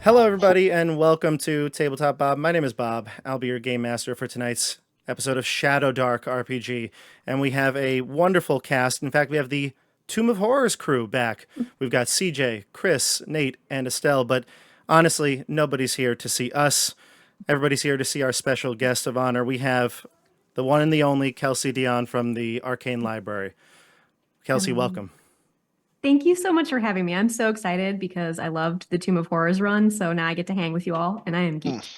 Hello, everybody, and welcome to Tabletop Bob. My name is Bob. I'll be your game master for tonight's episode of Shadowdark RPG. And we have a wonderful cast. In fact, we have the Tomb of Horrors crew back. We've got CJ, Chris, Nate, and Estelle. But honestly, nobody's here to see us. Everybody's here to see our special guest of honor. We have the one and the only Kelsey Dionne from the Arcane Library. Kelsey, welcome. Thank you so much for having me. I'm so excited because I loved the Tomb of Horrors run, so now I get to hang with you all, and I am geeked.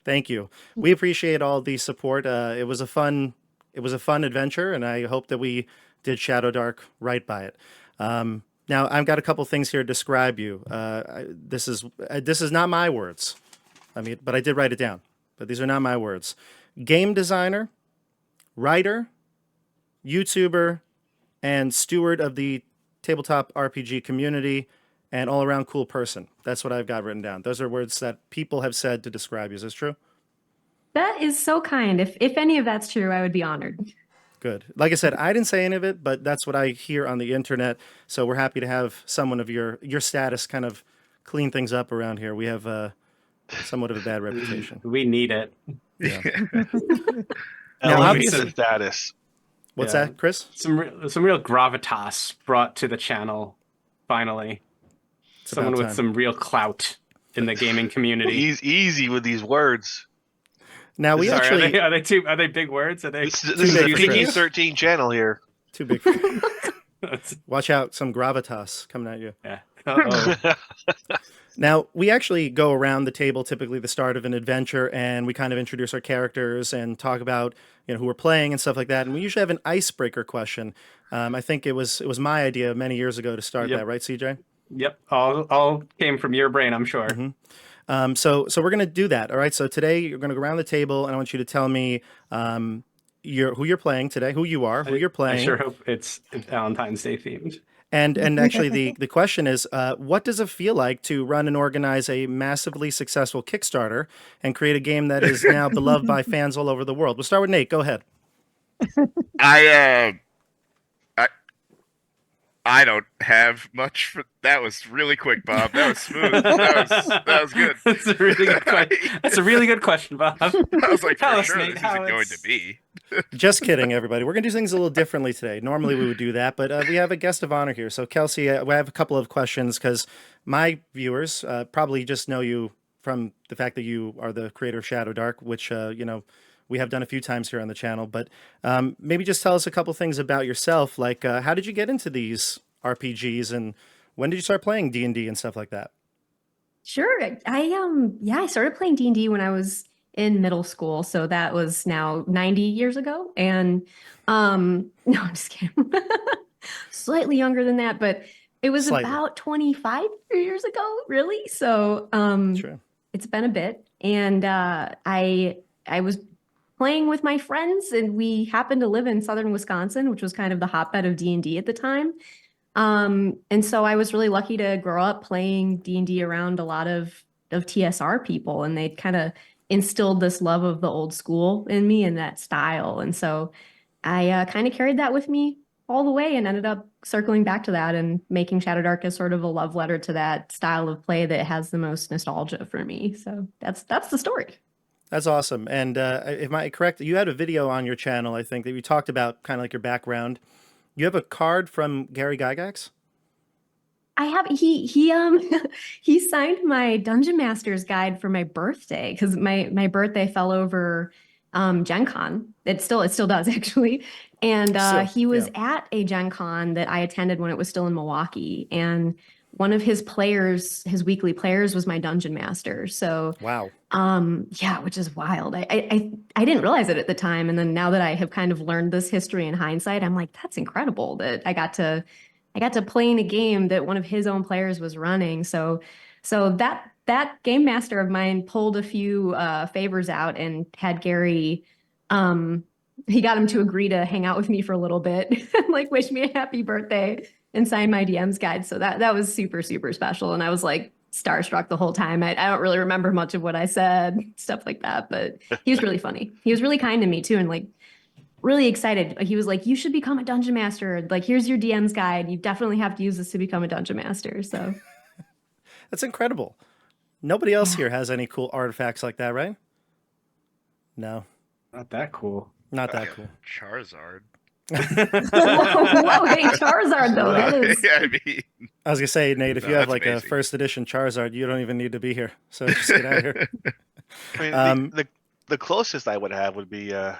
Thank you. We appreciate all the support. It was a fun adventure, and I hope that we did Shadowdark right by it. Now, I've got a couple things here to describe you. This is not my words. But I did write it down. But these are not my words. Game designer, writer, YouTuber, and steward of the tabletop RPG community, and all-around cool person. That's what I've got written down. Those are words that people have said to describe you. Is this true? That is so kind. If any of that's true, I would be honored. Good. Like I said, I didn't say any of it, but that's what I hear on the internet. So we're happy to have someone of your status kind of clean things up around here. We have somewhat of a bad reputation. We need it. Yeah. Now, obviously, status. What's that, Chris? Some real gravitas brought to the channel. Finally, someone with some real clout in the gaming community. He's easy with these words. Now we actually are they big words? Are they? This is a PG-13 channel here. Too big. Watch out! Some gravitas coming at you. Yeah. Uh-oh. Now, we actually go around the table, typically the start of an adventure, and we kind of introduce our characters and talk about, who we're playing and stuff like that. And we usually have an icebreaker question. I think it was my idea many years ago to start that, right, CJ? Yep. All came from your brain, I'm sure. Mm-hmm. So we're going to do that, all right? So today, you're going to go around the table, and I want you to tell me who you're playing today, who you are, who you're playing. I sure hope it's Valentine's Day themed. And actually, the question is, what does it feel like to run and organize a massively successful Kickstarter and create a game that is now beloved by fans all over the world? We'll start with Nate. Go ahead. I don't have much for that. Was really quick, Bob. That was smooth. That was good. That's a really good question. That's a really good question, Bob. I was like, for sure, this isn't going to be. Just kidding, everybody. We're going to do things a little differently today. Normally we would do that, but we have a guest of honor here. So, Kelsey, we have a couple of questions because my viewers probably just know you from the fact that you are the creator of Shadowdark, which, we have done a few times here on the channel. But maybe just tell us a couple things about yourself. Like, how did you get into these RPGs, and when did you start playing D&D and stuff like that? Sure. I started playing D&D when I was in middle school, so that was now 90 years ago. And no, I'm just kidding. Slightly younger than that, but it was about 25 years ago, really. So Sure. It's been a bit. And I was playing with my friends, and we happened to live in southern Wisconsin, which was kind of the hotbed of D&D at the time. And so I was really lucky to grow up playing D&D around a lot of TSR people, and they kind of instilled this love of the old school in me and that style. And so I kind of carried that with me all the way and ended up circling back to that and making Shadowdark as sort of a love letter to that style of play that has the most nostalgia for me. So that's the story. That's awesome. And am I correct? You had a video on your channel, I think, that you talked about kind of like your background. You have a card from Gary Gygax? I have he signed my Dungeon Master's guide for my birthday because my birthday fell over Gen Con. It still does actually. And he was at a Gen Con that I attended when it was still in Milwaukee, and one of his weekly players was my Dungeon Master. So wow. Which is wild. I didn't realize it at the time. And then now that I have kind of learned this history in hindsight, I'm like, that's incredible that I got to play in a game that one of his own players was running. So that game master of mine pulled a few favors out and had Gary, he got him to agree to hang out with me for a little bit and like wish me a happy birthday and sign my DM's guide. So that was super, super special. And I was like starstruck the whole time. I don't really remember much of what I said, stuff like that, but he was really funny. He was really kind to me too. And like really excited. He was like, you should become a dungeon master. Like, here's your DM's guide. You definitely have to use this to become a dungeon master. So that's incredible. Nobody else here has any cool artifacts like that, right? No, Not that cool. not that cool. Charizard. Whoa, hey, Charizard though. That is. I mean, I was gonna say, Nate, if No, you have that's like a amazing. first edition Charizard, you don't even need to be here. So just get out of here. I mean, Um, the closest I would have would be a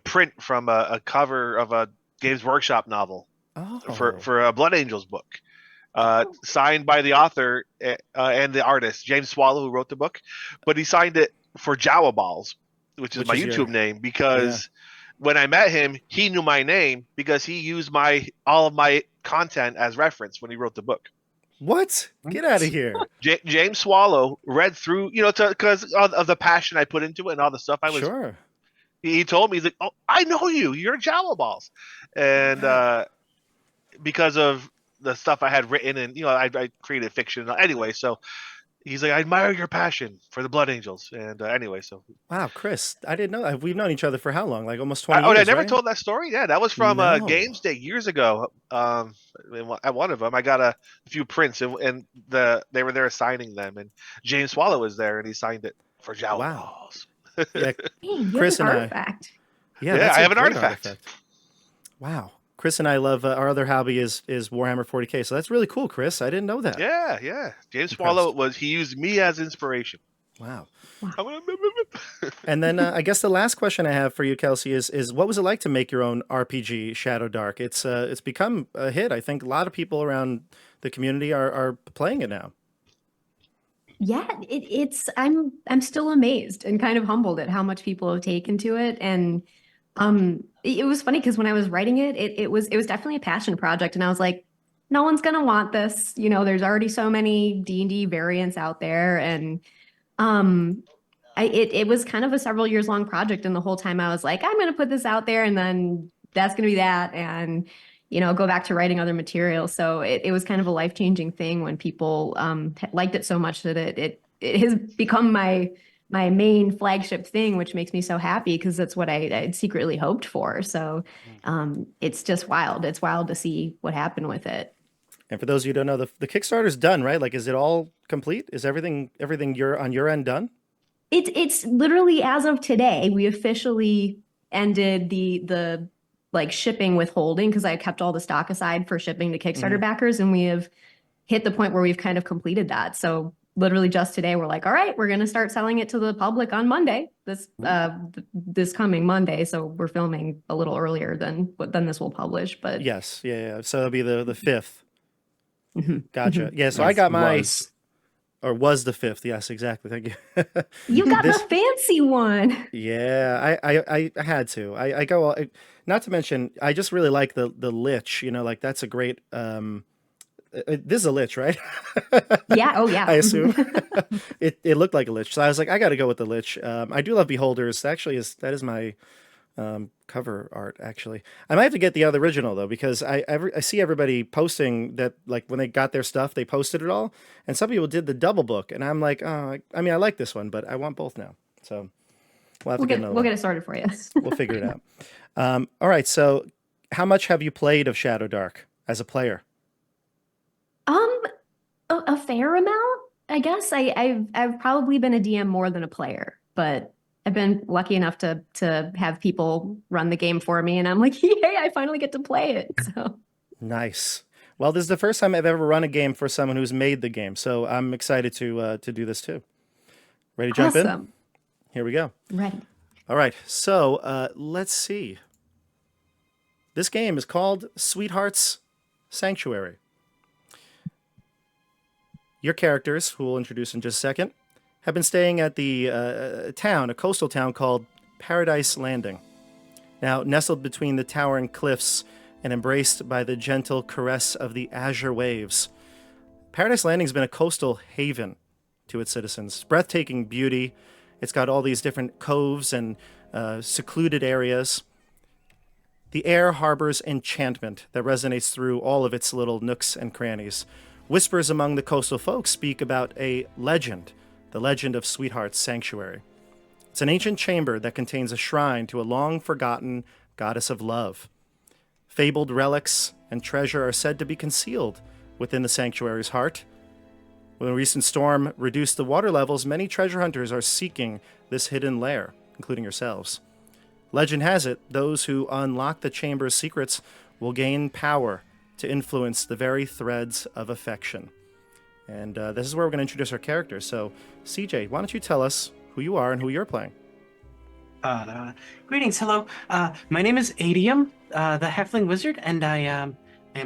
print from a cover of a Games Workshop novel Oh, for a Blood Angels book, signed by the author and the artist James Swallow, who wrote the book, but he signed it for Jawa Balls, which is Which my is YouTube your- name, because when I met him, he knew my name because he used all of my content as reference when he wrote the book. what? Get out of here! James Swallow read through, because of the passion I put into it and all the stuff I was. Sure. He told me, he's like, "Oh, I know you. You're Jawa Balls," and because of the stuff I had written, and I created fiction anyway. So he's like, "I admire your passion for the Blood Angels," and anyway, so. Wow, Chris, I didn't know. We've known each other for how long? Like almost I 20 years, never right? told that story. Yeah, that was from No. Games Day years ago. At one of them, I got a few prints, and they were there signing them, and James Swallow was there, and he signed it for Jawa Wow. Balls. Yeah, Dang, you Chris have and an I- artifact. yeah, Yeah, that's I a have an great artifact. Wow. Chris and I love our other hobby is Warhammer 40K. So that's really cool, Chris. I didn't know that. Yeah. James Impressed. Swallow he used me as inspiration. Wow. I'm gonna- And then I guess the last question I have for you, Kelsey, is what was it like to make your own RPG, Shadowdark? It's become a hit. I think a lot of people around the community are playing it now. Yeah, it's I'm still amazed and kind of humbled at how much people have taken to it. And it was funny because when I was writing it was definitely a passion project, and I was like, no one's gonna want this. There's already so many D&D variants out there, and it was kind of a several years long project, and the whole time I was like, I'm gonna put this out there, and then that's gonna be that, and go back to writing other material. So it was kind of a life-changing thing when people liked it so much that it has become my main flagship thing, which makes me so happy because that's what I'd secretly hoped for. So it's just wild. It's wild to see what happened with it. And for those of you who don't know, the Kickstarter's done, right? Like, is it all complete? Is everything you're on your end done? It's literally as of today, we officially ended the like shipping withholding because I kept all the stock aside for shipping to Kickstarter backers, and we have hit the point where we've kind of completed that. So literally just today, we're like, all right, we're going to start selling it to the public on Monday, this coming Monday. So we're filming a little earlier than this will publish, but Yes. Yeah. So it'll be the 5th. Mhm. Gotcha. Yeah. So Yes, I got my was. or was the 5th. Yes, exactly. Thank you. You got This- the fancy one. Yeah, I had to. I go. Not to mention, I just really like the lich. Like that's a great. This is a lich, right? Yeah. Oh, yeah. I assume it looked like a lich, so I was like, I got to go with the lich. I do love beholders. Actually, that is my cover art. Actually, I might have to get the other original though, because I see everybody posting that, like, when they got their stuff, they posted it all, and some people did the double book, and I'm like, oh, I mean, I like this one, but I want both now. So we'll have to get another We'll one. get it sorted for you. We'll figure it out. All right. So, how much have you played of Shadowdark as a player? A fair amount, I guess. I've probably been a DM more than a player, but I've been lucky enough to have people run the game for me, and I'm like, yay, I finally get to play it. So Nice. Well, this is the first time I've ever run a game for someone who's made the game, so I'm excited to do this too. Ready to jump in? awesome. Here we go. Ready. All right. So let's see. This game is called Sweetheart's Sanctuary. Your characters, who we'll introduce in just a second, have been staying at the a coastal town called Paradise Landing. Now, nestled between the towering cliffs and embraced by the gentle caress of the azure waves, Paradise Landing's been a coastal haven to its citizens. Breathtaking beauty. It's got all these different coves and secluded areas. The air harbors enchantment that resonates through all of its little nooks and crannies. Whispers among the coastal folk speak about a legend, the legend of Sweetheart's Sanctuary. It's an ancient chamber that contains a shrine to a long-forgotten goddess of love. Fabled relics and treasure are said to be concealed within the sanctuary's heart. When a recent storm reduced the water levels, many treasure hunters are seeking this hidden lair, including yourselves. Legend has it, those who unlock the chamber's secrets will gain power to influence the very threads of affection. And this is where we're going to introduce our characters. So, CJ, why don't you tell us who you are and who you're playing? Greetings, hello. My name is Adium, the Halfling Wizard, and I am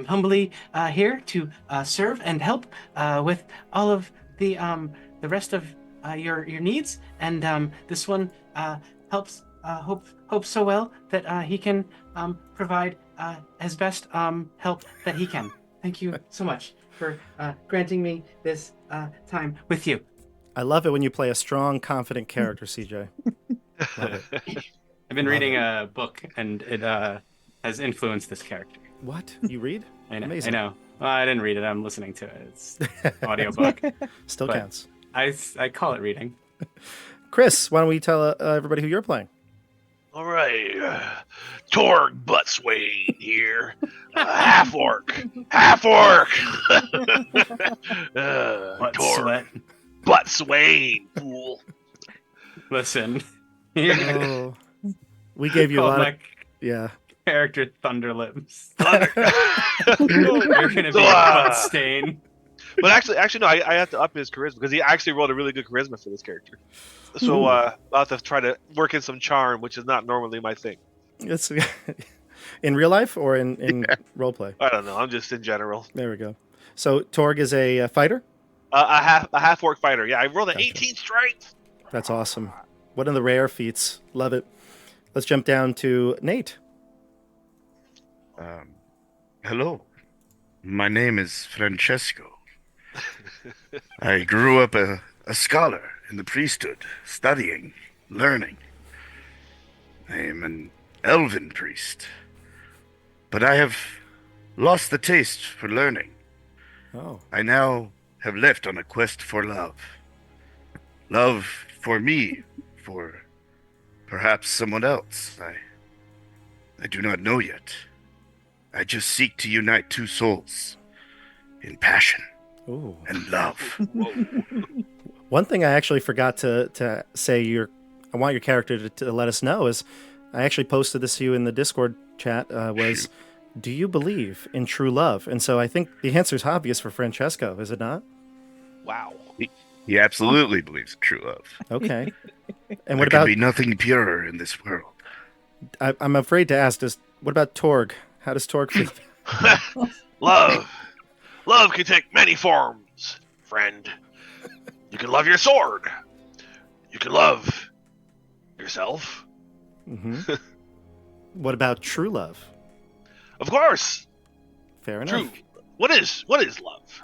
humbly here to serve and help with all of the rest of your needs. And this one helps hope so well that he can provide as best help that he can. Thank you so much for granting me this time with you. I love it when you play a strong, confident character, CJ. Love it. I've been reading a book, and it has influenced this character. What? You read? I know. Amazing. I know. Well, I didn't read it. I'm listening to it. It's an audiobook. Still But- counts. I call it reading. Chris, why don't we tell everybody who you're playing? All right, Torg Buttswain here, half orc. What Torg sweat? Buttswain, fool. Listen, you're gonna Oh, we gave you a call lot my of... Yeah. character Thunderlips. Thunder- You're gonna be a butt stain. But actually, no. I have to up his charisma because he actually rolled a really good charisma for this character. So I'll have to try to work in some charm, which is not normally my thing. It's in real life or in role play? I don't know. I'm just in general. There we go. So Torg is a fighter? A half orc fighter. Yeah, I rolled an Gotcha. 18 strength. That's awesome. One of the rare feats. Love it. Let's jump down to Nate. Hello. My name is Francesco. I grew up a scholar in the priesthood, studying, learning. I am an elven priest. But I have lost the taste for learning. Oh. I now have left on a quest for love. Love for me, for perhaps someone else. I do not know yet. I just seek to unite two souls in passion Ooh. and love. One thing I actually forgot to say I want your character to let us know is I actually posted this to you in the Discord chat was Shoot. do you believe in true love? And so I think the answer is obvious for Francesco, is it not? Wow. He absolutely believes in true love. Okay. And There what can about be nothing purer in this world. I'm afraid to ask what about Torg? How does Torg feel? Love. Love can take many forms, friend. You can love your sword. You can love yourself. hmm What about true love? Of course. Fair enough. True. What is love?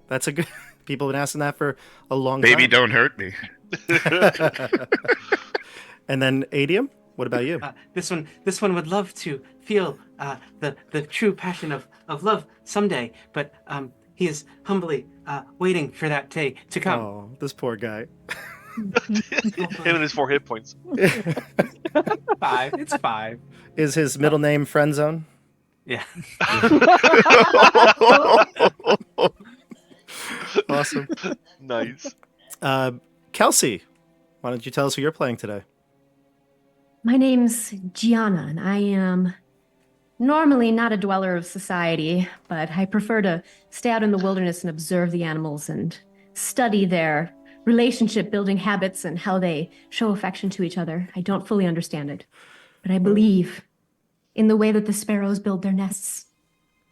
That's a good. People have been asking that for a long Baby, time. don't hurt me. And then Adium, what about you? This one would love to feel the true passion of love someday, but he is humbly waiting for that day to come. Oh, this poor guy. Him and his 4 hit points. 5. It's 5. Is his middle name Friendzone? Yeah. Awesome. Nice. Kelsey, why don't you tell us who you're playing today? My name's Gianna, and I am normally not a dweller of society, but I prefer to stay out in the wilderness and observe the animals and study their relationship building habits and how they show affection to each other. I don't fully understand it, but I believe in the way that the sparrows build their nests.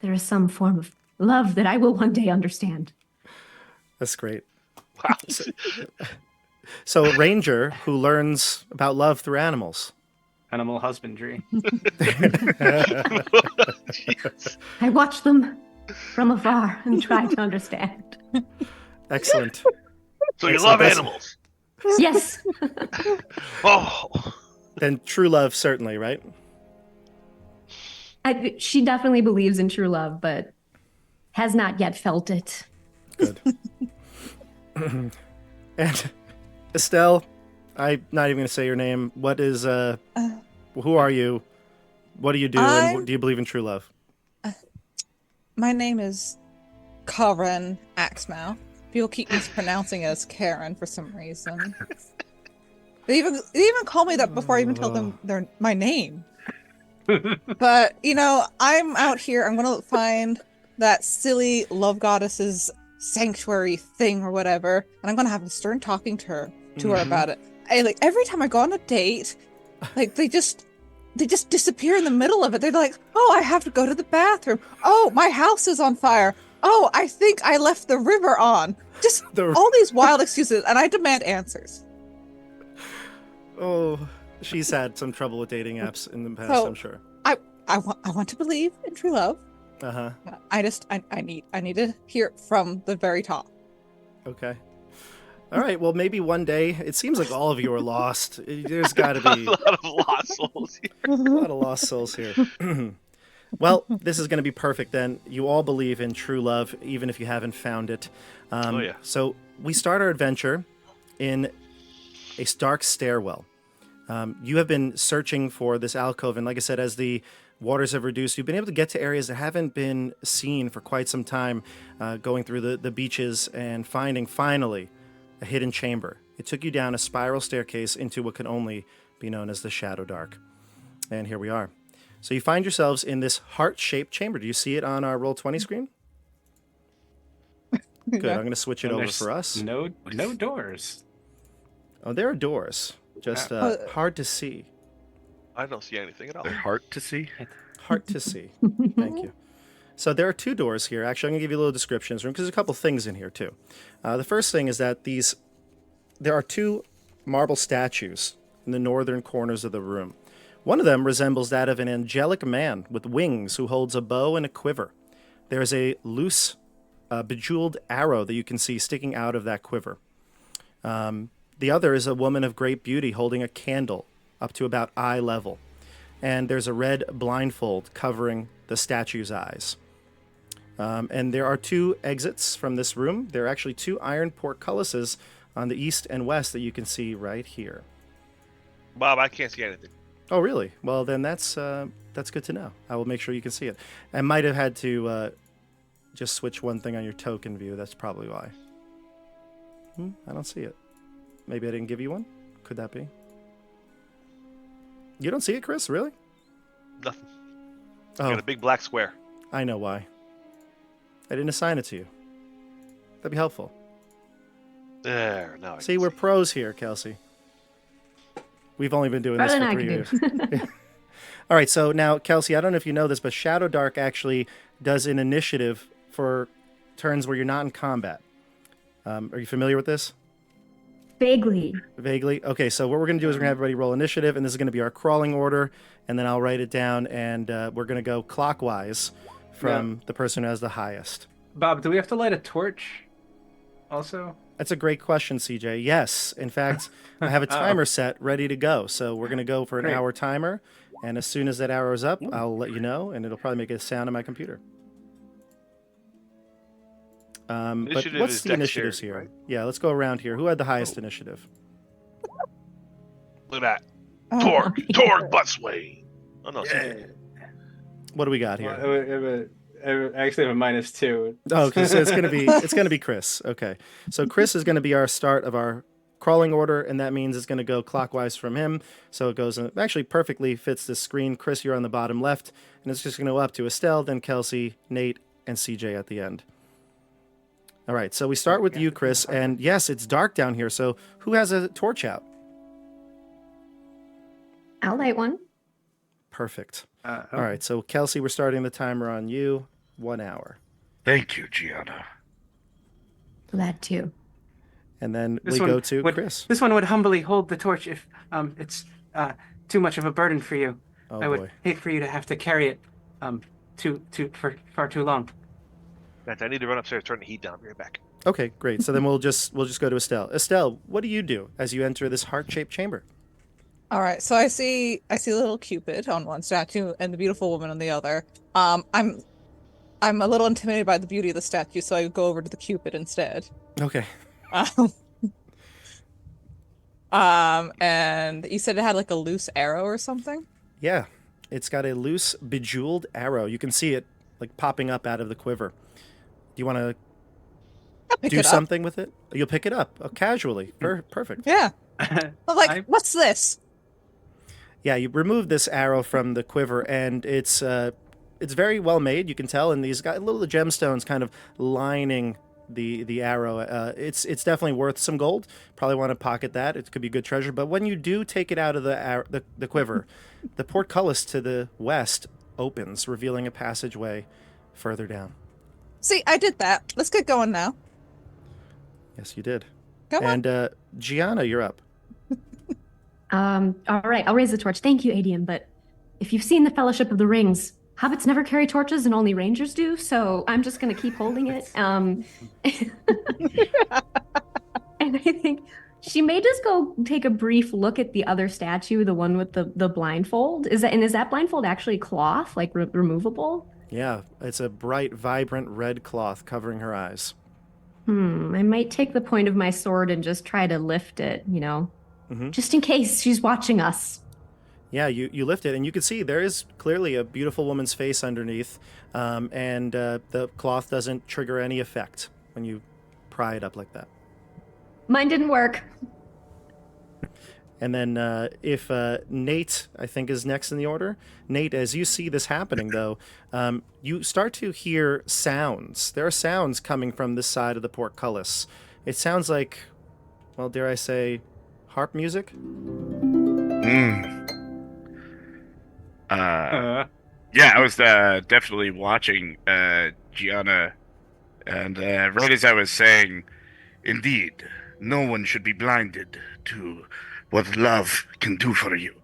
There is some form of love that I will one day understand. That's great. Wow. So a ranger who learns about love through animals. Animal husbandry. Jeez. I watch them from afar and try to understand. Excellent. So you Excellent. love That's- animals. Yes, Oh. Then true love, certainly, right? she definitely believes in true love, but has not yet felt it. Good. And Estelle, I'm not even going to say your name. What is, who are you? What do you do? And do you believe in true love? My name is Karen Axmouth. People keep mispronouncing it as Karen for some reason. They even call me that before I even tell them my name. But, you know, I'm out here. I'm going to find that silly love goddess's sanctuary thing or whatever. And I'm going to have a stern talking to her about it. Like, every time I go on a date, like, they just disappear in the middle of it. They're like, oh, I have to go to the bathroom. Oh, my house is on fire. Oh, I think I left the river on. Just all these wild excuses. And I demand answers. Oh, she's had some trouble with dating apps in the past, So, I'm sure. I want to believe in true love. Uh-huh. I need to hear it from the very top. Okay. All right, well, maybe one day. It seems like all of you are lost. There's got to be A lot of lost souls here. a lot of lost souls here. Well, this is going to be perfect then. You all believe in true love, even if you haven't found it. Oh, yeah. So we start our adventure in a dark stairwell. You have been searching for this alcove, and like I said, as the waters have reduced, you've been able to get to areas that haven't been seen for quite some time, going through the beaches and finding, finally, a hidden chamber. It took you down a spiral staircase into what can only be known as the Shadowdark. And here we are. So you find yourselves in this heart-shaped chamber. Do you see it on our Roll20 screen? Good, I'm going to switch it And over there's for us. No doors. Oh, there are doors. Just hard to see. I don't see anything at all. They're hard to see. Hard to see. Thank you. So there are two doors here. Actually, I'm going to give you a little description because there's a couple things in here, too. The first thing is that there are two marble statues in the northern corners of the room. One of them resembles that of an angelic man with wings who holds a bow and a quiver. There is a loose, bejeweled arrow that you can see sticking out of that quiver. The other is a woman of great beauty holding a candle up to about eye level. And there's a red blindfold covering the statue's eyes. And there are two exits from this room. There are actually two iron portcullises on the east and west that you can see right here. Bob, I can't see anything. Oh, really? Well, then that's good to know. I will make sure you can see it. I might have had to just switch one thing on your token view. That's probably why. I don't see it. Maybe I didn't give you one? Could that be? You don't see it, Chris? Really? Nothing. Oh, Got a big black square. I know why. I didn't assign it to you. That'd be helpful. There, now I See, can we're pros here, Kelsey. We've only been doing this Better for than I 3 can years. All right, so now, Kelsey, I don't know if you know this, but Shadowdark actually does an initiative for turns where you're not in combat. Are you familiar with this? Vaguely. Vaguely? Okay, so what we're going to do is we're going to have everybody roll initiative, and this is going to be our crawling order, and then I'll write it down, and we're going to go clockwise from the person who has the highest. Bob, do we have to light a torch also? That's a great question, CJ. Yes. In fact, I have a timer set ready to go. So we're going to go for an hour timer. And as soon as that hour is up, I'll let you know, and it'll probably make a sound on my computer. But what's the initiatives here? Right? Yeah, let's go around here. Who had the highest initiative? Look at that. Torg Busway. Oh, no. Yeah. What do we got here? I actually have a -2. Oh, because it's gonna be Chris. Okay, so Chris is gonna be our start of our crawling order, and that means it's gonna go clockwise from him. So it goes actually perfectly fits this screen. Chris, you're on the bottom left, and it's just gonna go up to Estelle, then Kelsey, Nate, and CJ at the end. All right, so we start with you, Chris, and yes, it's dark down here. So who has a torch out? I'll light one. Perfect. All right, so Kelsey, we're starting the timer on you. 1 hour. Thank you, Gianna. That too. And then This we one go to would- Chris. This one would humbly hold the torch if it's too much of a burden for you. Oh, I would boy. hate for you to have to carry it for far too long. I need to run upstairs, turn the heat down. I'll be right back. Okay, great. So then we'll just go to Estelle. Estelle, what do you do as you enter this heart-shaped chamber? All right, so I see little Cupid on one statue and the beautiful woman on the other. I'm a little intimidated by the beauty of the statue, so I go over to the Cupid instead. Okay. And you said it had like a loose arrow or something? Yeah, it's got a loose, bejeweled arrow. You can see it like popping up out of the quiver. Do you want to pick do it up. something with it. You'll pick it up casually. Perfect. Yeah. I'm like, I- what's this? Yeah, you remove this arrow from the quiver, and it's very well made. You can tell, and these got little gemstones kind of lining the arrow. It's definitely worth some gold. Probably want to pocket that. It could be good treasure. But when you do take it out of the quiver, the portcullis to the west opens, revealing a passageway further down. See, I did that. Let's get going now. Yes, you did. Come on. And Gianna, you're up. All right, I'll raise the torch. Thank you, Adium. But if you've seen the Fellowship of the Rings, hobbits never carry torches and only rangers do, so I'm just gonna keep holding it. And I think she may just go take a brief look at the other statue, the one with the blindfold. Is that blindfold actually cloth, like removable? Yeah, it's a bright, vibrant red cloth covering her eyes. I might take the point of my sword and just try to lift it, just in case she's watching us. Yeah, you lift it, and you can see there is clearly a beautiful woman's face underneath, and the cloth doesn't trigger any effect when you pry it up like that. Mine didn't work. And then if Nate, I think, is next in the order. Nate, as you see this happening, though, you start to hear sounds. There are sounds coming from this side of the portcullis. It sounds like, well, dare I say, harp music? Yeah, I was definitely watching Gianna, and right as I was saying, indeed, no one should be blinded to what love can do for you.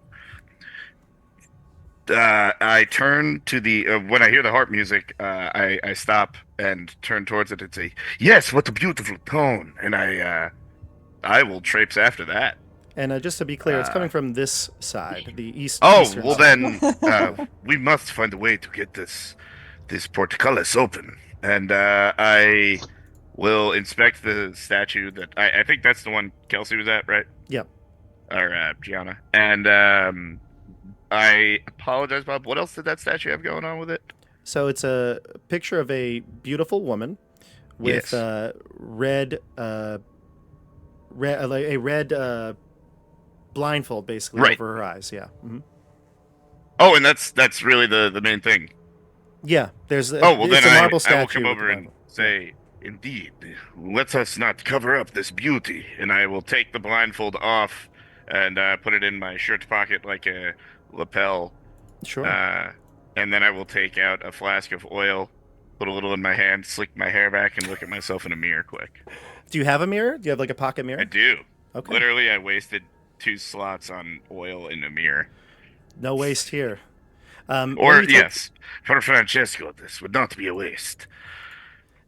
I turn to the when I hear the harp music, I stop and turn towards it and say, "Yes, what a beautiful tone!" And I will traipse after that. And just to be clear, it's coming from this side, the east. Oh, eastern well side. then, we must find a way to get this portcullis open, and I will inspect the statue that I think that's the one Kelsey was at, right? Yep. Or Gianna. And I apologize, Bob. What else did that statue have going on with it? So it's a picture of a beautiful woman with Yes. red blindfold basically Right. over her eyes. Yeah. Oh, and that's really the main thing. Yeah. There's Oh, well it's then a marble I will statue. come with over the and blindfold. say, indeed, let us not cover up this beauty. And I will take the blindfold off and put it in my shirt pocket like a lapel. Sure. And then I will take out a flask of oil, put a little in my hand, slick my hair back, and look at myself in a mirror quick. Do you have a mirror? Do you have like a pocket mirror? I do. Okay. Literally, I wasted 2 slots on oil in a mirror. No waste here. Or, when you take- yes, for Francesco, this would not be a waste.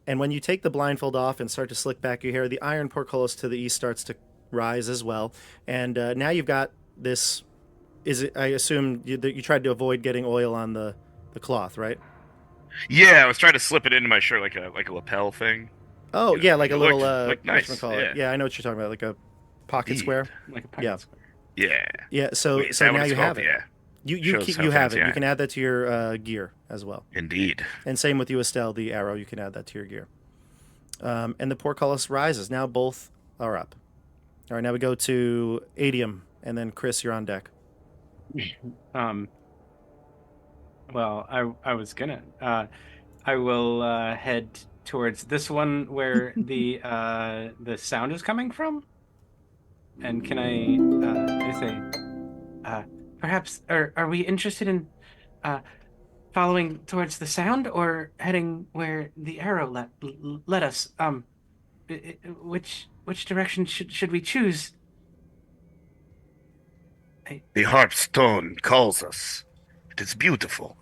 And when you take the blindfold off and start to slick back your hair, the iron portcullis to the east starts to rise as well. And now you've got this. Is it? I assume that you tried to avoid getting oil on the cloth, right? Yeah, I was trying to slip it into my shirt like a lapel thing. Oh Yeah, yeah, like a it little looked nice, whatchamacallit. yeah. I know what you're talking about, like a pocket Indeed. square. Like a pirate Yeah. square. Yeah. Yeah. So Wait, is so that what now it's you called? have it. Yeah, You Shows keep, how you have fancy it. I You am. can add that to your gear as well. indeed. And same with you, Estelle. The arrow, you can add that to your gear. And the portcullis rises. Now both are up. All right. Now we go to Adium, and then Chris, you're on deck. Well, I was gonna. I will head towards this one where the sound is coming from. And can I say, perhaps are we interested in following towards the sound or heading where the arrow led us? Which direction should we choose? The harp's tone calls us. It is beautiful.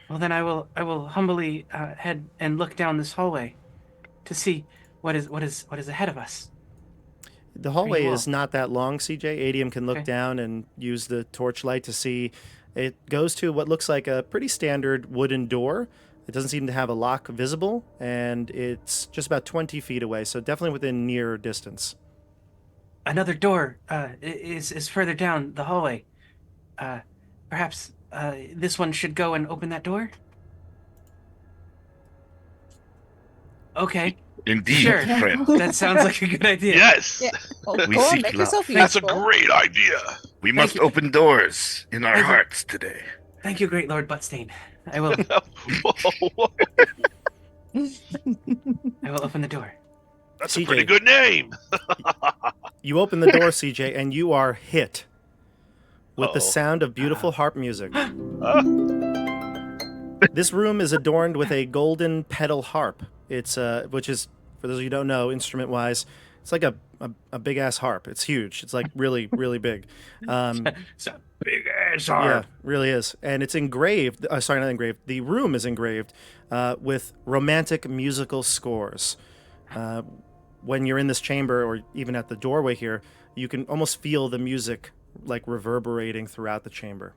Well, then I will humbly head and look down this hallway to see what is ahead of us. The hallway you is not that long, CJ. Adium can look Okay. down and use the torchlight to see. It goes to what looks like a pretty standard wooden door. It doesn't seem to have a lock visible, and it's just about 20 feet away, so definitely within near distance. Another door is further down the hallway. Perhaps this one should go and open that door. Okay. Indeed, Sure. friend. That sounds like a good idea. Yes, Yeah. Well, We go on, seek make love. yourself that's a useful. great idea. We must you. open doors in our Thank you. hearts today. Thank you, Great Lord Buttstain. I will. Whoa, I will open the door. that's a CJ. pretty good name. You open the door, CJ, and you are hit with the Uh-oh. sound of beautiful harp music. Uh, This room is adorned with a golden pedal harp. It's which is, for those of you who don't know, instrument-wise, it's like a big ass harp. It's huge. It's like really really big. It's a big ass Yeah, harp. really is, and it's engraved. Sorry, not engraved. The room is engraved with romantic musical scores. When you're in this chamber, or even at the doorway here, you can almost feel the music like reverberating throughout the chamber.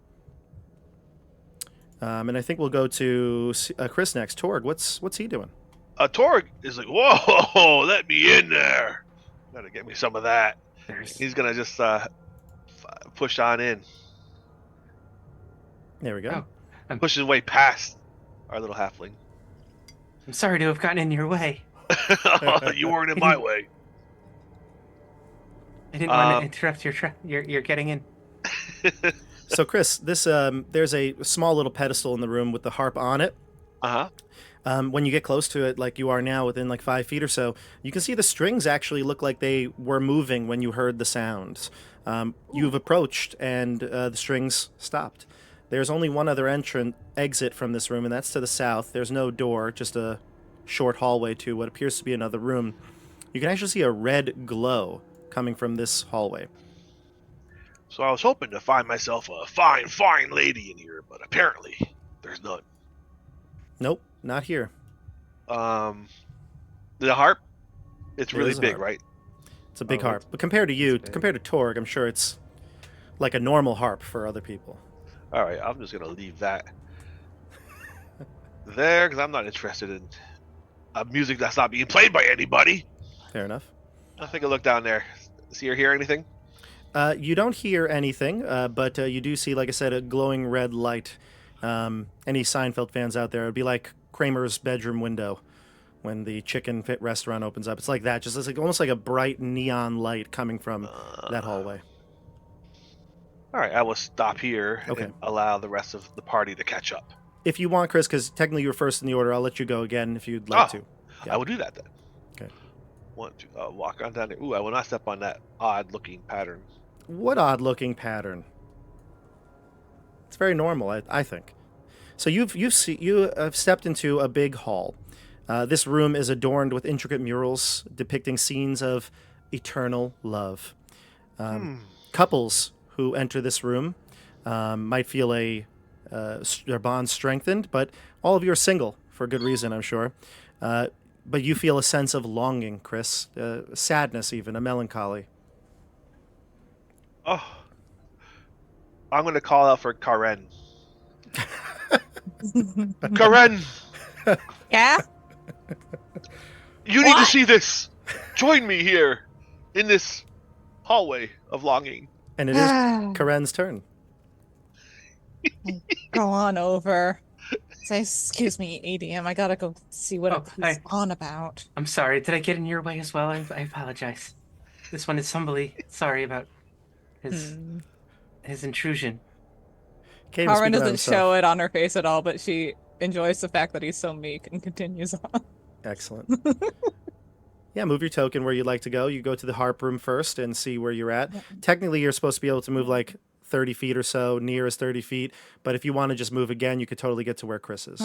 And I think we'll go to Chris next. Torg, what's he doing? Torg is like, whoa, let me in there. Gotta get me some of that. He's gonna just push on in, There we go. Oh. push his way past our little halfling. I'm sorry to have gotten in your way. You weren't in my way. I didn't want to interrupt your getting in. So Chris, this there's a small little pedestal in the room with the harp on it. Uh-huh. When you get close to it, like you are now, within like 5 feet or so, you can see the strings actually look like they were moving when you heard the sounds. You've approached, and the strings stopped. There's only one other exit from this room, and that's to the south. There's no door, just a short hallway to what appears to be another room. You can actually see a red glow coming from this hallway. So I was hoping to find myself a fine lady in here, but apparently there's none. Nope, not here. The harp, it's It really is a big, harp. right? It's a big Oh, harp. But compared to you, it's big. compared to Torg, I'm sure it's like a normal harp for other people. All right, I'm just gonna leave that there because I'm not interested in music that's not being played by anybody. Fair enough. I'll take a look down there. See or hear anything? You don't hear anything, but you do see, like I said, a glowing red light. Any Seinfeld fans out there, it'd be like Kramer's bedroom window when the chicken fit restaurant opens up. It's like that, just like, almost like a bright neon light coming from that hallway. All right, I will stop here Okay. and allow the rest of the party to catch up. If you want, Chris, because technically you're first in the order, I'll let you go again if you'd like Oh. to. Yeah. I will do that then. Okay. Want to walk on down there? Ooh, I will not step on that odd-looking pattern. What odd-looking pattern? It's very normal, I think. So you have stepped into a big hall. This room is adorned with intricate murals depicting scenes of eternal love. Couples who enter this room might feel their bond strengthened, but all of you are single for good reason, I'm sure. But you feel a sense of longing, Chris, sadness, even a melancholy. Oh, I'm going to call out for Karen. Karen, Yeah? you need to What? see this. Join me here in this hallway of longing. And it is Karen's turn. Go on over. Say, excuse me, ADM. I gotta go see what he's on about. I'm sorry. Did I get in your way as well? I apologize. This one is humbly sorry about his intrusion. Can't even Karen speak about doesn't himself. show it on her face at all, but she enjoys the fact that he's so meek and continues on. Excellent. Yeah, move your token where you'd like to go. You go to the harp room first and see where you're at. Technically, you're supposed to be able to move like 30 feet or so, near as 30 feet. But if you want to just move again, you could totally get to where Chris is.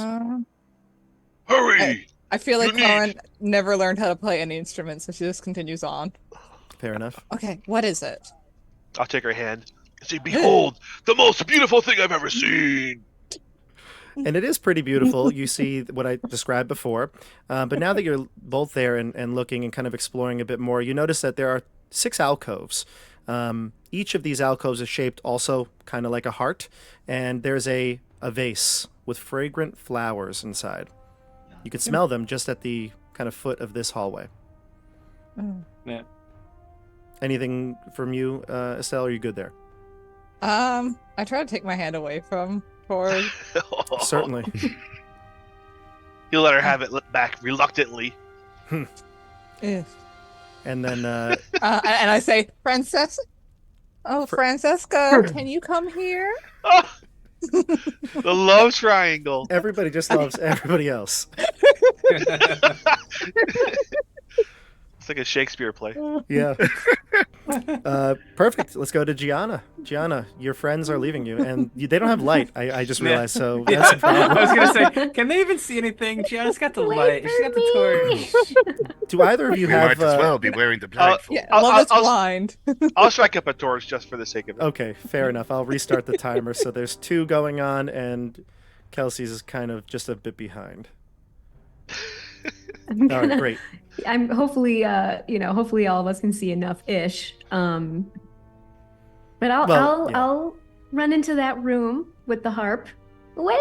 Hurry! I feel like You need- Karen never learned how to play any instrument, so she just continues on. Fair enough. Okay, what is it? I'll take her hand and say, behold, the most beautiful thing I've ever seen. And it is pretty beautiful. You see what I described before. But now that you're both there and looking and kind of exploring a bit more, you notice that there are 6 alcoves. Each of these alcoves is shaped also kind of like a heart. And there's a vase with fragrant flowers inside. You can smell them just at the kind of foot of this hallway. Yeah. Anything from you, Estelle? Are you good there? I try to take my hand away from Torg. Certainly. He'll let her have it back reluctantly. Yeah. And then And I say, Francesca, can you come here? Oh, the love triangle. everybody just loves everybody else. It's like a Shakespeare play. Yeah. Perfect. Let's go to Gianna. Gianna, your friends are leaving you, and they don't have light. I just realized, so that's a I problem. was gonna say, can they even see anything? Gianna's got the light. She's got the torch. Do either of you You have? might as well be wearing the blindfold. Yeah, love is blind. I'll strike up a torch just for the sake of it. Okay, fair enough. I'll restart the timer. So there's 2 going on, and Kelsey's is kind of just a bit behind. I'm All gonna, right, great. I'm hopefully, hopefully all of us can see enough-ish. But I'll run into that room with the harp. Wait!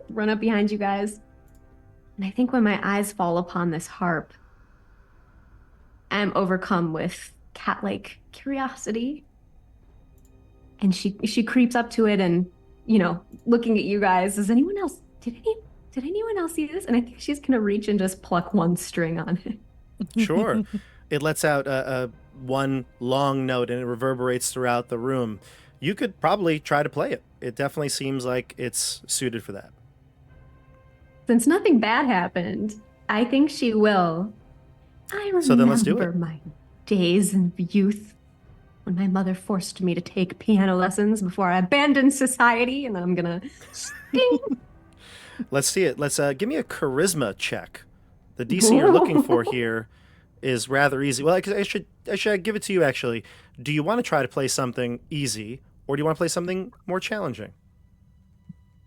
Run up behind you guys. And I think when my eyes fall upon this harp, I'm overcome with cat-like curiosity. And she creeps up to it and, looking at you guys. Does anyone else? Did anyone else see this? And I think she's gonna reach and just pluck one string on it. Sure. It lets out a one long note, and it reverberates throughout the room. You could probably try to play it. It definitely seems like it's suited for that. Since nothing bad happened, I think she will. I remember So then let's do it. my days in youth when my mother forced me to take piano lessons before I abandoned society, and then I'm gonna ding. Let's see it. Let's give me a charisma check. The DC you're looking for here is rather easy. Well, I should give it to you actually. Do you want to try to play something easy, or do you want to play something more challenging?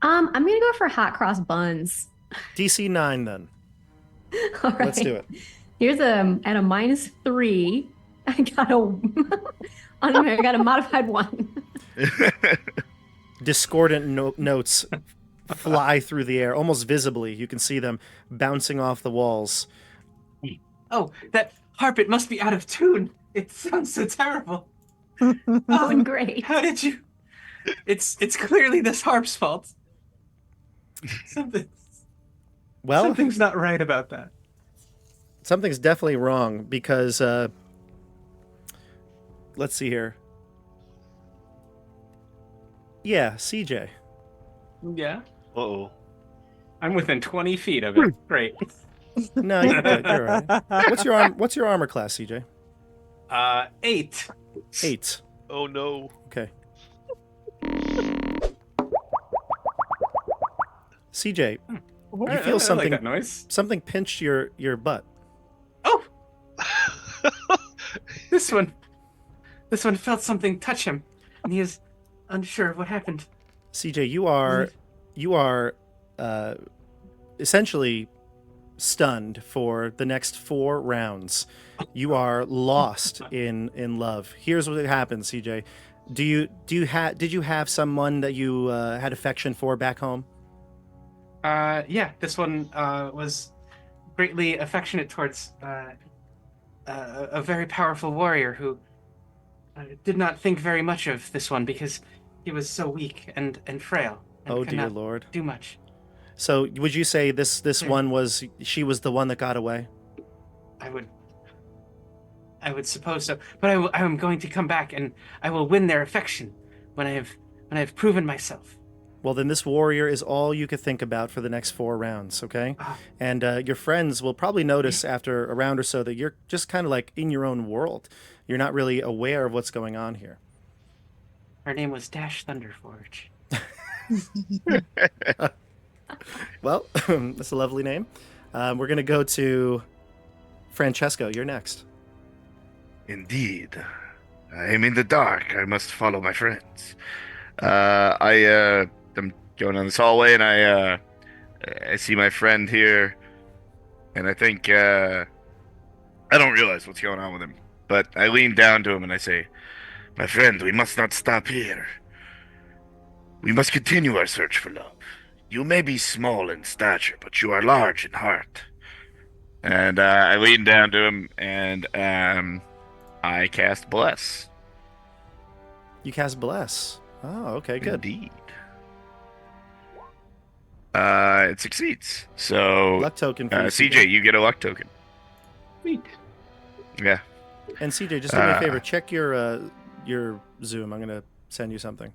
I'm gonna go for hot cross buns. DC 9 then. All right. Let's do it. Here's at a -3. I got a modified 1. Discordant notes fly through the air, almost visibly. You can see them bouncing off the walls. Oh, that harp! It must be out of tune. It sounds so terrible. Oh, great. How did you? It's clearly this harp's fault. Well, Something's not right about that. something's definitely wrong because let's see here. Yeah, CJ. Yeah, Uh-oh. I'm within 20 feet of it. Great. No, you're good. You're all right. What's your armor class, CJ? 8. 8. Oh no. Okay. CJ, you feel I something? like that noise. Something pinched your butt. Oh, this one felt something touch him, and he is unsure of what happened. CJ, you are essentially stunned for the next 4 rounds. You are lost in love. Here's what happens, CJ. Did you have someone that you had affection for back home? Yeah, this one was greatly affectionate towards a very powerful warrior who did not think very much of this one because he was so weak and frail. And Oh could dear not Lord. do much. So would you say this Yeah. one she was the one that got away? I would suppose so, but I am going to come back and I will win their affection when I have proven myself. Well, then this warrior is all you could think about for the next 4 rounds, okay? And your friends will probably notice after a round or so that you're just kind of like in your own world. You're not really aware of what's going on here. Her name was Dash Thunderforge. Well, that's a lovely name. We're going to go to Francesco. You're next. Indeed. I am in the dark. I must follow my friends. I'm going down this hallway, and I see my friend here, and I think I don't realize what's going on with him. But I lean down to him and I say, "My friend, we must not stop here. We must continue our search for love. You may be small in stature, but you are large in heart." And I lean down to him, and I cast Bless. You cast Bless. Oh, okay, good. Indeed. It succeeds. So, Luck token for you, CJ, you get a luck token. Sweet. Yeah. And CJ, just do me a favor. Check your Zoom. I'm gonna send you something.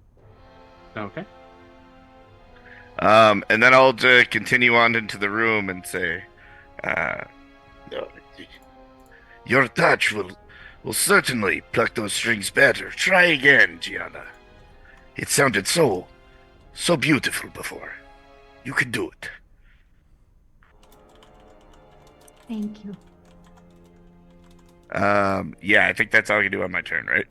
Okay. And then I'll continue on into the room and say, your touch will certainly pluck those strings better. Try again, Gianna. It sounded so beautiful before. You can do it. Thank you. Yeah, I think that's all I can do on my turn, right?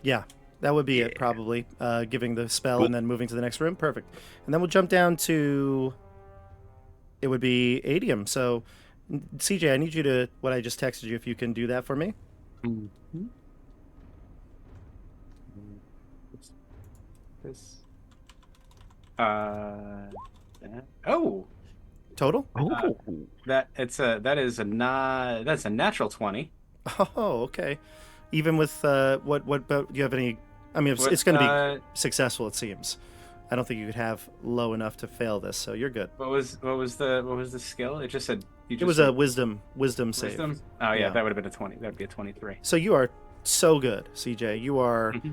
Yeah, that would be it, probably. Giving the spell and then moving to the next room. Perfect. And then we'll jump down to... It would be Adium. So, CJ, I need you to... What I just texted you, if you can do that for me. Mm-hmm. This. Oh. Total? That's a natural 20. Oh, okay. Even with what do you have any? I mean, it's going to be successful. It seems. I don't think you could have low enough to fail this, so you're good. What was the skill? It just said it was a wisdom save. Wisdom? Oh yeah, that would have been a 20. That would be a 23. So you are so good, CJ. You are. Mm-hmm.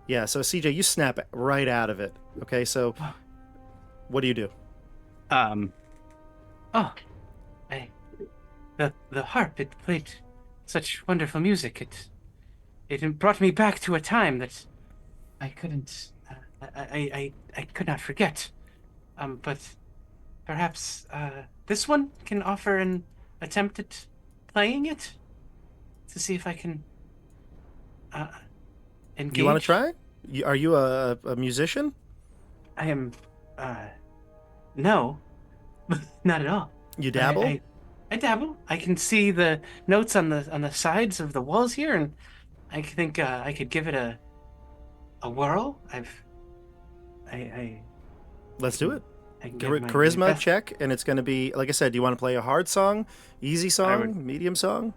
Yeah. So CJ, you snap right out of it. Okay. So what do you do? The harp, it played such wonderful music. It brought me back to a time that I couldn't, I could not forget. But perhaps this one can offer an attempt at playing it to see if I can engage. You want to try? Are you a musician? I am. No, not at all. You dabble? I dabble. I can see the notes on the sides of the walls here, and I think I could give it a whirl. Let's do it. Charisma check, and it's going to be, like I said, do you want to play a hard song, easy song, medium song?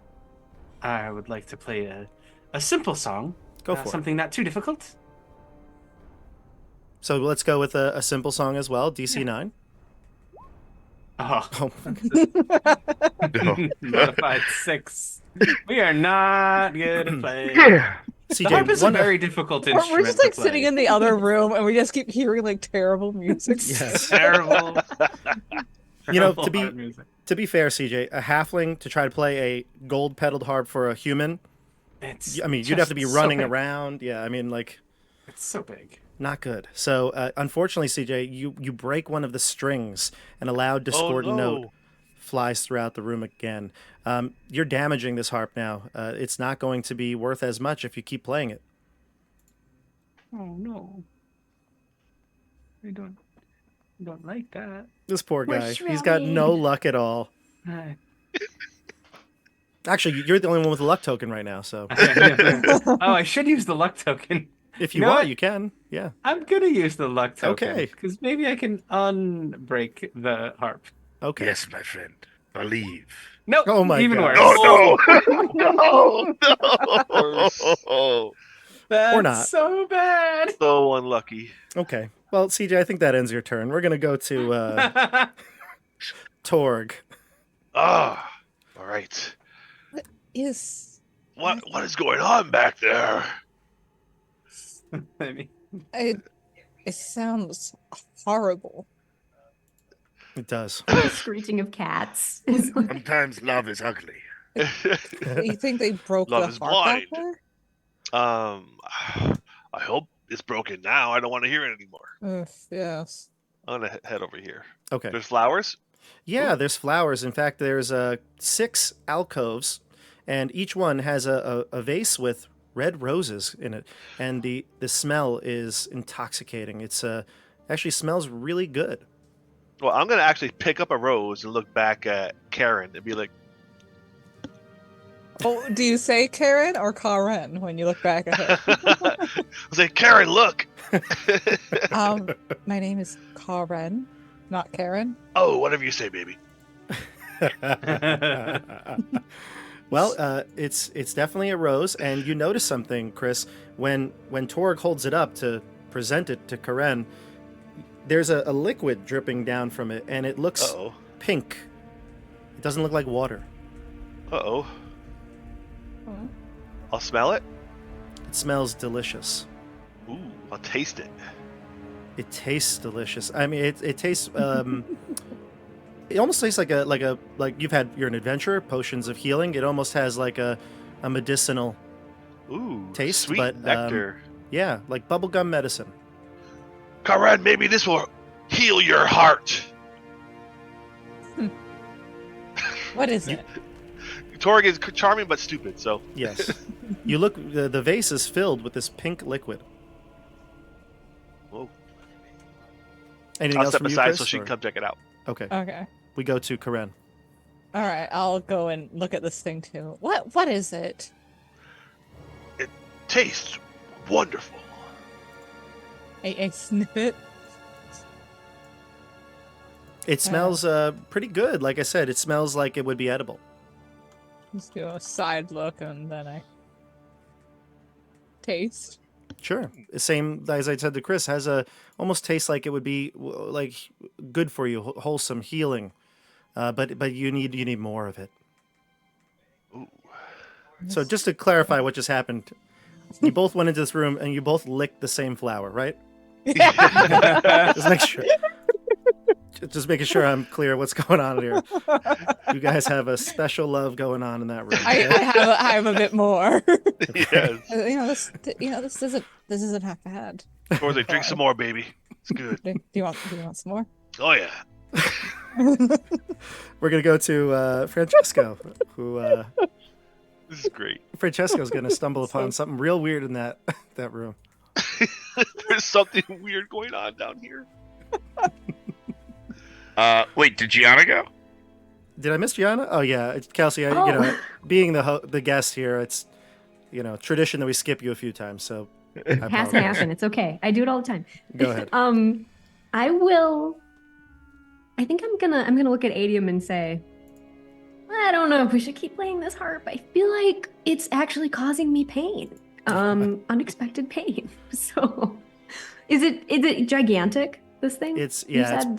I would like to play a simple song. Go for something not too difficult. So let's go with a simple song as well, DC 9. Oh. Modified 6. We are not good at playing. CJ, the harp is a very difficult instrument. We're just like sitting in the other room and we just keep hearing like terrible music. Yes. Terrible. You know, to be fair, CJ, a halfling to try to play a gold-pedaled harp for a human, you'd have to be running around. Yeah, I mean, like... It's so big. Not good. So, unfortunately, CJ, you break one of the strings, and a loud discordant note flies throughout the room again. You're damaging this harp now. It's not going to be worth as much if you keep playing it. Oh, no. I don't like that. This poor guy. He's got no luck at all. Actually, you're the only one with a luck token right now, so... Oh, I should use the luck token. If you want, you can. Yeah. I'm going to use the luck token. Okay. Because maybe I can unbreak the harp. Okay. Yes, my friend. Believe. No. Oh my even God. worse. Oh, no. That's or not. So bad. So unlucky. Okay. Well, CJ, I think that ends your turn. We're going to go to Torg. All right. What is... What is going on back there? I mean, it sounds horrible. It does. The screeching of cats. Sometimes love is ugly. You think they broke Love the is harp out blind. there? I hope it's broken now. I don't want to hear it anymore. Yes. I'm gonna head over here. Okay. There's flowers. Yeah, there's flowers. In fact, there's 6 alcoves, and each one has a vase with red roses in it, and the smell is intoxicating. It's actually smells really good. Well, I'm gonna actually pick up a rose and look back at Karen and be like, Oh, do you say Karen or Karen when you look back at her? I was like, Karen, look. My name is Karen, not Karen. Oh, whatever you say, baby. Well, it's definitely a rose, and you notice something, Chris, when Torg holds it up to present it to Karen. There's a liquid dripping down from it, and it looks pink. It doesn't look like water. Uh-oh. I'll smell it. It smells delicious. Ooh, I'll taste it. It tastes delicious. I mean, it tastes. It almost tastes like you're an adventurer, potions of healing. It almost has like a medicinal Ooh, taste, sweet but nectar. yeah, like bubblegum medicine. Karen, maybe this will heal your heart. What is it? Torg is charming but stupid, so. Yes. You look. The vase is filled with this pink liquid. Whoa. Anything I'll else step from you, aside Chris, so she or- can come check it out. Okay. Okay. We go to Karen. All right. I'll go and look at this thing too. What is it? Tastes wonderful. I sniff it. It smells pretty good. Like I said, it smells like it would be edible. Just do a side look and then I taste. Sure. Same as I said to Chris, has almost tastes like it would be like good for you, wholesome, healing. But you need more of it. Ooh. So just to clarify what just happened, you both went into this room and you both licked the same flower, right? Just make sure. Just making sure I'm clear what's going on here. You guys have a special love going on in that room. I have a bit more. Yes. This isn't half bad. Tor's like, drink some more, baby. It's good. Do you want some more? Oh yeah. We're gonna go to Francesco, who This is great. Francesco's gonna stumble upon something real weird in that room. There's something weird going on down here. Wait, did Gianna go? Did I miss Gianna? Oh yeah, it's Kelsey. Being the guest here, it's tradition that we skip you a few times. So I It has to apologize. happen. It's okay. I do it all the time. Go ahead. I will. I think I'm gonna look at Adium and say, I don't know if we should keep playing this harp. I feel like it's actually causing me pain, unexpected pain. So, is it gigantic? This thing? It's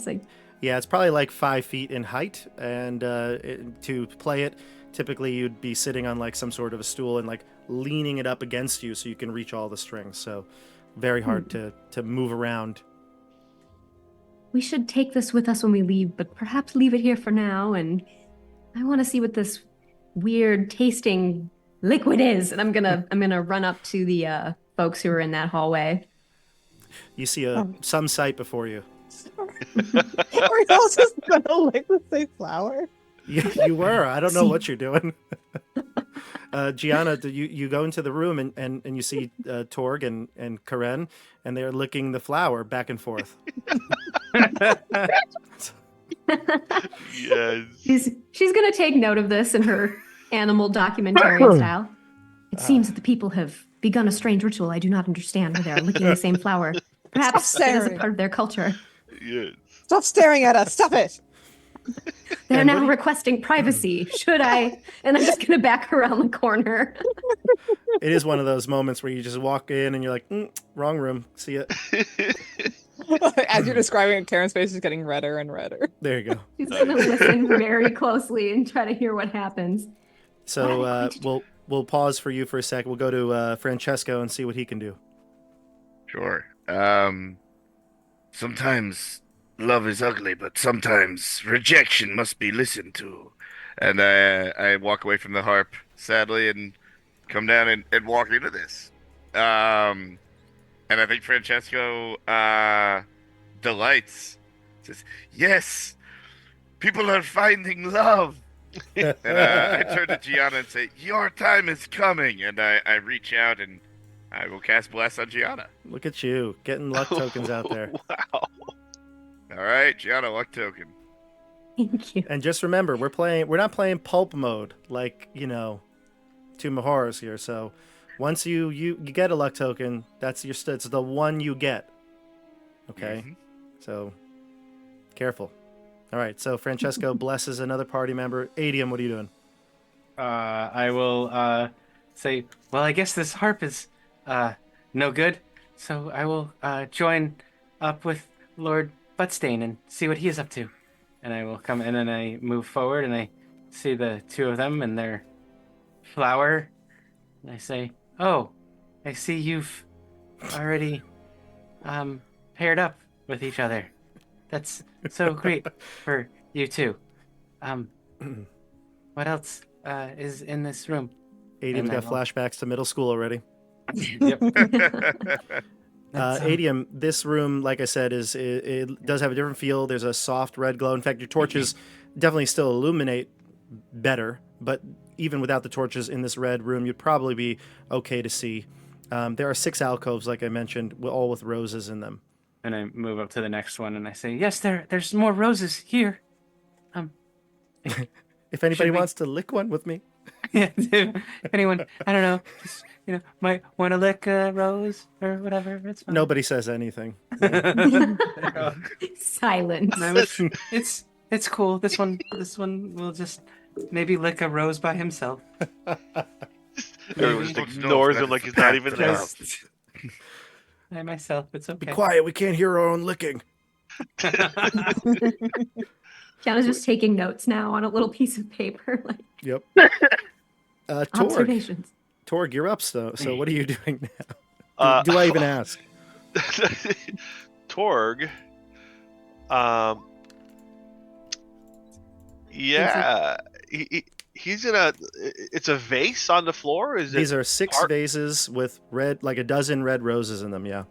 like it's probably like 5 feet in height, and to play it, typically you'd be sitting on like some sort of a stool and like leaning it up against you so you can reach all the strings. So, very hard to move around. we should take this with us when we leave, but perhaps leave it here for now. And I want to see what this weird tasting liquid is. And I'm gonna run up to the folks who are in that hallway. You see some sight before you. Are y'all just gonna lick the same flower? You were. I don't know what you're doing. Gianna, you go into the room and you see Torg and Karen, and they're licking the flower back and forth. Yes. She's gonna take note of this in her animal documentarian style. It seems that the people have begun a strange ritual I do not understand, where they are licking the same flower. Perhaps Stop it is a staring. part of their culture. Yes. Stop staring at us. Stop it. They're now requesting privacy. Should I? And I'm just gonna back around the corner. It is one of those moments where you just walk in and you're like, wrong room. See ya. As you're describing it, Karen's face is getting redder and redder. There you go. She's gonna listen very closely and try to hear what happens. So we'll pause for you for a sec. We'll go to Francesco and see what he can do. Sure. Sometimes love is ugly, but sometimes rejection must be listened to. And I walk away from the harp, sadly, and come down and walk into this. And I think Francesco delights. Says, yes, people are finding love. And I turn to Gianna and say, your time is coming. And I reach out and I will cast Bless on Gianna. Look at you getting luck tokens out there. Wow. All right, Gianna, luck token. Thank you. And just remember, we're not playing pulp mode like Tomb of Horrors here. So once you get a luck token, that's it's the one you get. Okay, So careful. All right, so Francesco blesses another party member. Adium, what are you doing? I will say, well, I guess this harp is no good, so I will join up with Lord Buttstain and see what he is up to. And I will come in and I move forward and I see the two of them and their flower And I say, "Oh, I see you've already paired up with each other. That's so great for you two. Um, what else is in this room?" Adium's And I got will- flashbacks to middle school already. Yep. That's, Adium, this room, like I said, it does have a different feel. There's a soft red glow. In fact, your torches definitely still illuminate better, but even without the torches in this red room, you'd probably be okay to see. There are 6 alcoves, like I mentioned, all with roses in them. And I move up to the next one and I say, "Yes, there's more roses here." If anybody Should we- wants to lick one with me, Yeah, if anyone, I don't know, just, might want to lick a rose or whatever. It's fine. nobody says anything. Silence. No, it's cool. This one will just maybe lick a rose by himself. Everyone just Folks know ignores that him like it's he's not bad even for there. them. By myself, it's okay. Be quiet. We can't hear our own licking. Kiana's just taking notes now on a little piece of paper, like Yep. Torg, observations. Torg, you're up. So what are you doing now? Uh, Do I even ask? Torg. Yeah, he's in a. It's a vase on the floor. Is These it? are 6 art? vases with red, like a dozen red roses in them. Yeah.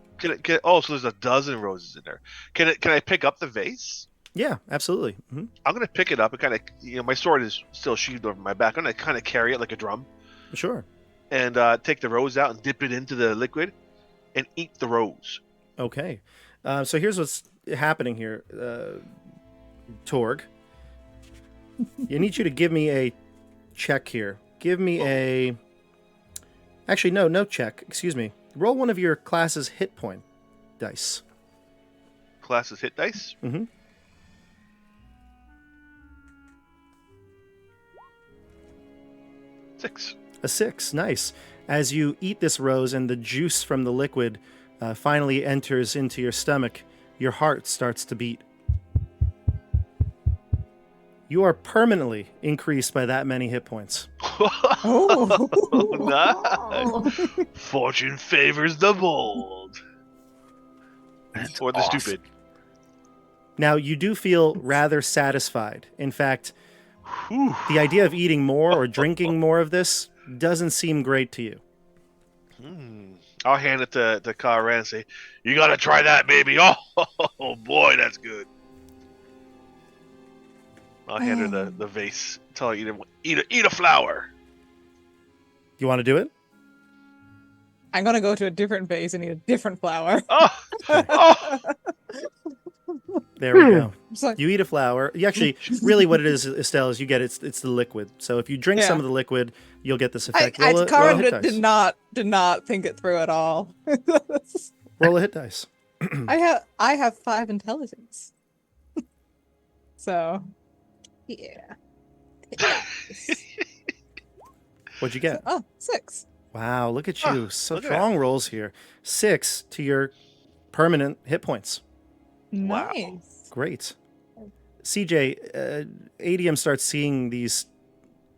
Oh, so there's a dozen roses in there. Can I pick up the vase? Yeah, absolutely. Hmm. I'm gonna pick it up and kind of, my sword is still sheathed over my back. I'm gonna kind of carry it like a drum Sure. and take the rose out and dip it into the liquid and eat the rose. Okay. So here's what's happening here, Torg. I need you to give me a check here. Give me a. Actually, no check. Excuse me. Roll one of your class's hit point dice. Classes hit dice. Mm-hmm. Six. A 6. Nice. As you eat this rose and the juice from the liquid finally enters into your stomach, your heart starts to beat. You are permanently increased by that many hit points. Oh. Nice. Fortune favors the bold. That's Or the awesome. stupid. Now, you do feel rather satisfied. In fact, Whew. the idea of eating more or drinking more of this doesn't seem great to you. I'll hand it to Kara and say, "You gotta try that, baby." Oh boy, that's good. I'll hand her the vase. Tell her eat a flower. You want to do it? I'm gonna go to a different vase and eat a different flower. Oh, oh. There we go. It's like, You eat a flower. You actually, really, what it is, Estelle, is you get it's the liquid. So if you drink some Yeah. of the liquid, you'll get this I, effect. Roll a Karen hit did dice. not think it through at all. Roll a hit dice. I have 5 intelligence. So, yeah. What'd you get? Oh, 6. Wow, look at you. Oh, So look at strong rolls here. 6 to your permanent hit points. Wow. Nice. Great. CJ, Adium starts seeing these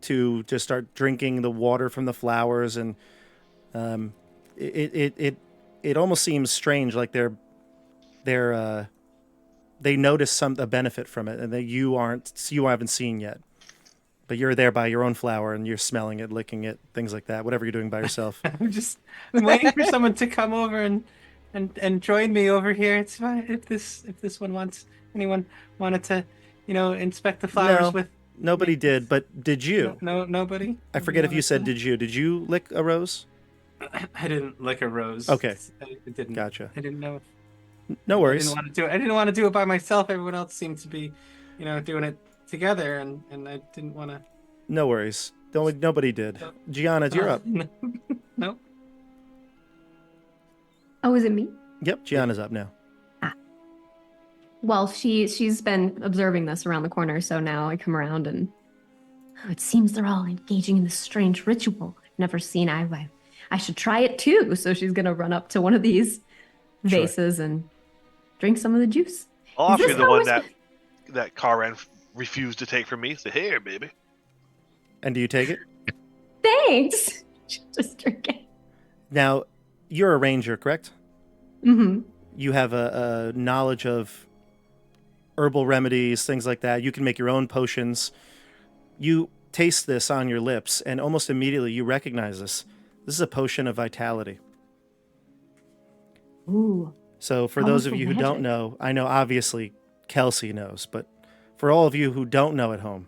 two just start drinking the water from the flowers, and it almost seems strange, like they notice a benefit from it, and that you haven't seen yet. But you're there by your own flower, and you're smelling it, licking it, things like that. Whatever you're doing by yourself. I'm waiting for someone to come over and join me over here. It's fine if anyone wanted to, inspect the flowers No. with. Nobody did, but did you? No, nobody. I forget if you Nobody said wanted did you. Did you lick a rose? to? I didn't lick a rose. Okay. I didn't. Gotcha. I didn't know. No I worries. didn't want to do it. I didn't want to do it by myself. Everyone else seemed to be, doing it together, and I didn't want to. No worries. Nobody did. Gianna, you're up. No. Oh, is it me? Yep, Gianna's up now. Well, she's been observing this around the corner, so now I come around and it seems they're all engaging in this strange ritual I've never seen. I should try it too. So she's gonna run up to one of these vases and drink some of the juice. I'll Is offer you this the how one we're that Karan refused to take from me. Say, "Here, baby." And do you take it? Thanks. Just drink it. Now, you're a ranger, correct? Mm-hmm. You have a knowledge of herbal remedies, things like that. You can make your own potions. You taste this on your lips, and almost immediately you recognize this. This is a potion of vitality. Ooh. So for those of Powerful you who magic. don't know, I know obviously Kelsey knows, but for all of you who don't know at home,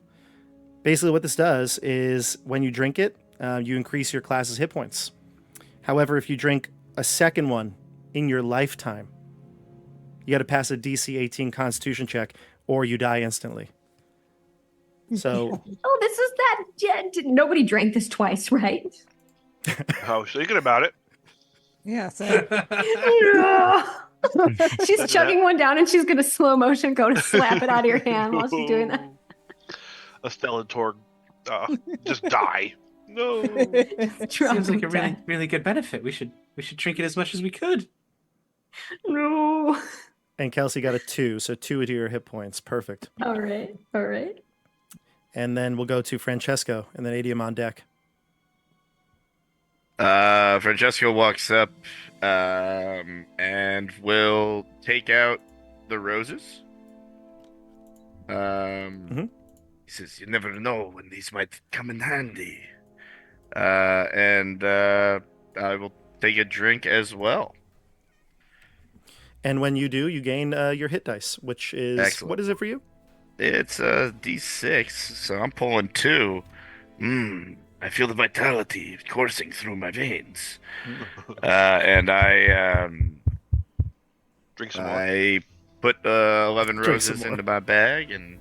basically what this does is when you drink it, you increase your class's hit points. However, if you drink a second one in your lifetime, you got to pass a DC 18 Constitution check, or you die instantly. So, Oh, this is that. Nobody drank this twice, right? I was thinking about it. Yeah, so She's chugging one down and she's going to slow motion go to slap it out of your hand while she's doing that. Estelle and Torg just die. No. Drop Seems like a him really, dead. really good benefit. We should drink it as much as we could. No. and Kelsey got a 2, so 2 to your hit points. Perfect. All right. All right. And then we'll go to Francesco, and then Adium on deck. Francesco walks up and will take out the roses. He says, "You never know when these might come in handy." And I will take a drink as well. And when you do, you gain your hit dice, which is... Excellent. What is it for you? It's a D6, so I'm pulling 2. I feel the vitality coursing through my veins. And I Drink some more. I put 11 Drink some roses more. into my bag and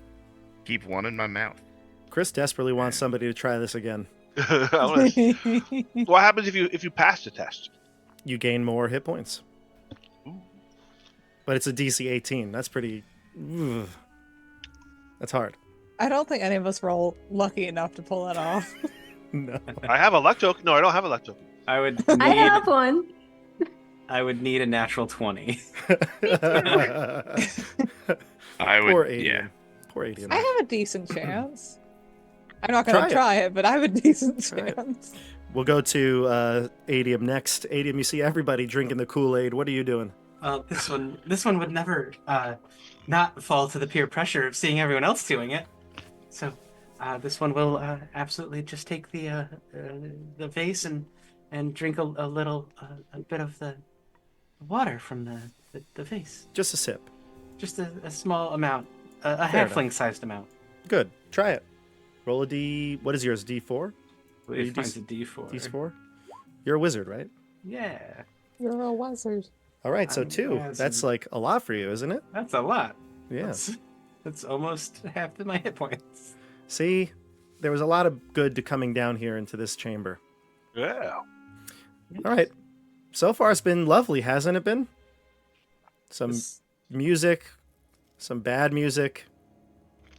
keep one in my mouth. Chris desperately wants somebody to try this again. What happens if you pass the test? You gain more hit points. But it's a DC 18. That's pretty... Ugh. That's hard. I don't think any of us were all lucky enough to pull that off. No. I have a luck token. No, I don't have a luck token. I would I need have one. I would need a natural 20. I would, Poor Adium. yeah. Poor Adium. I have a decent chance. I'm not going Try to it. try it, but I have a decent Try it. chance. We'll go to Adium next. Adium, you see everybody drinking the Kool-Aid. What are you doing? This one would never not fall to the peer pressure of seeing everyone else doing it. So this one will absolutely just take the vase and drink a little a bit of the water from the vase. Just a sip. Just a small amount, a Fair halfling-sized amount. Good. Try it. Roll a D... What is yours? D4? It finds a D4. D4? You're a wizard, right? Yeah, You're a wizard. All right, so I'm 2. a That's wizard. like a lot for you, isn't it? that's a lot. Yeah. That's almost half of my hit points. See, there was a lot of good coming down here into this chamber. Yeah. All right. So far, it's been lovely, hasn't it been? Some music, some bad music,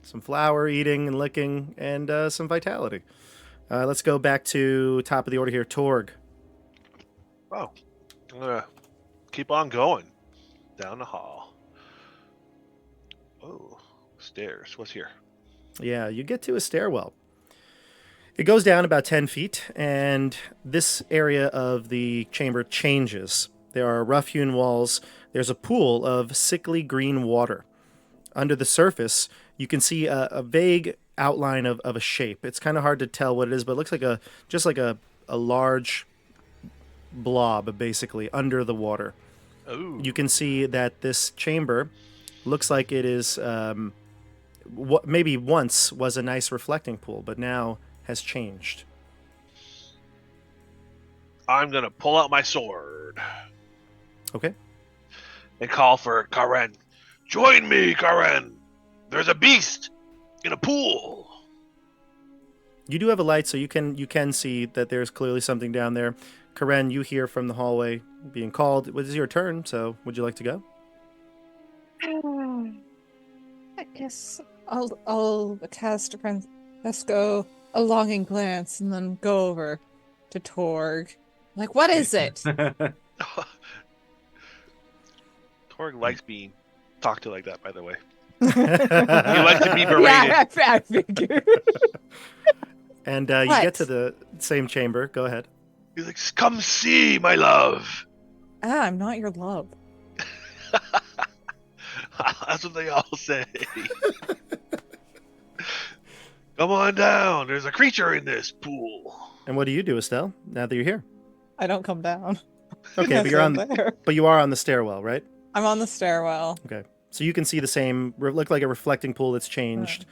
some flower eating and licking, and some vitality. Let's go back to top of the order here. Torg. Oh, I'm gonna keep on going down the hall. Oh, stairs. What's here? Yeah, you get to a stairwell. It goes down about 10 feet, and this area of the chamber changes. There are rough-hewn walls. There's a pool of sickly green water. Under the surface, you can see a vague outline of a shape. It's kind of hard to tell what it is, but it looks like just like a large blob, basically, under the water. Oh, You can see that this chamber looks like it is what maybe once was a nice reflecting pool, but now has changed. I'm gonna pull out my sword Okay. and call for Karen. Join me, Karen. There's a beast in a pool. You do have a light, so you can see that there's clearly something down there. Karen, you hear from the hallway being called. It is your turn, so would you like to go? I guess I'll cast Francesco a longing glance and then go over to Torg. Like, what is it? Torg likes being talked to like that, by the way. He likes to be berated. Yeah, I figured. And you What? get to the same chamber. Go ahead. He's like, come see, my love. I'm not your love. That's what they all say. Come on down. There's a creature in this pool. And what do you do, Estelle, now that you're here? I don't come down. Okay, but Yes, you're I'm on. there. But you are on the stairwell, right? I'm on the stairwell. Okay, so you can see the same. Look like a reflecting pool that's changed.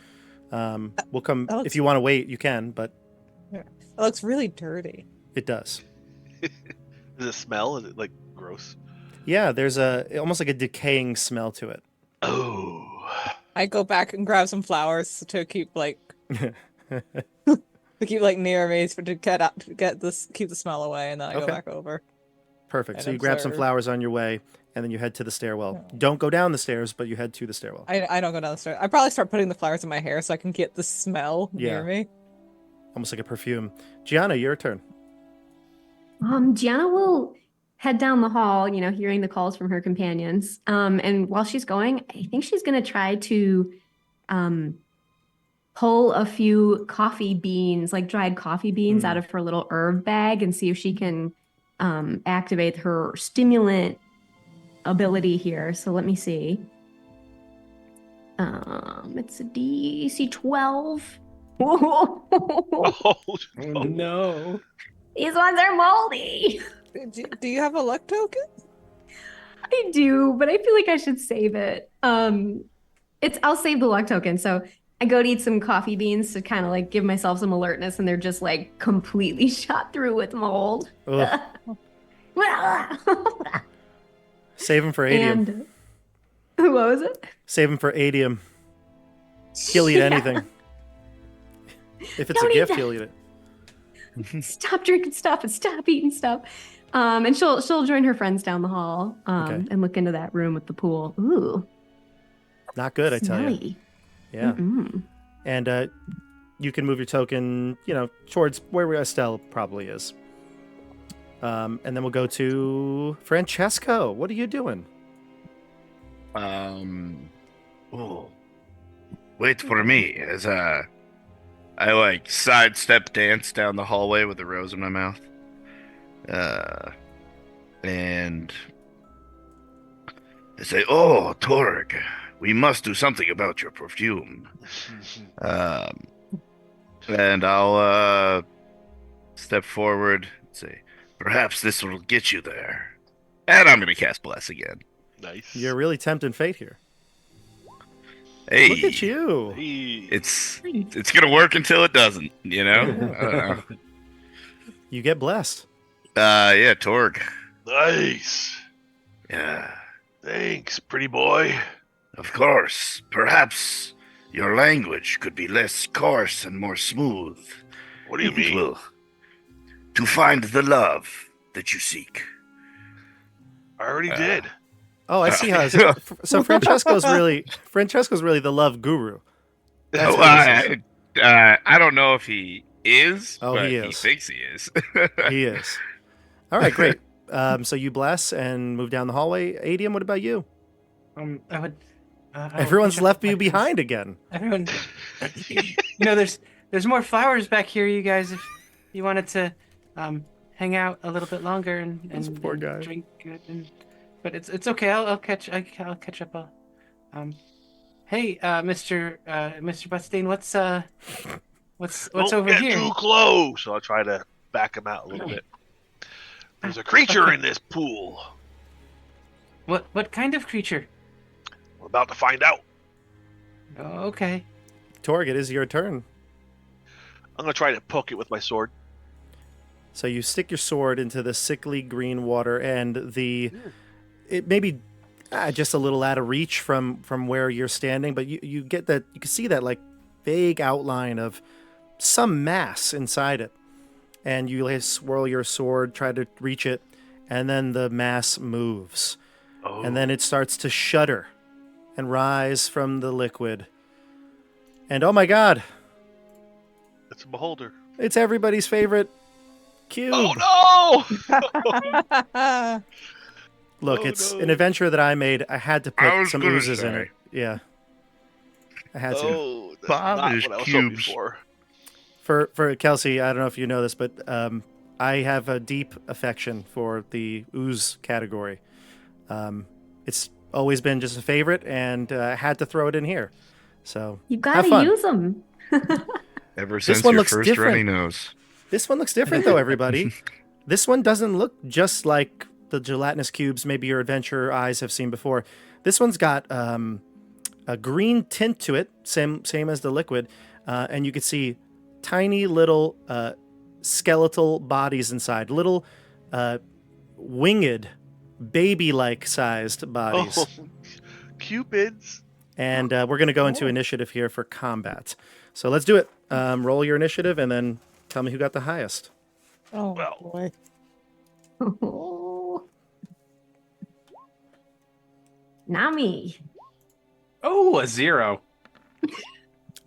We'll come that looks- if you want to wait. You can, but It looks really dirty. it does. Does it smell? Is it like gross? Yeah, there's almost like a decaying smell to it. Oh. I go back and grab some flowers to keep like near me to keep the smell away, and then I go Okay. back over. Perfect. And So you grab some observe. flowers on your way, and then you head to the stairwell. Don't go down the stairs, but you head to the stairwell. I don't go down the stairs. I probably start putting the flowers in my hair so I can get the smell Yeah. near me. Almost like a perfume. Gianna, your turn. Gianna will head down the hall, hearing the calls from her companions. And while she's going, I think she's going to try to pull a few coffee beans, like dried coffee beans, out of her little herb bag and see if she can activate her stimulant ability here. So let me see. It's a DC 12. Oh, Oh no. These ones are moldy. Do you have a luck token? I do, but I feel like I should save it. I'll save the luck token. So I go to eat some coffee beans to kind of like give myself some alertness, and they're just like completely shot through with mold. Ugh. Save him for adium. And what was it? Save him for adium. He'll eat Yeah. anything. If it's Don't a eat gift, that. he'll eat it. Stop drinking stuff and stop eating stuff. And she'll join her friends down the hall Okay. and look into that room with the pool. Ooh, Not good, I tell you. smelly. Yeah. Mm-mm. And you can move your token, towards where Estelle probably is. And then we'll go to Francesco. What are you doing? Oh, wait for me as I like sidestep dance down the hallway with a rose in my mouth. And I say, "Oh, Torg, we must do something about your perfume." And I'll step forward and say, "Perhaps this will get you there." And I'm gonna cast Bless again. nice. You're really tempting fate here. Hey, Look at you. Hey. it's gonna work until it doesn't, I don't know. You get blessed. Yeah, Torg. Nice. Yeah, Thanks, pretty boy. of course. Perhaps your language could be less coarse and more smooth. What do you It mean? will- to find the love that you seek. I already did. Oh, I see how. So Francesco's really the love guru. That's Oh, what this is. I don't know if he is, Oh, but he he is. thinks he is. He is. All right, great. So you bless and move down the hallway. Adium, what about you? I would. I will Everyone's catch up left with you my friends. behind again. Everyone, there's more flowers back here, you guys. If you wanted to hang out a little bit longer and poor and guy. drink, but it's okay. I'll catch up. Hey, Mr. Butstein, what's Don't over get here? too close. So I'll try to back him out a little bit. There's a creature Okay. in this pool. What kind of creature? We're about to find out. Oh, okay. Torg, it is your turn. I'm gonna try to poke it with my sword. So you stick your sword into the sickly green water, and it may be just a little out of reach from where you're standing, but you get that, you can see that like vague outline of some mass inside it, and you like swirl your sword, try to reach it, and then the mass moves, Oh. and then it starts to shudder and rise from the liquid, and oh my god, It's a beholder. it's everybody's favorite cube. Oh no! Look, Oh, it's no. an adventure that I made. I had to I put was some gonna oozes in say. it. Yeah. I had to. Oh, that's Bob not is what I was hoping cubes. for. For Kelsey, I don't know if you know this, but I have a deep affection for the ooze category. It's always been just a favorite, and I had to throw it in here. So You have gotta fun. use them. Ever This since one your looks first different. runny nose. This one looks different, though, everybody. This one doesn't look just like the gelatinous cubes maybe your adventure eyes have seen before. This one's got a green tint to it, same as the liquid, and you can see tiny little skeletal bodies inside, little winged, baby-like sized bodies. Oh, Cupids. And we're going to go into initiative here for combat. So let's do it. Roll your initiative and then tell me who got the highest. Oh Well. boy. Nami. Oh, a 0.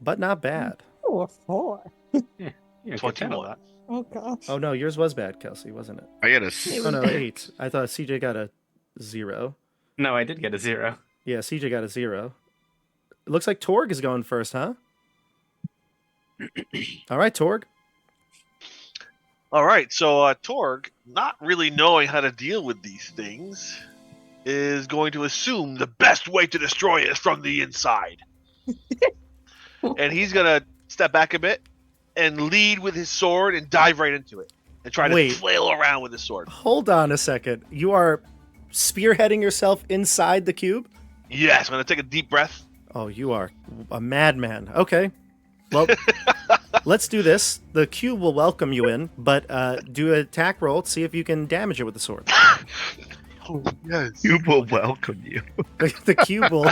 But not bad. Oh, a 4. You don't get that a 21. lot. Oh gosh. Oh, no, yours was bad, Kelsey, wasn't it? I got a Oh, no, 8. I thought CJ got a 0. No, I did get a 0. Yeah, CJ got a 0. It looks like Torg is going first, huh? All right, Torg. All right, so Torg, not really knowing how to deal with these things, is going to assume the best way to destroy it is from the inside. And he's going to step back a bit and lead with his sword and dive right into it and try to Wait. flail around with his sword. Hold on a second. You are spearheading yourself inside the cube? Yes, I'm going to take a deep breath. Oh, you are a madman. Okay. Well, let's do this. The cube will welcome you in, but do an attack roll to see if you can damage it with the sword. Oh, yes. You will welcome you. The cube will.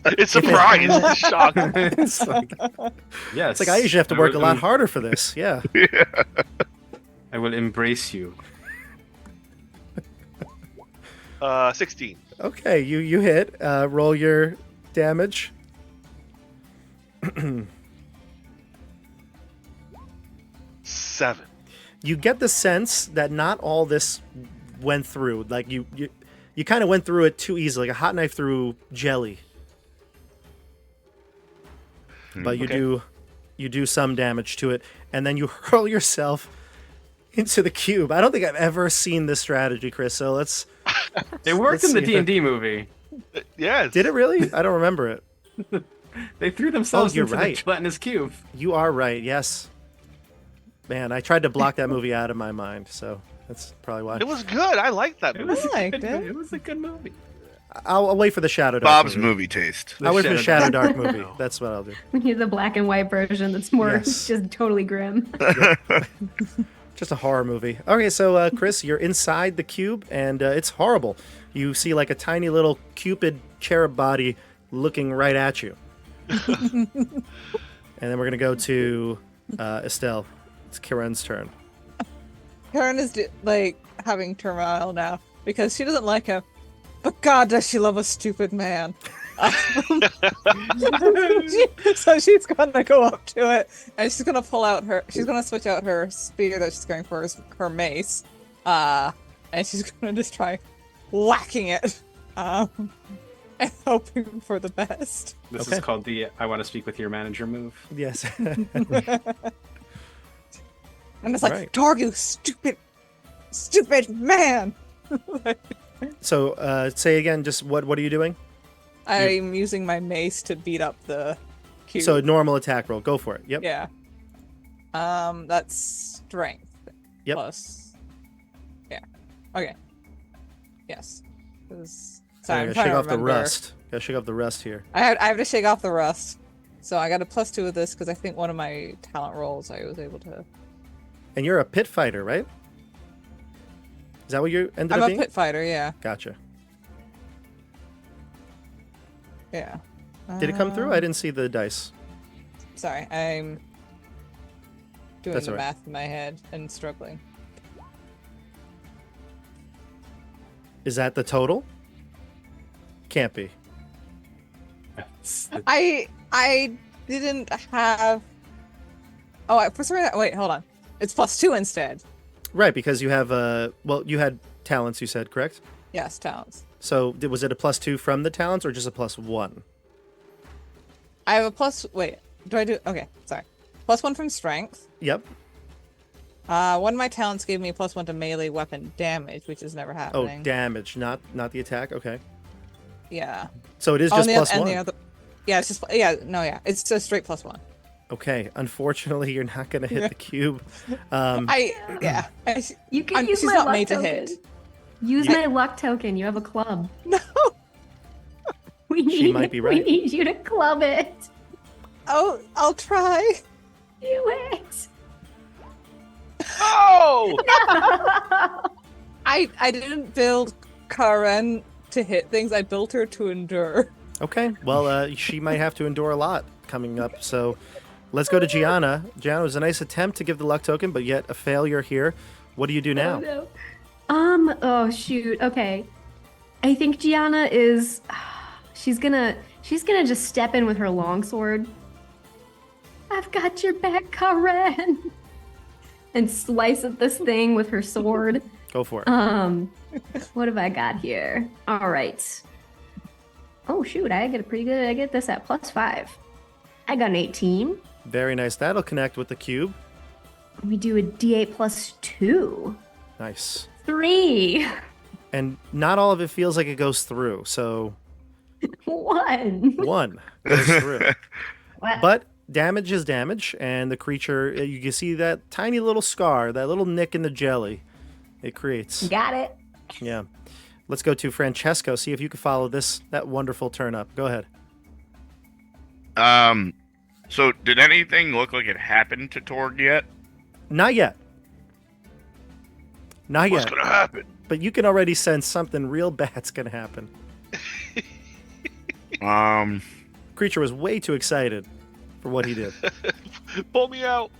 It's surprise. It's shock. It's like, Yes. it's like I usually have to work a lot harder for this. Yeah. I will embrace you. 16. Okay, you hit. Roll your damage. 7. You get the sense that not all this went through. Like you kind of went through it too easily, like a hot knife through jelly. But you do some damage to it, and then you hurl yourself into the cube. I don't think I've ever seen this strategy, Chris. So let's. It worked let's in the see if D&D movie. Yes. Did it really? I don't remember it. They threw themselves you're into right. the gelatinous cube. You are right. Yes. Man, I tried to block that movie out of my mind, so that's probably why. It was good. I liked that It movie. was, I liked a good, it. It was a good movie. I'll wait for the Shadowdark Bob's movie. movie taste. I'll wait for the Shadowdark. Shadowdark movie. That's what I'll do. We need the black and white version that's more Yes. just totally grim. Just a horror movie. Okay, so Chris, you're inside the cube, and it's horrible. You see like a tiny little Cupid cherub body looking right at you. And then we're gonna go to Estelle. It's Karen's turn. Karen is like having turmoil now because she doesn't like him, but God does she love a stupid man. So she's gonna go up to it and she's gonna she's gonna switch out her spear that she's going for her mace, and she's gonna just try whacking it, and hoping for the best. This Okay. is called the I want to speak with your manager move. Yes. And it's like, Right. Torg, you stupid man! So say again. Just what are you doing? I'm using my mace to beat up the cube. So normal attack roll. Go for it. Yep. Yeah. That's strength. Yep. Plus. Yeah. Okay. Yes. 'Cause- I Sorry, I'm gotta trying shake to off the remember. rust. Gotta shake off the rust here. I have to shake off the rust. So I got a +2 of this because I think one of my talent rolls I was able to. And you're a pit fighter, right? Is that what you ended I'm up a being? pit fighter. Yeah. Gotcha. Yeah. Did it come through? I didn't see the dice. Sorry, I'm doing That's the all right. math in my head and struggling. Is that the total? Can't be. I didn't have. Oh, for some reason, wait, hold on. It's +2 instead. Right, because you have you had talents. You said correct. Yes, talents. So was it a +2 from the talents or just a +1? I have a plus. Wait, do I do? Okay, sorry. +1 from strength, Yep. One of my talents gave me a +1 to melee weapon damage, which is never Oh, happening. damage, not the attack. Okay. Yeah. So it is Oh, just and plus and one. the other, yeah, it's just it's just straight +1. Okay. Unfortunately, you're not going to hit the cube. You can use she's my not luck made to token. hit. Use my luck token. You have a club. No. She might be right. We need you to club it. Oh, I'll try. Do it. Oh! I didn't build Karen to hit things. I built her to endure. Okay. Well, she might have to endure a lot coming up. So let's go to Gianna. Gianna, it was a nice attempt to give the luck token, but yet a failure here. What do you do now? Oh, no. Oh shoot. Okay. I think Gianna is. She's gonna just step in with her longsword. I've got your back, Karen. And slice at this thing with her sword. Go for it. What have I got here? All right. Oh shoot, I get this at +5. I got an 18. Very nice. That'll connect with the cube. We do a D8 +2. Nice. 3. And not all of it feels like it goes through. So 1. 1 goes through. What? But damage is damage, and the creature, you can see that tiny little scar, that little nick in the jelly it creates. Got it. Yeah. Let's go to Francesco, see if you can follow that wonderful turn up. Go ahead. So did anything look like it happened to Torg yet? Not yet. Not What's yet. gonna happen? But you can already sense something real bad's gonna happen. Creature was way too excited for what he did. Pull me out.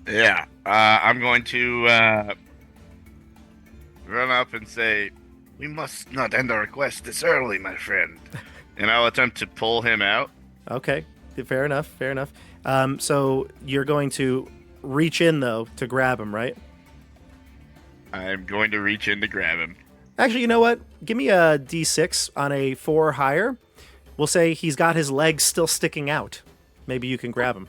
Yeah. I'm going to run up and say, "We must not end our quest this early, my friend." And I'll attempt to pull him out. Okay. Fair enough. Fair enough. So you're going to reach in, though, to grab him, right? I'm going to reach in to grab him. Actually, you know what? Give me a D6 on a 4 or higher. We'll say he's got his legs still sticking out. Maybe you can grab him.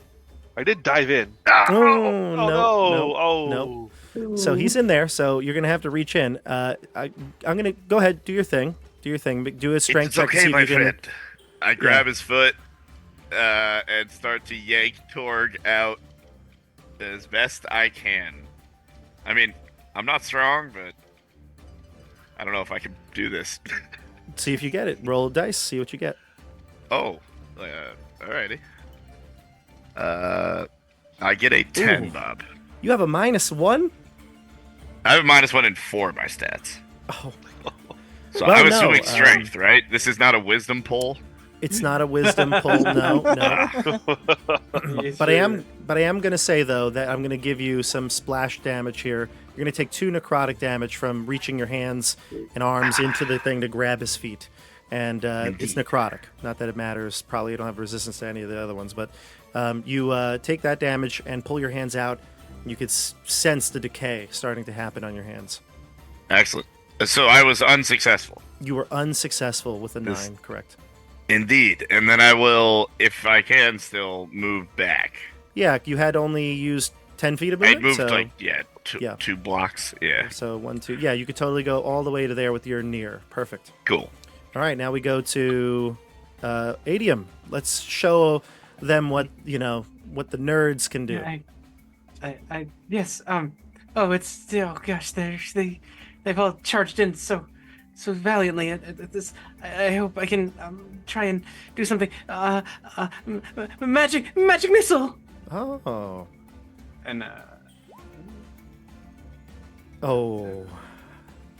I did dive in. Oh, no. no. Oh. No. So he's in there, so you're going to have to reach in. I'm going to go ahead, do your thing. Do your thing. Do a strength It's check to okay, see my if you can. friend. I grab his foot and start to yank Torg out as best I can. I mean, I'm not strong, but I don't know if I can do this. See if you get it. Roll a dice, see what you get. Oh, alrighty. I get a 10, Ooh. Bob. You have a -1? I have a -1 in 4 of my stats. Oh, So Well, I'm no, assuming strength, right? This is not a wisdom pull. it's not a wisdom pull. No. But I am going to say, though, that I'm going to give you some splash damage here. You're going to take 2 necrotic damage from reaching your hands and arms into the thing to grab his feet. And it's necrotic. Not that it matters. Probably you don't have resistance to any of the other ones. But you take that damage and pull your hands out. You could sense the decay starting to happen on your hands. Excellent. So I was unsuccessful. You were unsuccessful with a 9, correct? Indeed. And then I will, if I can, still move back. Yeah, you had only used 10 feet of I movement. moved two blocks. Yeah. So 1, 2. Yeah, you could totally go all the way to there with your near. Perfect. Cool. All right, now we go to Adium. Let's show them what the nerds can do. Yes. Oh, gosh, they've all charged in so valiantly at this. I hope I can try and do something. Magic missile. Oh. And Oh.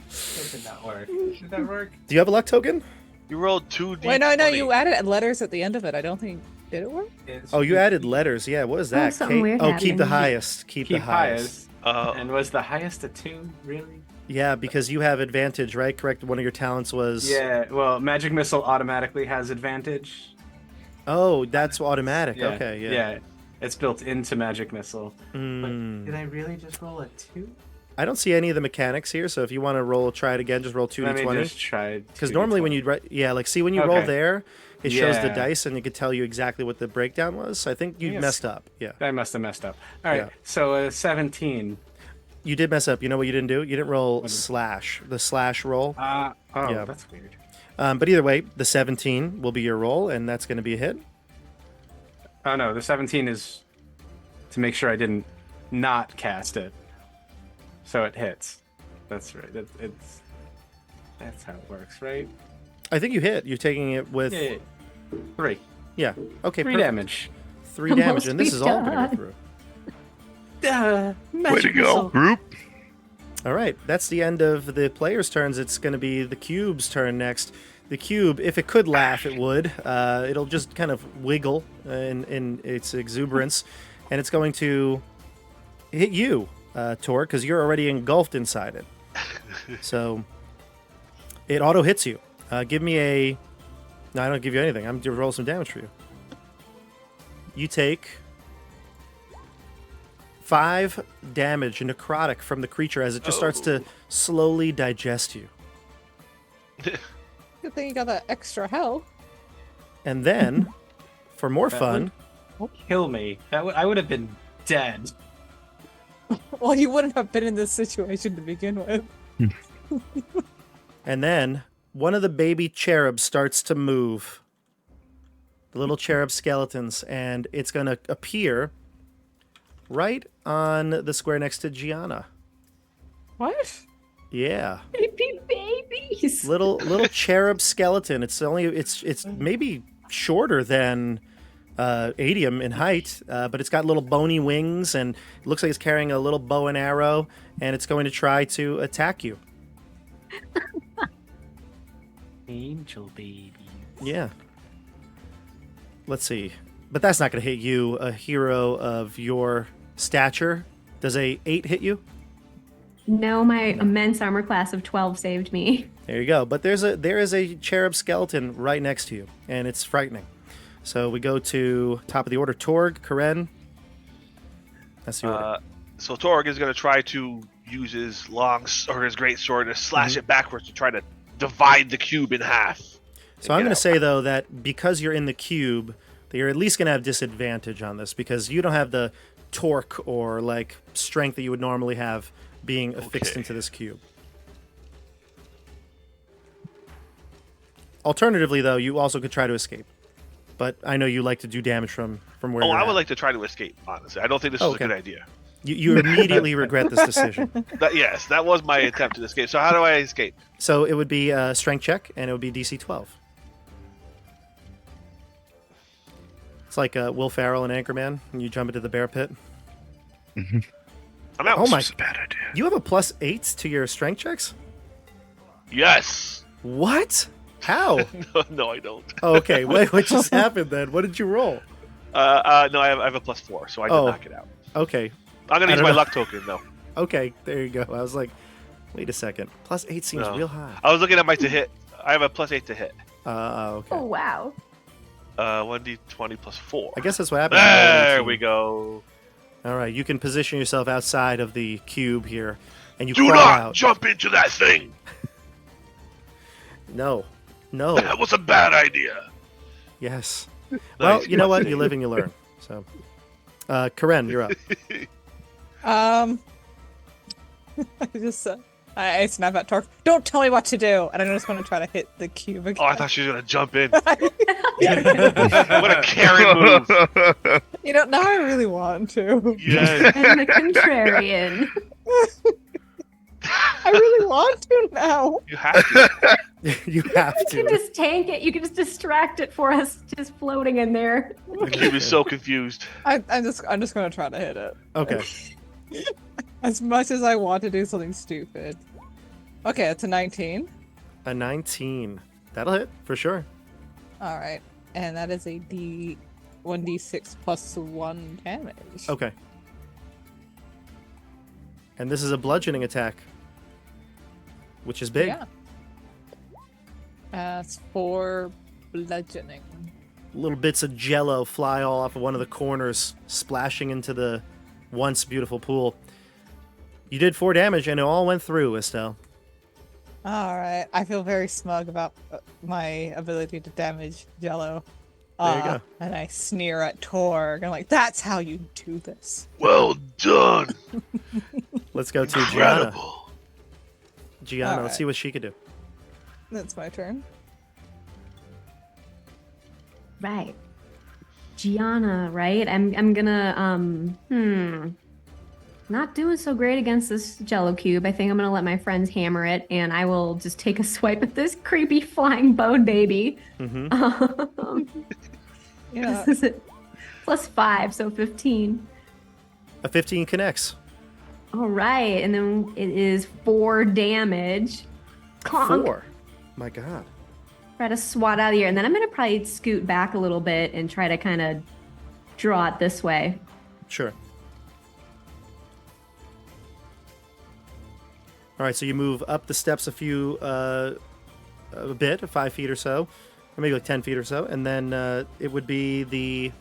that did not work. Did that work? Do you have a luck token? You rolled 2d20. Wait, no, you added letters at the end of it. I don't think did it work? Oh, you added letters. Yeah, what is that? something weird keep the happening. highest. Keep the highest. And was the highest a 2? Really? Yeah, because you have advantage, right? Correct. One of your talents was. Yeah. Well, magic missile automatically has advantage. Oh, that's automatic. Yeah, Okay. Yeah. Yeah. It's built into magic missile. Mm. But did I really just roll a 2? I don't see any of the mechanics here, so if you want to try it again, just roll 2d20. Let me just try. Because normally when you see when you roll Okay. there, it shows the Yeah. dice and it could tell you exactly what the breakdown was. So I think you Yes. messed up. Yeah. I must have messed up. All right. Yeah. So 17. You did mess up. You know what you didn't do? You didn't roll What is- slash. The slash roll. Oh, Yeah. that's weird. But either way, the 17 will be your roll, and that's going to be a hit. Oh no, the 17 is to make sure I didn't not cast it, so it hits. That's right. That's how it works, right? I think you hit. You're taking it with... Yeah. 3. Yeah. Okay, 3 perfect. damage. 3 damage, Almost and this is all going to done. go through. Way Magic to go, missile. group. All right, that's the end of the players' turns. It's going to be the cube's turn next. The cube, if it could laugh, it would. It'll just kind of wiggle in its exuberance, and it's going to hit you, Tor, because you're already engulfed inside it. So it auto hits you. Give me a... No, I don't give you anything. I'm going to roll some damage for you. You take 5 damage necrotic from the creature as it just starts to slowly digest you. Good thing you got that extra health. And then, for more That fun, Kill me. I would have been dead. Well, you wouldn't have been in this situation to begin with. and then one of the baby cherubs starts to move. The little cherub skeletons, and it's going to appear right on the square next to Gianna. What? Yeah. Baby babies. Little cherub skeleton. It's maybe shorter than Adium in height, but it's got little bony wings, and it looks like it's carrying a little bow and arrow, and it's going to try to attack you. Angel baby. Yeah. Let's see. But that's not going to hit you, a hero of your stature. Does a 8 hit you? No, my immense armor class of 12 saved me. There you go. But there is a cherub skeleton right next to you, and it's frightening. So we go to top of the order. Torg, Karen. That's the order. So Torg is going to try to use his his great sword to slash it backwards to try to divide the cube in half. So I'm going to say, though, that because you're in the cube, that you're at least going to have disadvantage on this because you don't have the torque or like strength that you would normally have being affixed into this cube. Alternatively, though, you also could try to escape. But I know you like to do damage from where you're I would at. like to try to escape, honestly. I don't think this is Okay. a good idea. You immediately regret this decision. Yes, that was my attempt to escape. So how do I escape? So it would be a strength check, and it would be DC 12. It's like Will Ferrell and Anchorman when you jump into the bear pit. I'm out. Oh my! It's a bad idea. You have a +8 to your strength checks? Yes. What? How? No, I don't. Oh, okay, wait, what just happened then? What did you roll? No, I have a +4, so I did Oh. knock it out. Okay, I'm gonna I use don't my know. luck token though. okay, there you go. I was like, wait a second. +8 seems No. real high. I was looking at my to hit. I have a +8 to hit. Okay. Oh, wow. 1d20 +4. I guess that's what happened. There we go. All right, you can position yourself outside of the cube here, and you Do crawl not out. jump into that thing. No. That was a bad idea. Yes. Well, Nice. you know what? You live and you learn. So, Karen, you're up. I just I snap at Torque. Don't tell me what to do, and I'm just going to try to hit the cube again. Oh, I thought she was gonna jump in. What a Karen move. You know, now I really want to. Yes. And the contrarian. I really want to now. You have to. You have You can to. just tank it. You can just distract it for us, just floating in there. The cube is so confused. I'm just going to try to hit it. Okay. As much as I want to do something stupid. Okay, it's a 19. A 19. That'll hit for sure. All right, and that is a 1d6 plus 1 damage. Okay. And this is a bludgeoning attack, which is big. Yeah. That's 4 bludgeoning. Little bits of jello fly all off of one of the corners, splashing into the once beautiful pool. You did 4 damage, and it all went through, Estelle. All right, I feel very smug about my ability to damage Jello. There you go. And I sneer at Torg. I'm like, that's how you do this. Well done. Let's go to Gianna. Incredible. Gianna, let's Alright. see what she could do. That's my turn. Right. Gianna, right? I'm gonna not doing so great against this Jello cube. I think I'm gonna let my friends hammer it, and I will just take a swipe at this creepy flying bone baby. Mm-hmm. Yeah. This is it. +5, so 15. A 15 connects. All right, and then it is 4 damage. Clonk. 4. My God. Try to swat out of here, and then I'm gonna probably scoot back a little bit and try to kind of draw it this way. Sure. All right, so you move up the steps a bit, 5 feet or so, or maybe like 10 feet or so, and then it would be the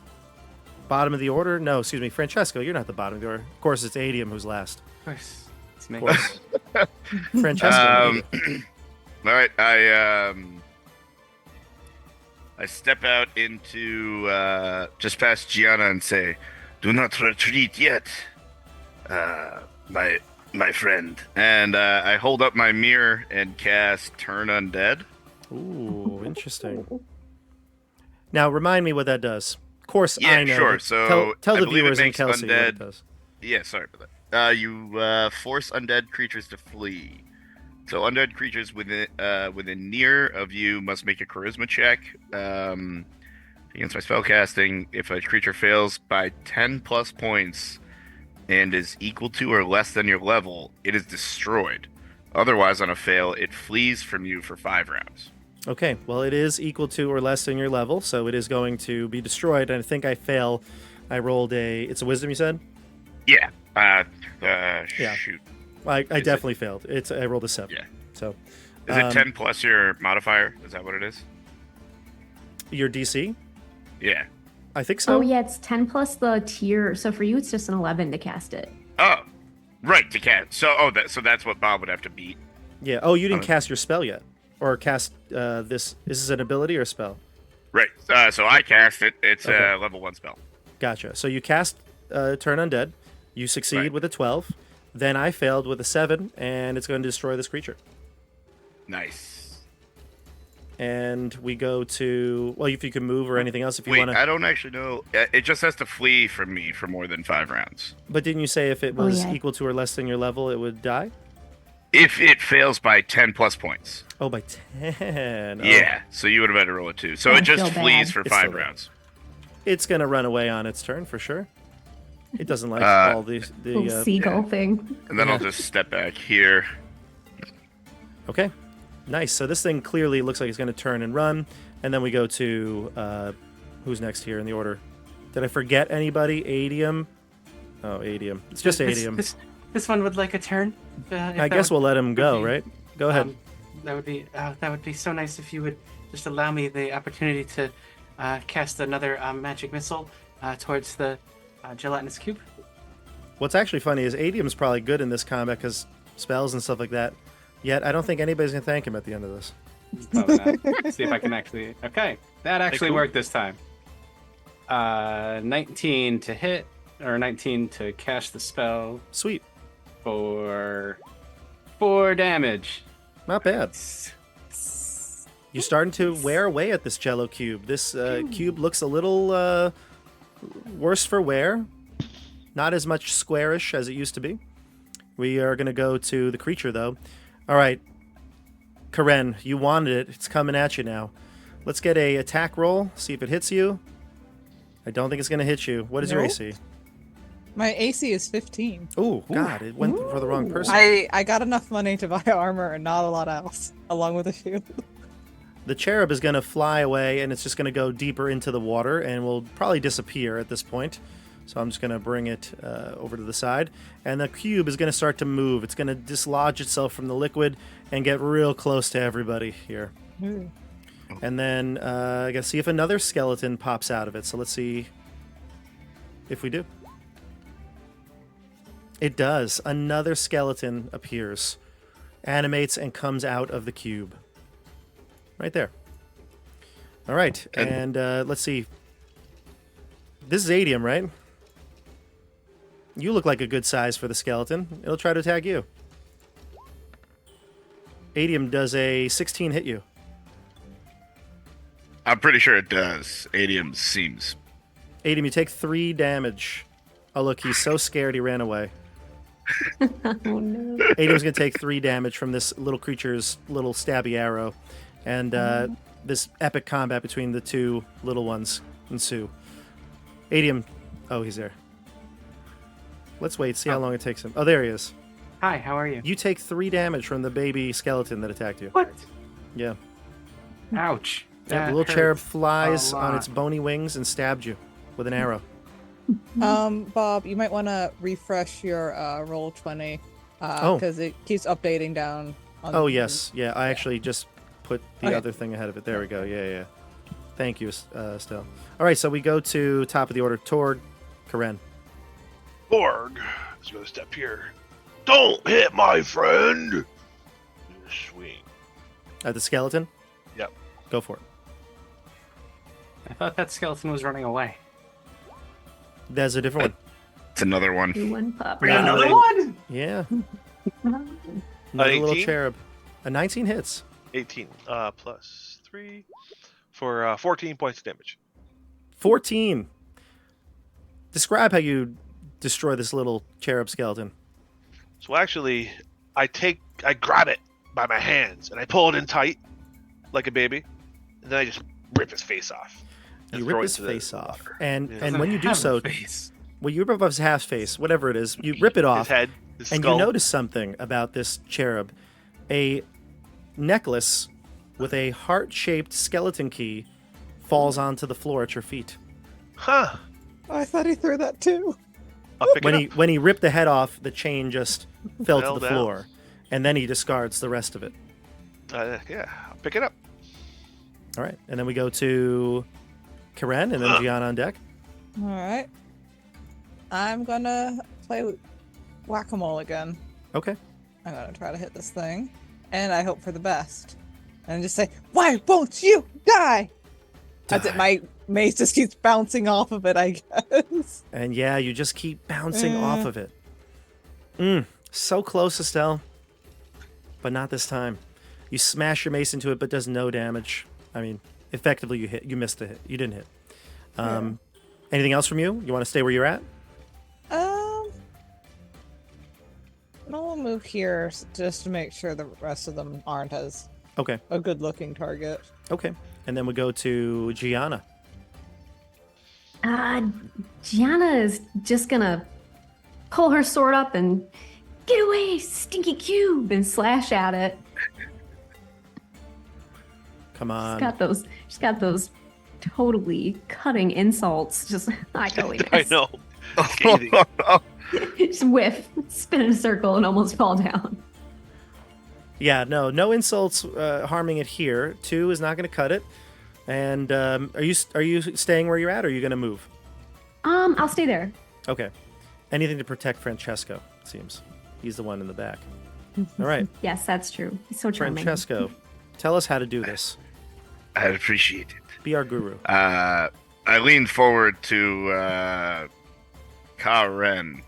bottom of the order. No, excuse me, Francesco, you're not the bottom of the order. Of course, it's Adium who's last. Of course. It's me. Of course. Francesco. All right, I step out into just past Gianna and say, "Do not retreat yet, my friend." And I hold up my mirror and cast Turn Undead. Ooh, interesting. Now, remind me what that does. Of course, Yeah, I know. sure. but So tell I the believe it viewers and makes Kelsey what it undead- does. Yeah, sorry about that. You force undead creatures to flee. So undead creatures within near of you must make a charisma check against my spellcasting. If a creature fails by 10 plus points and is equal to or less than your level, it is destroyed. Otherwise, on a fail, it flees from you for 5 rounds. Okay, well, it is equal to or less than your level, so it is going to be destroyed. And I think I fail. I rolled it's a wisdom, you said? Yeah. Yeah. Shoot. I Is it- definitely failed. I rolled a 7. Yeah. So, Is it 10 plus your modifier? Is that what it is? your DC? Yeah. I think so. Oh yeah, it's 10 plus the tier. So for you, it's just an 11 to cast it. Oh, right, to cast. So that's what Bob would have to beat. Yeah. Oh, you didn't Oh. cast your spell yet, or cast this. Is this an ability or a spell? Right. So I cast it. It's Okay. a level 1 spell. Gotcha. So you cast Turn Undead. You succeed Right. with a 12. Then I failed with a 7, and it's going to destroy this creature. Nice. And we go to if you can move or anything else if you Wait, want to. I don't actually know. It just has to flee from me for more than 5 rounds. But didn't you say if it Oh, was yeah. equal to or less than your level, it would die? If it fails by 10 plus points. Oh, by 10. Oh. Yeah. So you would have had to roll it too. So I it just feel flees bad. for It's 5 still bad. rounds. It's going to run away on its turn for sure. It doesn't like all the Little seagull thing. And then I'll just step back here. Okay, nice. So this thing clearly looks like it's going to turn and run, and then we go to who's next here in the order? Did I forget anybody? Adium. Oh, Adium. It's just Adium. This one would like a turn. I guess we'll let him go, be- right? Go ahead. That would be so nice if you would just allow me the opportunity to cast another magic missile towards the gelatinous cube. What's actually funny is Adium's probably good in this combat because spells and stuff like that. Yet I don't think anybody's gonna thank him at the end of this. Probably not. See if I can actually. Okay, that actually cool. worked this time. 19 to hit, or 19 to cast the spell Sweet, for 4 damage. not bad. You're starting to wear away at this Jello cube. This cube looks a little worse for wear. Not as much squarish as it used to be. We are going to go to the creature, though. All right, Karen, you wanted it. It's coming at you now. Let's get a attack roll. See if it hits you. I don't think it's going to hit you. What is your Nope. AC? My AC is 15. Oh, God, it went for the wrong person. I got enough money to buy armor and not a lot else, along with a shield. The cherub is going to fly away, and it's just going to go deeper into the water and will probably disappear at this point. So I'm just going to bring it over to the side. And the cube is going to start to move. It's going to dislodge itself from the liquid and get real close to everybody here. Ooh. And then I got to see if another skeleton pops out of it. So let's see if we do. It does. Another skeleton appears, animates, and comes out of the cube. Right there. All right. And let's see. This is Adium, right? You look like a good size for the skeleton. It'll try to attack you. Adium, does a 16 hit you? I'm pretty sure it does. Adium seems. Adium, you take 3 damage. Oh, look, he's so scared he ran away. Oh no. Adium's going to take 3 damage from this little creature's little stabby arrow. And this epic combat between the 2 little ones ensue. Adium. Oh, he's there. Let's wait, see how long it takes him. Oh, there he is. Hi, how are you? You take 3 damage from the baby skeleton that attacked you. What? Yeah. Ouch. Yeah, the That little cherub hurts flies a on lot. its bony wings and stabbed you with an arrow. Bob, you might want to refresh your roll 20 because it keeps updating down. On Oh, yes. Yeah, I actually just put the Okay. other thing ahead of it. There we go. Yeah. Thank you, Estelle. All right, so we go to top of the order. Torg, Karen. Borg is going to step here. Don't hit my friend. Swing. At the skeleton? Yep. Go for it. I thought that skeleton was running away. There's a different one. It's another one. 2-1 pup. Yeah. Another one? Yeah. Another little 18? cherub. A 19 hits. 18 plus 3 for 14 points of damage. 14. Describe how you destroy this little cherub skeleton. So actually, I grab it by my hands and I pull it in tight, like a baby, and then I just rip his face off. and You throw rip it his into the face off. water. And Yeah. and when you do Have a so, face. well, you rip off his half face, whatever it is, you rip it off. His head, his And skull. you notice something about this cherub. A necklace with a heart-shaped skeleton key falls onto the floor at your feet. Huh. I thought he threw that too. I'll pick When it he when he ripped the head off, the chain just fell to Fell the down. floor, and then he discards the rest of it. up. Yeah, I'll pick it up. All right, and then we go to Karen and then Gianna on deck. All right. I'm gonna play whack-a-mole again. Okay. I'm gonna try to hit this thing, and I hope for the best. And just say, "Why won't you die?" That's it. My mace just keeps bouncing off of it, I guess. And yeah, you just keep bouncing off of it. So close, Estelle. But not this time. You smash your mace into it, but does no damage. I mean, effectively you missed the hit. You didn't hit. Anything else from you? You want to stay where you're at? I'll move here just to make sure the rest of them aren't as Okay. a good-looking target. Okay. And then we go to Gianna. Gianna is just gonna pull her sword up and get away, stinky cube, and slash at it. Come on. She's got those totally cutting insults. Just I totally I miss. know. Scathing. Just whiff, spin in a circle, and almost fall down. Yeah, no insults harming it here. 2 is not going to cut it. And are you staying where you're at, or are you going to move? I'll stay there. Okay. Anything to protect Francesco, it seems. He's the one in the back. All right. Yes, that's true. He's so charming. Francesco, tell us how to do this. I'd appreciate it. Be our guru. I leaned forward to Karen.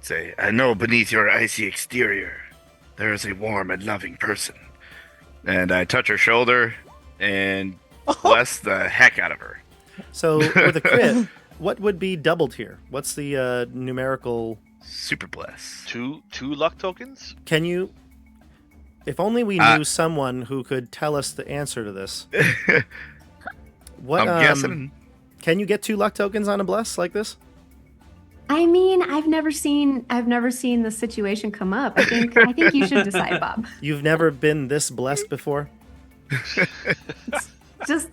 Say, I know beneath your icy exterior, there is a warm and loving person. And I touch her shoulder and bless the heck out of her. So with a crit, what would be doubled here? What's the numerical? Super bless. Two luck tokens. Can you? If only we knew someone who could tell us the answer to this. What? I'm guessing. Can you get 2 luck tokens on a bless like this? I mean, I've never seen the situation come up. I think you should decide, Bob. You've never been this blessed before? Just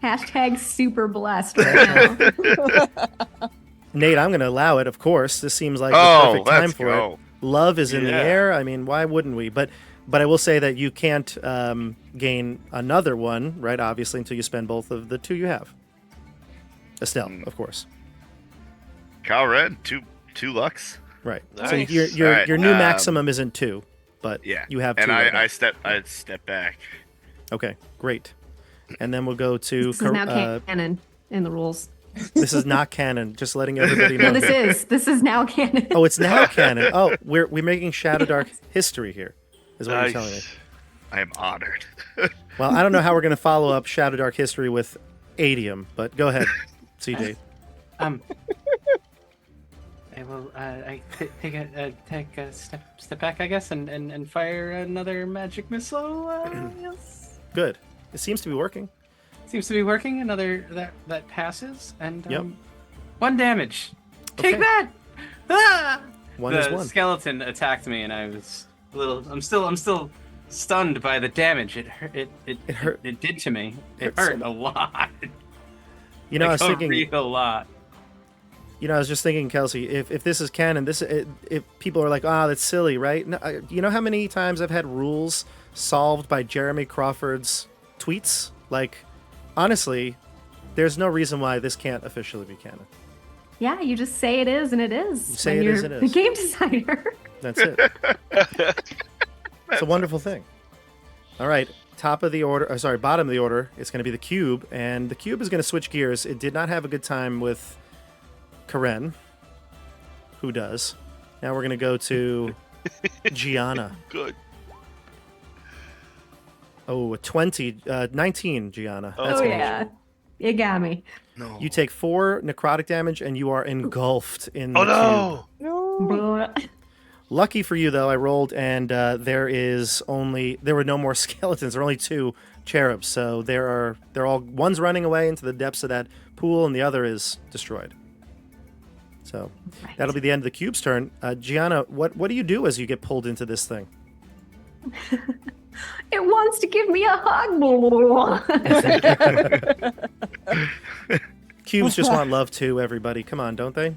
hashtag super blessed right now. Nate, I'm going to allow it, of course. This seems like the perfect time let's for go. it. Love is in the Yeah. air. I mean, why wouldn't we? But I will say that you can't gain another one, right, obviously, until you spend both of the 2 you have. Estelle, of course. Karen, two lucks. Right. Nice. So your All right, new maximum isn't 2, but Yeah. you have 2. And right now. I step back. Okay, great. And then we'll go to This is now canon in the rules. This is not canon. Just letting everybody No, know. this is now canon. Oh, it's now canon. Oh, we're making Shadowdark history here, is what you're telling me. I am honored. Well, I don't know how we're going to follow up Shadowdark history with Adium, but go ahead, CJ. I will. Take a step back, I guess, and fire another magic missile. Yes. Good. It seems to be working. Seems to be working. Another that passes, and Yep. 1 damage. Okay. Take that! Ah! One the is one. skeleton attacked me, and I was a little. I'm still stunned by the damage it hurt. It hurt. It did to me. It It's- hurt a lot. You know, I was Like, thinking. a real lot. You know, I was just thinking, Kelsey, if this is canon, if people are like, that's silly, right? No, you know how many times I've had rules solved by Jeremy Crawford's tweets? Like, honestly, there's no reason why this can't officially be canon. Yeah, you just say it is, and it is. You say when it you're is, it is. the game designer. That's it. It's a wonderful thing. All right, bottom of the order, it's going to be the cube, and the cube is going to switch gears. It did not have a good time with Karen, who does. Now we're going to go to Gianna. Good. Oh, 19, Gianna. Oh, That's Oh gonna hit yeah, you got me. No. You take 4 necrotic damage, and you are engulfed in the Oh cube. no! No. Lucky for you, though, I rolled, and there were no more skeletons. There were only 2 cherubs, so they're all, one's running away into the depths of that pool, and the other is destroyed. So Right. that'll be the end of the cube's turn. Gianna, what do you do as you get pulled into this thing? It wants to give me a hug. Cubes just want love too, everybody. Come on, don't they?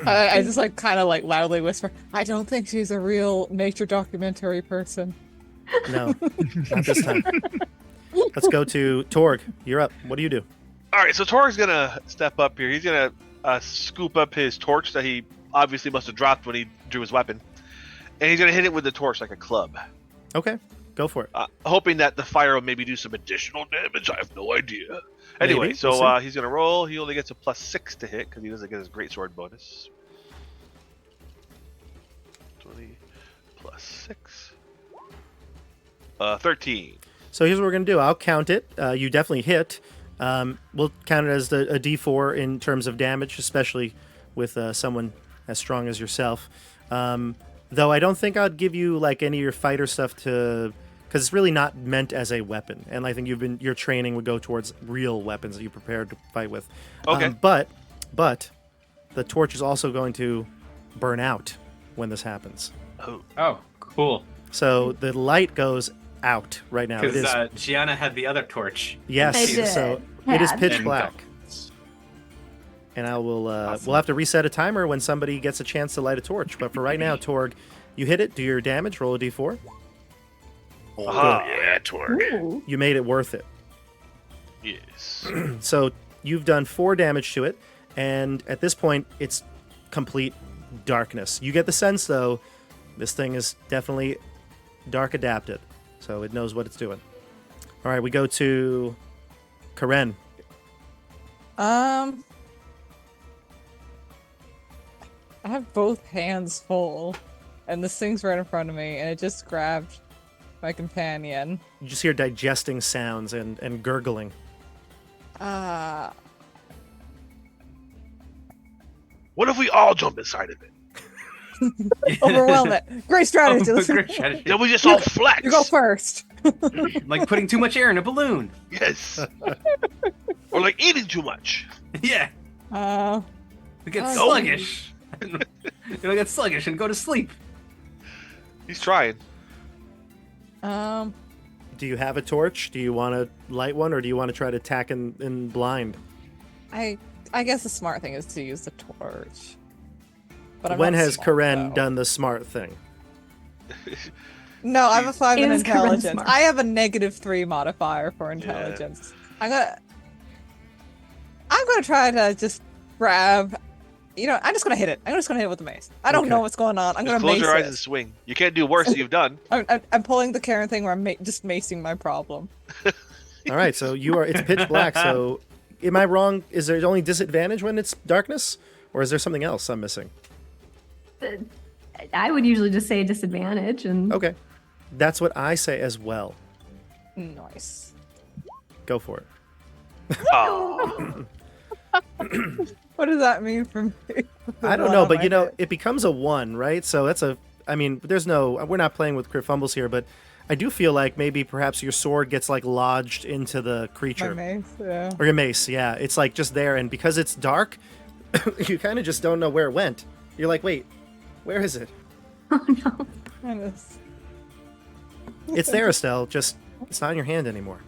I just like kind of like loudly whisper, I don't think she's a real nature documentary person. No, not this time. Let's go to Torg. You're up. What do you do? All right, so Torg's gonna step up here. He's gonna scoop up his torch that he obviously must have dropped when he drew his weapon, and he's gonna hit it with the torch like a club, Okay, go for it. hoping that the fire will maybe do some additional damage. I have no idea. Anyway, Maybe. so We'll see. he's gonna roll. He only gets a +6 to hit because he doesn't get his greatsword bonus. 20 plus 6. 13. So here's what we're gonna do. I'll count it. You definitely hit. We'll count it as a D4 in terms of damage, especially with someone as strong as yourself. Though I don't think I'd give you like any of your fighter stuff because it's really not meant as a weapon, and I think your training would go towards real weapons that you prepared to fight with. Okay. But the torch is also going to burn out when this happens. Oh, cool. So the light goes out right now. It Because is Gianna had the other torch. yes. I did. So it is Had. pitch And black. And I will. Awesome. We'll have to reset a timer when somebody gets a chance to light a torch. But for right now, Torg, you hit it. Do your damage. Roll a d4. Oh, Aha. yeah, Torg. Ooh. You made it worth it. Yes. So you've done 4 damage to it, and at this point, it's complete darkness. You get the sense, though, this thing is definitely dark adapted, so it knows what it's doing. All right, we go to Karen. I have both hands full, and this thing's right in front of me, and it just grabbed my companion. You just hear digesting sounds and gurgling. What if we all jump inside of it? Overwhelm it. Great strategy. Oh, Listen, great strategy. Then we just all flex. you go first. Like putting too much air in a balloon. Yes. Or like eating too much. Yeah. We get Oh. sluggish. You'll get sluggish and go to sleep. He's trying. Do you have a torch? Do you want to light one, or do you want to try to attack in blind? I guess the smart thing is to use the torch. But I'm When not has smart, Karen though. done the smart thing? No, I have a 5 in Is Karen intelligence. smart? I have a -3 modifier for intelligence. I'm gonna try to just grab. You know, I'm just gonna hit it. I'm just gonna hit it with the mace. I don't Okay. know what's going on. I'm Just gonna close mace your eyes it. and swing. You can't do worse than you've done. I'm pulling the Karen thing where I'm just macing my problem. All right, so it's pitch black, so Am I wrong? Is there only disadvantage when it's darkness? Or is there something else I'm missing? I would usually just say disadvantage, and Okay. That's what I say as well. Nice. Go for it. Oh. What does that mean for me? I don't know, but it becomes a 1, right? So that's we're not playing with crit fumbles here, but I do feel like maybe perhaps your sword gets like lodged into the creature. My mace, yeah. Or your mace, yeah. It's like just there, and because it's dark, you kind of just don't know where it went. You're like, wait, where is it? oh no. Goodness. It's there, Estelle, just it's not in your hand anymore.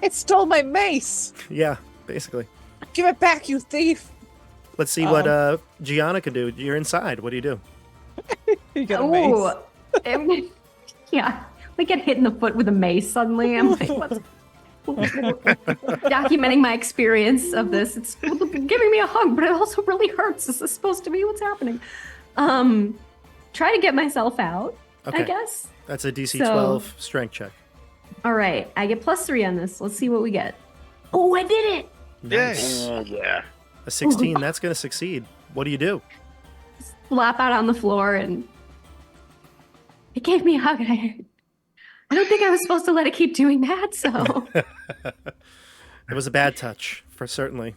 It stole my mace! Yeah, basically. Give it back, you thief! Let's see what Gianna can do. You're inside. What do you do? You got a mace. Oh, yeah. We get hit in the foot with a mace suddenly. I'm like, what's documenting my experience of this. It's giving me a hug, but it also really hurts. Is this supposed to be what's happening? Try to get myself out, Okay. I guess. That's a DC So- 12 strength check. All right. I get +3 on this. Let's see what we get. Oh, I did it. Nice. Yeah. A 16, that's going to succeed. What do you do? Flop out on the floor, and it gave me a hug. I don't think I was supposed to let it keep doing that, so. It was a bad touch, for certainly.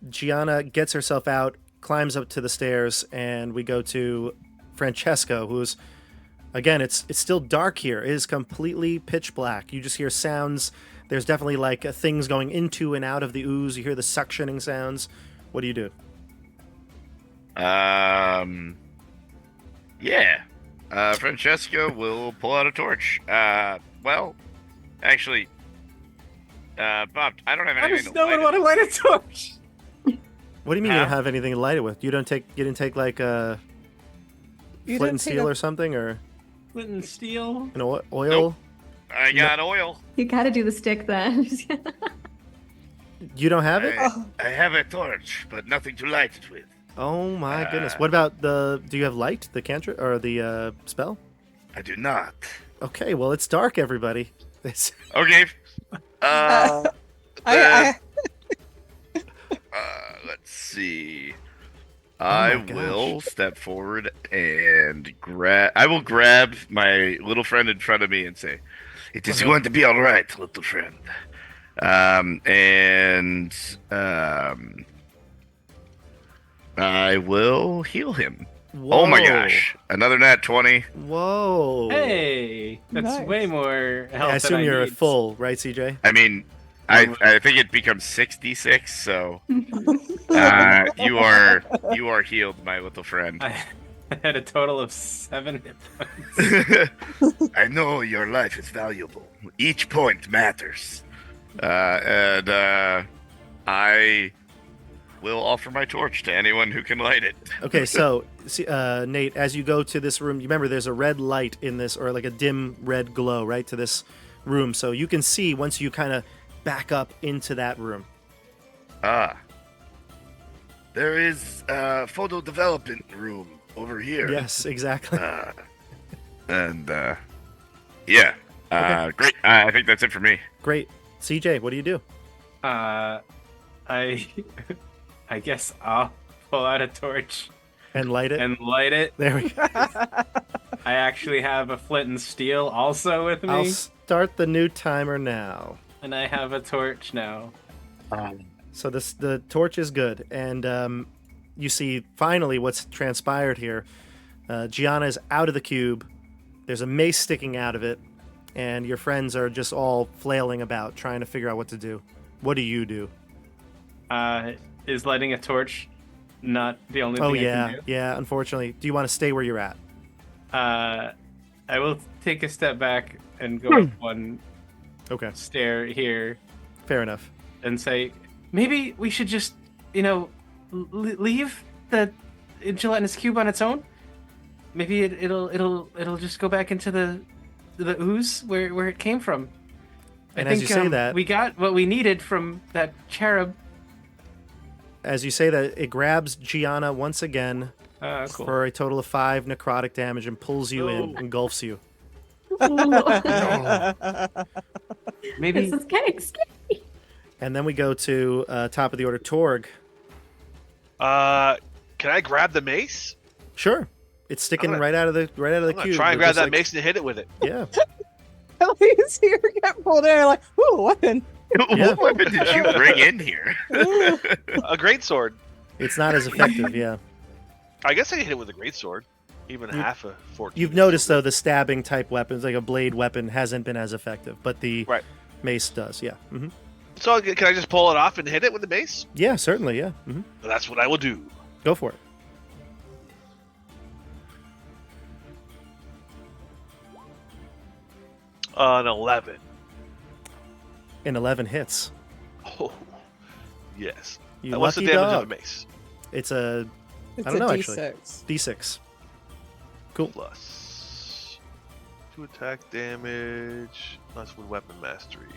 Gianna gets herself out, climbs up to the stairs, and we go to Francesco, who's, again, it's still dark here. It is completely pitch black. You just hear sounds. There's definitely like things going into and out of the ooze. You hear the suctioning sounds. What do you do? Yeah. Francesco will pull out a torch. Well, actually, Bob, I don't have How anything does to no light one it. want to light a torch? What do you mean you Huh? don't have anything to light it with? You didn't take like a You flint and didn't take steel a- or something, or Flint and steel. an oil? Nope. I got oil. You gotta do the stick then. You don't have it? I have a torch, but nothing to light it with. Oh my goodness! What about do you have light, the cantrip or the spell? I do not. Okay, well it's dark, everybody. It's, Okay. I Let's see. my I gosh. will step forward and grab. I will grab my little friend in front of me and say, "It is going to be all right, little friend." I will heal him. Oh my Whoa. gosh! Another nat 20. Whoa! Hey, that's Nice. way more health I assume than you're I at need. full, right, CJ? I mean, I think it becomes 66. So you are healed, my little friend. I had a total of 7 hit points. I know your life is valuable. Each point matters. And I will offer my torch to anyone who can light it. Okay, so Nate, as you go to this room, you remember there's a red light in this, or like a dim red glow, right, to this room. So you can see once you kind of back up into that room. There is a photo development room over here. Yes, exactly. Yeah. Great. I think that's it for me. Great. CJ, what do you do? I guess I'll pull out a torch And light it? and light it. There we go. I actually have a flint and steel also with me, I'll start the new timer now. and I have a torch now. So the torch is good, and you see finally what's transpired here. Gianna is out of the cube. There's a mace sticking out of it, and your friends are just all flailing about trying to figure out what to do. What do you do? Is lighting a torch not the only thing Oh I yeah, can do? yeah. Unfortunately, do you want to stay where you're at? I will take a step back and go up one Okay, stair here fair enough. and say, maybe we should just, leave the gelatinous cube on its own. Maybe it'll just go back into the ooze where it came from. And as you say that- we got what we needed from that cherub. As you say that, it grabs Gianna once again Cool. for a total of 5 necrotic damage and pulls you in, engulfs you. Maybe This is getting scary. And then we go to top of the order, Torg. Can I grab the mace? Sure, it's sticking I'm gonna- right out of the I'm gonna cube. try and We're grab just that like- mace and hit it with it. Yeah, Ellie's here, get pulled in, like, ooh, weapon. Yeah. What weapon did you bring in here? A great sword. it's not as effective. Yeah, I guess I can hit it with a great sword. Even half a 14. you've noticed though the stabbing type weapons, like a blade weapon, hasn't been as effective, but the Right. mace does. Yeah. Hmm. So can I just pull it off and hit it with the mace? Yeah, certainly. Yeah. Hmm. That's what I will do. Go for it. An 11. And 11 hits. Oh, yes. You What's the lucky damage dog. of a mace? It's a It's I don't a know, D6. actually. D6. Cool. Plus 2 attack damage. Plus 1 weapon mastery.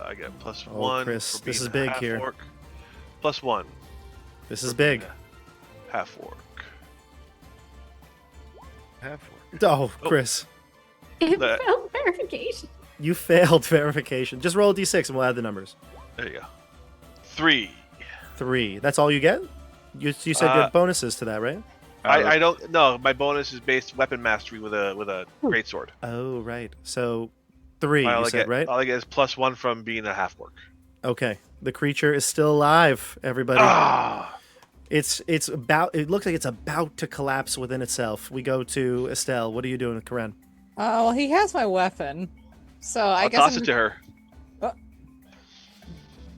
I get plus Oh, 1. Chris, for this being is a big half here. Orc. Plus 1. This is for being big. a half orc. Oh, Chris, It That- failed verification. you failed verification. Just roll a D6 and we'll add the numbers. There you go. 3. 3. That's all you get? You said you had bonuses to that, right? I don't know. My bonus is based weapon mastery with a great sword. Oh, right. So 3, you said, right? All I get is plus 1 from being a half orc. Okay. The creature is still alive, everybody. Ah! It looks like it's about to collapse within itself. We go to Estelle. What are you doing with Karen? Well, he has my weapon. So I I'll guess toss I'm- it to her.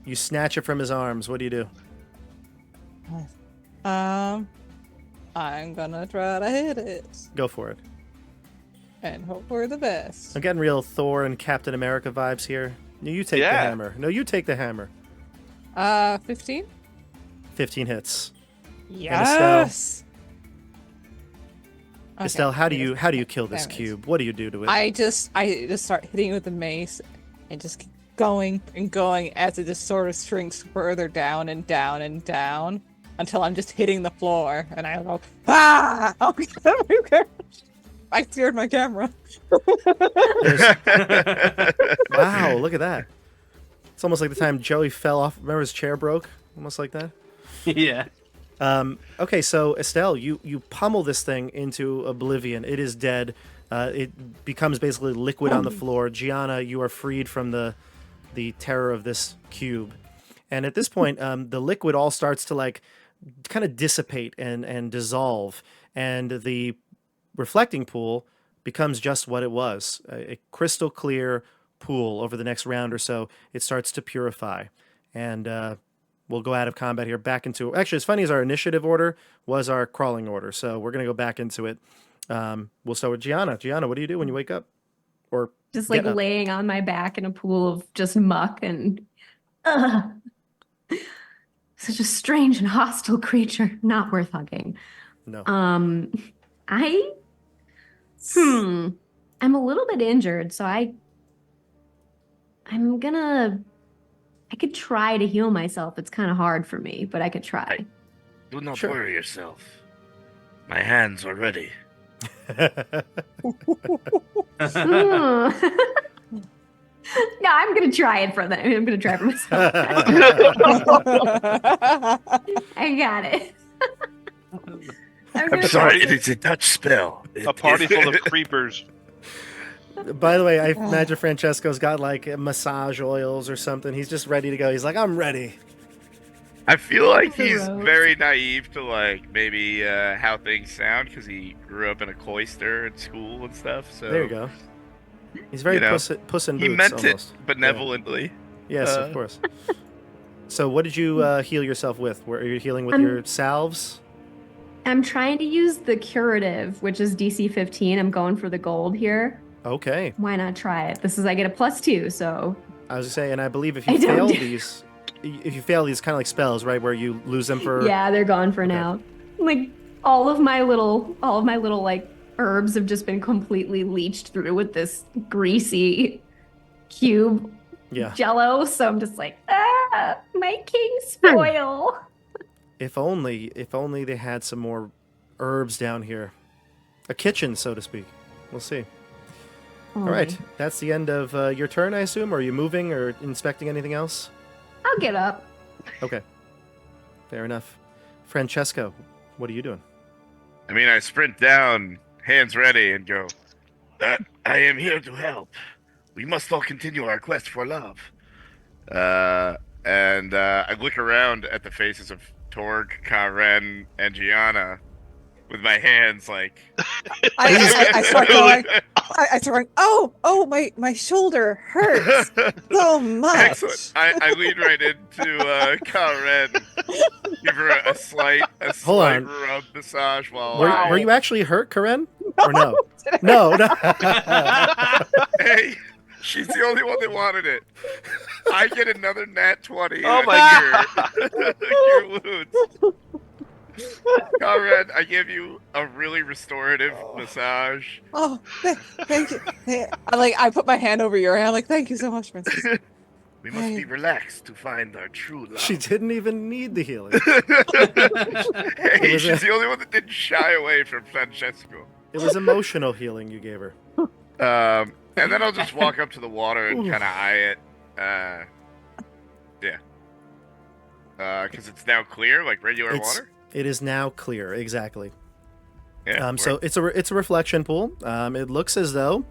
You snatch it from his arms. What do you do? I'm gonna try to hit it Go for it. and hope for the best. I'm getting real Thor and Captain America vibes here. No, you take the Yeah. hammer. No, you take the hammer. 15? 15 hits. Yes. Okay, Estelle, how do yes. you kill this Damage. cube? What do you do to it? I just start hitting it with the mace and just keep going and going as it just sort of shrinks further down and down and down until I'm just hitting the floor and I go, ah! Oh, I scared my camera. Wow, look at that. It's almost like the time Joey fell off. Remember his chair broke? Almost like that. Yeah. Okay, so Estelle, you pummel this thing into oblivion. It is dead. It becomes basically liquid on the floor. Gianna, you are freed from the terror of this cube. And at this point, the liquid all starts to like kind of dissipate and dissolve. And the reflecting pool becomes just what it was, a crystal clear pool. Over the next round or so, it starts to purify. And we'll go out of combat here, back into... Actually, as funny as our initiative order was our crawling order, so we're going to go back into it. We'll start with Gianna. Gianna, what do you do when you wake up? Or Just like get up? laying on my back in a pool of just muck and such a strange and hostile creature, not worth hugging. No. I'm a little bit injured, so I could try to heal myself. It's kind of hard for me, but I could try. Do not Sure. worry yourself. My hands are ready. Hmm. No, I'm gonna try it for them. I'm gonna try for myself. I got it. I'm sorry, it is a Dutch spell. A party full of creepers. By the way, I imagine Francesco's got like massage oils or something. He's just ready to go. He's like, I'm ready. I feel like The he's rose. very naive to like maybe how things sound because he grew up in a cloister in school and stuff. So There you go. He's very You know, puss in boots. he meant almost. it benevolently. Yes, of Uh, course. So, what did you heal yourself with? Were you healing with your salves? I'm trying to use the curative, which is DC 15. I'm going for the gold here. Okay. Why not try it? I get a +2, so I was gonna say, and I believe if I you don't fail do- these, kind of like spells, right, where you lose them for. yeah, they're gone for Okay. now. Like all of my little like herbs have just been completely leached through with this greasy cube Yeah. jello. So I'm just like, my king spoil. If only they had some more herbs down here, a kitchen, so to speak. We'll see. All right, that's the end of your turn, I assume. Or are you moving or inspecting anything else? I'll get up. Okay, fair enough. Francesco, what are you doing? I mean, I sprint down, hands ready, and go, I am here to help. We must all continue our quest for love. And I look around at the faces of Torg, Karen, and Gianna with my hands like... I start going. I start going. Oh, my shoulder hurts so much. Excellent. I lean right into Karen, give her a slight rub massage while... Were you actually hurt, Karen? Or no? No. Hey, she's the only one that wanted it. I get another nat 20. Oh my Cure wounds. Conrad, I give you a really restorative massage. Oh, thank you. I put my hand over your hand. Like, thank you so much, Princess. We must be relaxed to find our true love. She didn't even need the healing. Hey, she's the only one that didn't shy away from Francesco. It was emotional healing you gave her. And then I'll just walk up to the water and kind of eye it. Because it's now clear, like regular water. It is now clear, exactly. Yeah. So it's a reflection pool. It looks as though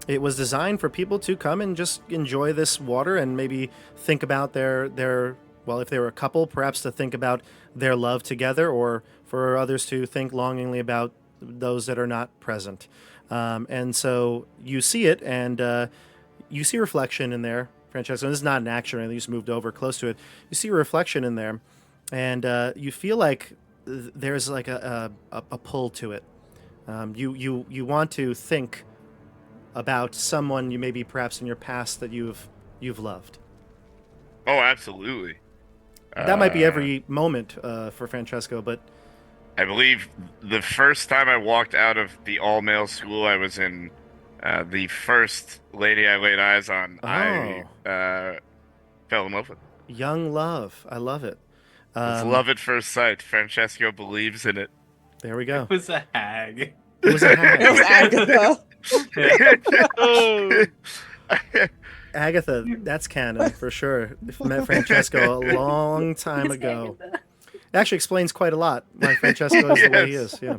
it was designed for people to come and just enjoy this water and maybe think about their well, if they were a couple, perhaps to think about their love together, or for others to think longingly about those that are not present. And so you see it, and you see reflection in there, Francesco. This is not an action or anything. You just moved over close to it. You see a reflection in there, and you feel like there's like a pull to it. You want to think about someone you maybe perhaps in your past that you've loved. Oh, absolutely. That might be every moment for Francesco, but I believe the first time I walked out of the all-male school I was in, the first lady I laid eyes on, I fell in love with. Young love. I love it. It's love at first sight. Francesco believes in it. There we go. It was a hag. It was a hag. It was Agatha. Agatha, that's canon for sure. Met Francesco a long time ago. It actually explains quite a lot why Francesco is the way he is. Yeah.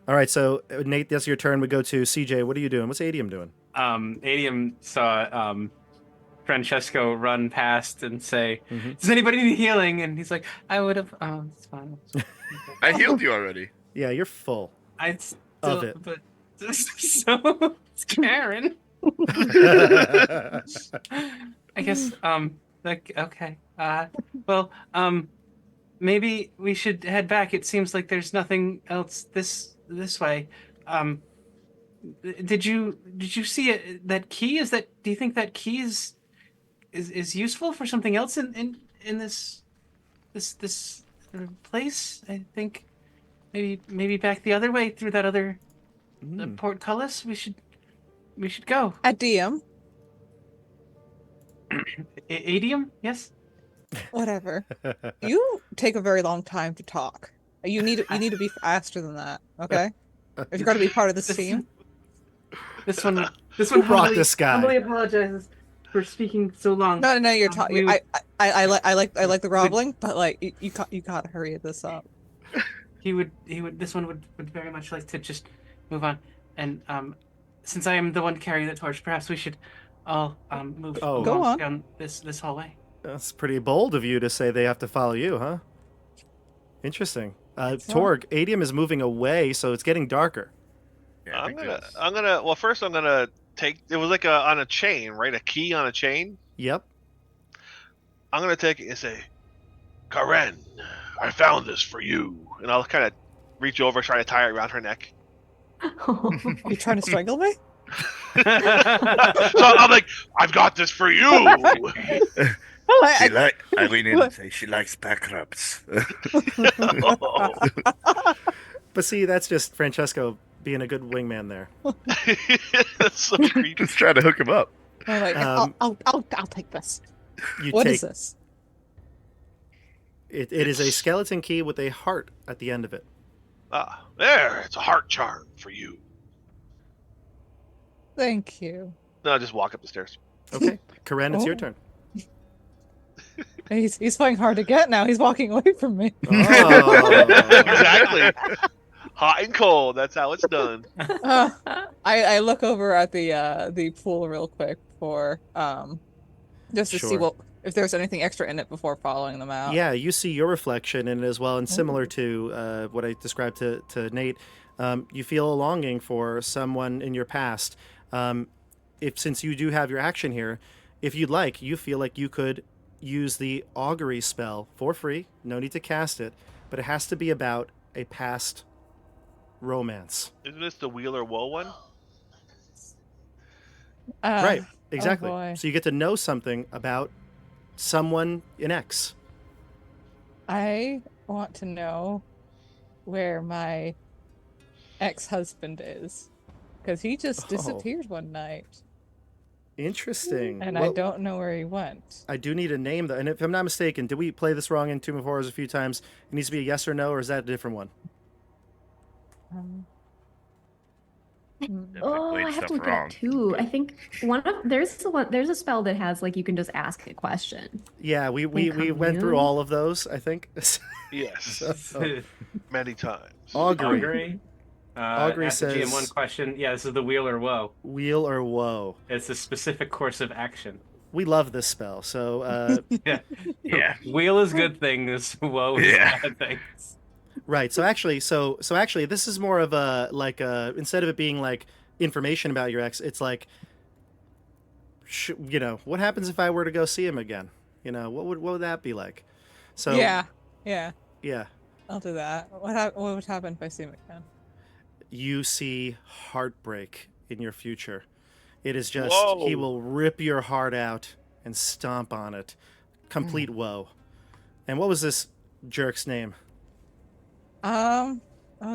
All right, so Nate, that's your turn. We go to CJ. What are you doing? What's Adium doing? Adium saw Francesco run past and say, "Does anybody need healing?" And he's like, "I would have. Oh, it's fine." I healed you already. Yeah, you're full. I still, of it. But so it's Karen. I guess. Like, okay. Well. Maybe we should head back. It seems like there's nothing else this way. Did you see it, that key? Do you think that key is useful for something else in this place? I think maybe back the other way through that other portcullis. We should go. Adium. Adium? Yes. Whatever. You take a very long time to talk. You need to be faster than that. Okay. If you're going to be part of this team. This one brought this guy? humbly apologizes for speaking so long. No, you're talking. I like the groveling, but like you gotta hurry this up. He would. This one would very much like to just move on. And since I am the one carrying the torch, perhaps we should all move Go on. down this hallway. That's pretty bold of you to say they have to follow you, huh? Interesting. Torg, Adium is moving away, so it's getting darker. Yeah, I'm gonna. Well, first I'm gonna take. It was like on a chain, right? A key on a chain. Yep. I'm gonna take it and say, "Karen, I found this for you," and I'll kind of reach over, try to tie it around her neck. You trying to strangle me? So I'm like, "I've got this for you." I lean in and say she likes back rubs. But see, that's just Francesco being a good wingman there. That's so creepy. Just trying to hook him up. I'm like, I'll take this. What is this? It is a skeleton key with a heart at the end of it. There, it's a heart charm for you. Thank you. No, just walk up the stairs. Okay, Karen, it's your Oh. turn. He's playing hard to get now. He's walking away from me. Oh. Exactly. Hot and cold. That's how it's done. I look over at the pool real quick for just to see Sure. if there's anything extra in it before following them out. Yeah, you see your reflection in it as well, and similar to what I described to Nate, you feel a longing for someone in your past. If since you do have your action here, if you'd like, you feel like you could use the augury spell for free. No need to cast it, but it has to be about a past romance. Isn't this the Wheeler Woe one? Right, exactly. boy. So you get to know something about someone in X. I want to know where my ex-husband is, because he just disappeared one night, Interesting. and I don't know where he went. I do need a name, though. And if I'm not mistaken, did we play this wrong in Tomb of Horrors a few times? It needs to be a yes or no, or is that a different one? Oh, I have to look it up too. I think there's a spell that has like you can just ask a question. Yeah, we Income went through new? all of those, I think. Yes. So, Many times. augury. Augury. Augury Ask the GM says- one question. Yeah, this is the wheel or woe. Wheel or woe. It's a specific course of action. We love this spell. So, Yeah. Yeah. Wheel is good things. Woe is Yeah. bad things. right. So actually, this is more of a like instead of it being like information about your ex, it's like, what happens if I were to go see him again? What would that be like? So yeah, yeah. I'll do that. What would happen if I see him again? You see heartbreak in your future. It is just, Whoa. he will rip your heart out and stomp on it. Complete woe. And what was this jerk's name? Oh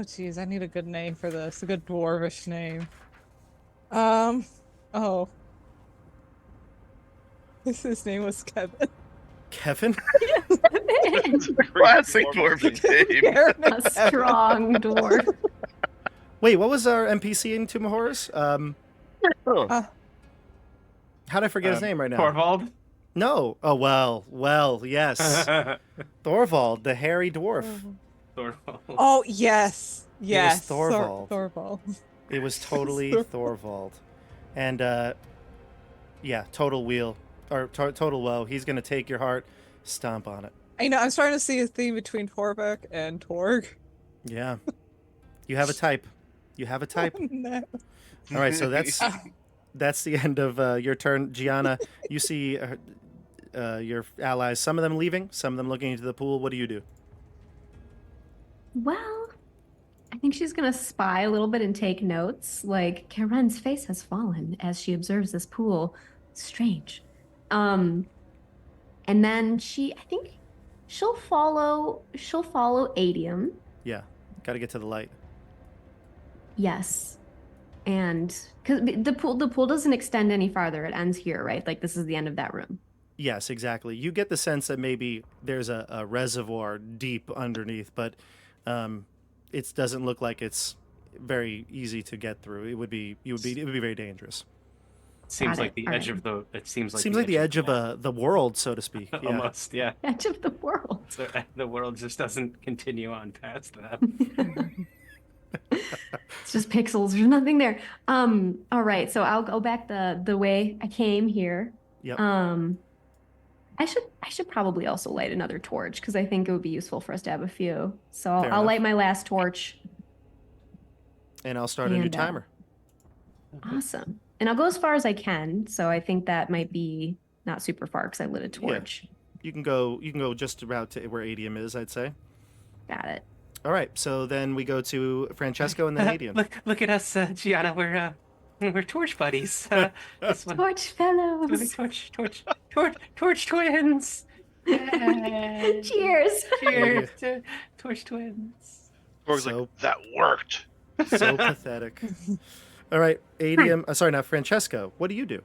geez, I need a good name for this. A good dwarvish name. Oh. His name was Kevin. Kevin? Classic dwarven name. A strong dwarf. Wait, what was our NPC in Tomb of Horrors? How'd I forget his name right now? Torvald. No. Oh, well, yes. Thorvald, the hairy dwarf. Torvald. Oh yes, yes. Thorvald. Thorvald. It was totally Thorvald. And, yeah, total wheel. Or total woe. He's going to take your heart, stomp on it. I'm starting to see a theme between Torvik and Torg. Yeah. You have a type. You have a type. No. All right, so that's the end of your turn. Gianna, you see your allies, some of them leaving, some of them looking into the pool. What do you do? Well, I think she's gonna spy a little bit and take notes. Like Karen's face has fallen as she observes this pool. Strange. And then I think she'll follow Adium. Yeah, got to get to the light. Yes. And because the pool doesn't extend any farther. It ends here, right? Like this is the end of that room. Yes, exactly. You get the sense that maybe there's a reservoir deep underneath, but it doesn't look like it's very easy to get through. It would be very dangerous. Seems Got like it. the All edge right. of the. It seems like Seems like the edge of the world, so to speak. Yeah. almost, yeah. Edge of the world. The world just doesn't continue on past that. It's just pixels. There's nothing there. All right. So I'll go back the way I came here. Yep. I should probably also light another torch because I think it would be useful for us to have a few. So I'll Fair enough. light my last torch. And I'll start a new And, timer. Awesome. And I'll go as far as I can. So I think that might be not super far because I lit a torch. You can go just about to where Adium is, I'd say. Got it. All right, so then we go to Francesco and then Adium. Look at us, Gianna. We're torch buddies. This one, Torch fellows. torch twins. Yay. Cheers. Cheers to torch twins. Org's So- like, that worked. So pathetic. All right, Adium. Sorry, now Francesco. What do you do?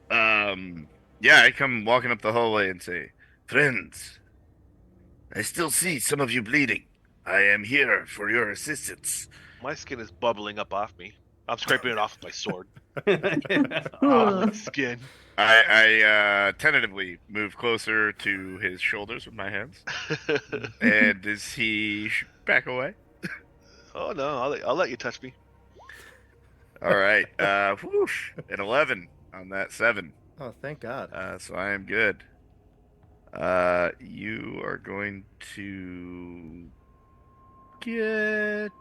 Yeah, I come walking up the hallway and say, "Friends, I still see some of you bleeding. I am here for your assistance." My skin is bubbling up off me. I'm scraping it off with my sword. Ugh. My skin. I tentatively move closer to his shoulders with my hands. And does he back away? Oh no, I'll let you touch me. All right. Whoosh, an 11 on that 7. Oh, thank God. So I am good. You are going to get.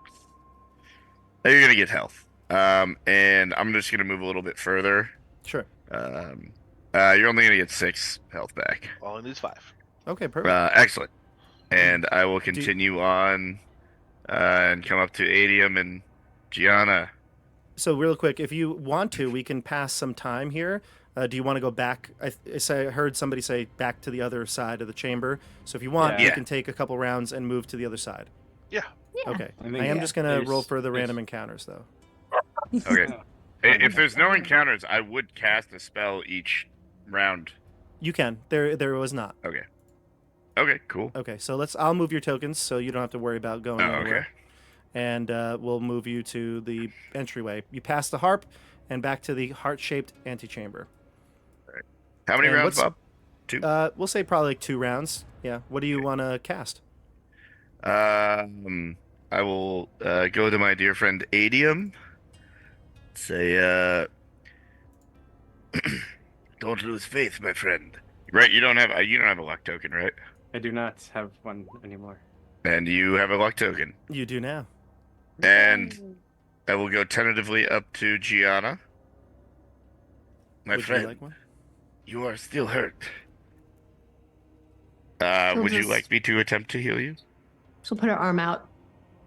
You're gonna get health. And I'm just gonna move a little bit further. Sure. You're only gonna get 6 health back. All I need is 5. Okay, perfect. Excellent. And I will continue on, and come up to Adium and Gianna. So real quick, if you want to, we can pass some time here. Do you want to go back? I heard somebody say back to the other side of the chamber. So if you want, Yeah. you can take a couple rounds and move to the other side. Yeah. Yeah. Okay. I think I am just going to there's- roll for the there's- random encounters, though. Okay. If there's no encounters, I would cast a spell each round. You can. There was not. Okay. Okay, cool. Okay, so I'll move your tokens so you don't have to worry about going Oh, anywhere. okay. And we'll move you to the entryway. You pass the harp and back to the heart-shaped antechamber. How many And rounds, what's- Bob? 2? We'll say probably like 2 rounds. Yeah. What do you want to cast? I will go to my dear friend Adium. Say, don't lose faith, my friend. Right, you don't have a luck token, right? I do not have one anymore. And you have a luck token. You do now. And I will go tentatively up to Gianna. My Would friend, you like one? you are still hurt. She'll Would you just- like me to attempt to heal you? She'll put her arm out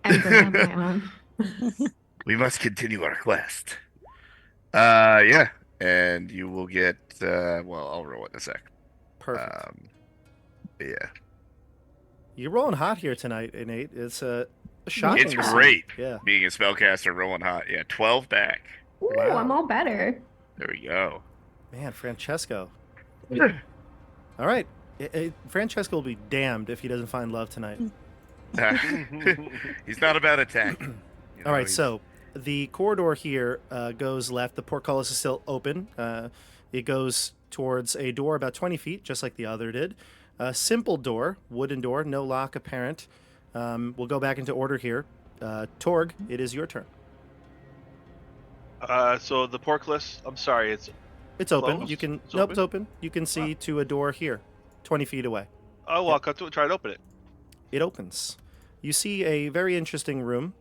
and grab my arm. We must continue our quest. Yeah. And you will get, well, I'll roll it in a sec. Perfect. Yeah. You're rolling hot here tonight, Nate. It's shocking. It's to see. great. Yeah. Being a spellcaster, rolling hot. Yeah, 12 back. Ooh, Wow. I'm all better. There we go. Man, Francesco. All right. Francesco will be damned if he doesn't find love tonight. He's not about attack. You know, All right, he's- so the corridor here goes left. The portcullis is still open. It goes towards a door about 20 feet, just like the other did. A simple door, wooden door, no lock apparent. We'll go back into order here. Torg, it is your turn. So the portcullis. I'm sorry. It's open. Closed? You can. It's Nope, open? it's open. You can see to a door here, 20 feet away. I'll walk up to it. Try to open it. It opens. You see a very interesting room.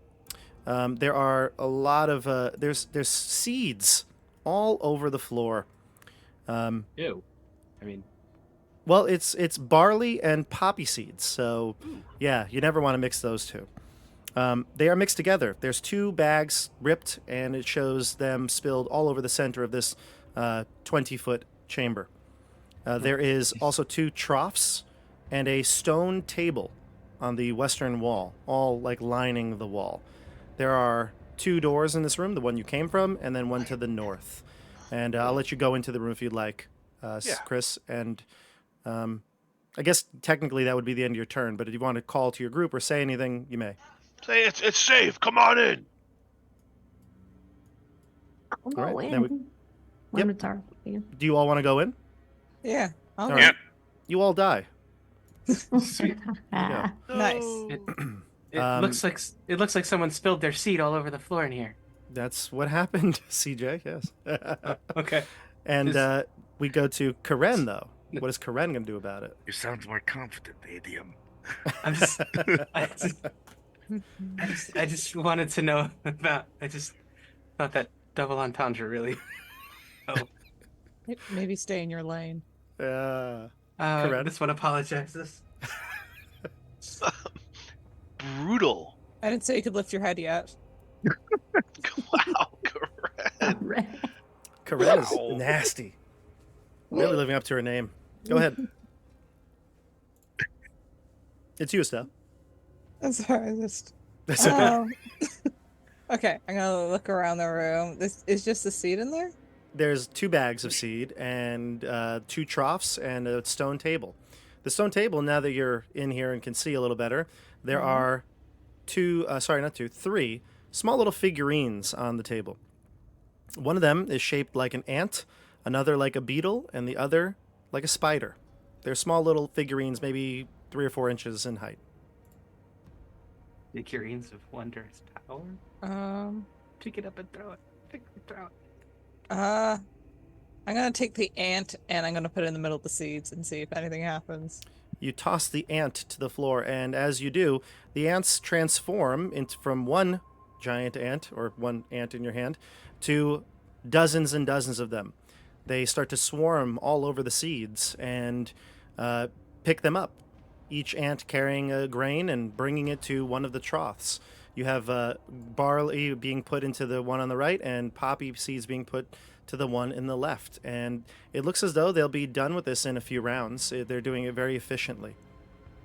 There are a lot of there's seeds all over the floor. Ew. I mean, Well, it's barley and poppy seeds. So, yeah, you never want to mix those two. They are mixed together. There's 2 bags ripped, and it shows them spilled all over the center of this 20-foot chamber. There is also 2 troughs and a stone table on the western wall, all like lining the wall. There are 2 doors in this room, the one you came from, and then one to the north. And I'll let you go into the room if you'd like, Yeah. Chris. And I guess technically that would be the end of your turn, but if you want to call to your group or say anything, you may. Say it's safe. Come on in. We'll All go right, in. now When it's our yeah. Do you all want to go in? Yeah. All Okay. right. Yep. You all die. sweet. Ah. Nice. It Um, looks like someone spilled their seed all over the floor in here. That's what happened, CJ, yes. Okay. And Is- we go to Karen, though. What is Karen going to do about it? You sound more confident, Adium. I'm just, I just wanted to know about. I just thought that double entendre really. Oh, Maybe stay in your lane. Correct. I just want to apologize. Brutal. I didn't say you could lift your head yet. Wow. Correct. Karen is Wow. nasty. Really living up to her name. Go ahead. It's you, Estelle. I'm sorry. Just. That's okay. Okay, I'm gonna look around the room. This is just a seed in there. There's 2 bags of seed and 2 troughs and a stone table. The stone table, now that you're in here and can see a little better, there are 3 small little figurines on the table. One of them is shaped like an ant, another like a beetle, and the other like a spider. They're small little figurines, maybe 3 or 4 inches in height. Figurines of wondrous power. Pick it up and throw it. Throw it. I'm gonna take the ant and I'm gonna put it in the middle of the seeds and see if anything happens. You toss the ant to the floor, and as you do, the ants transform from one giant ant, or one ant in your hand, to dozens and dozens of them. They start to swarm all over the seeds and pick them up, each ant carrying a grain and bringing it to one of the troughs. You have barley being put into the one on the right and poppy seeds being put to the one in the left. And it looks as though they'll be done with this in a few rounds. They're doing it very efficiently.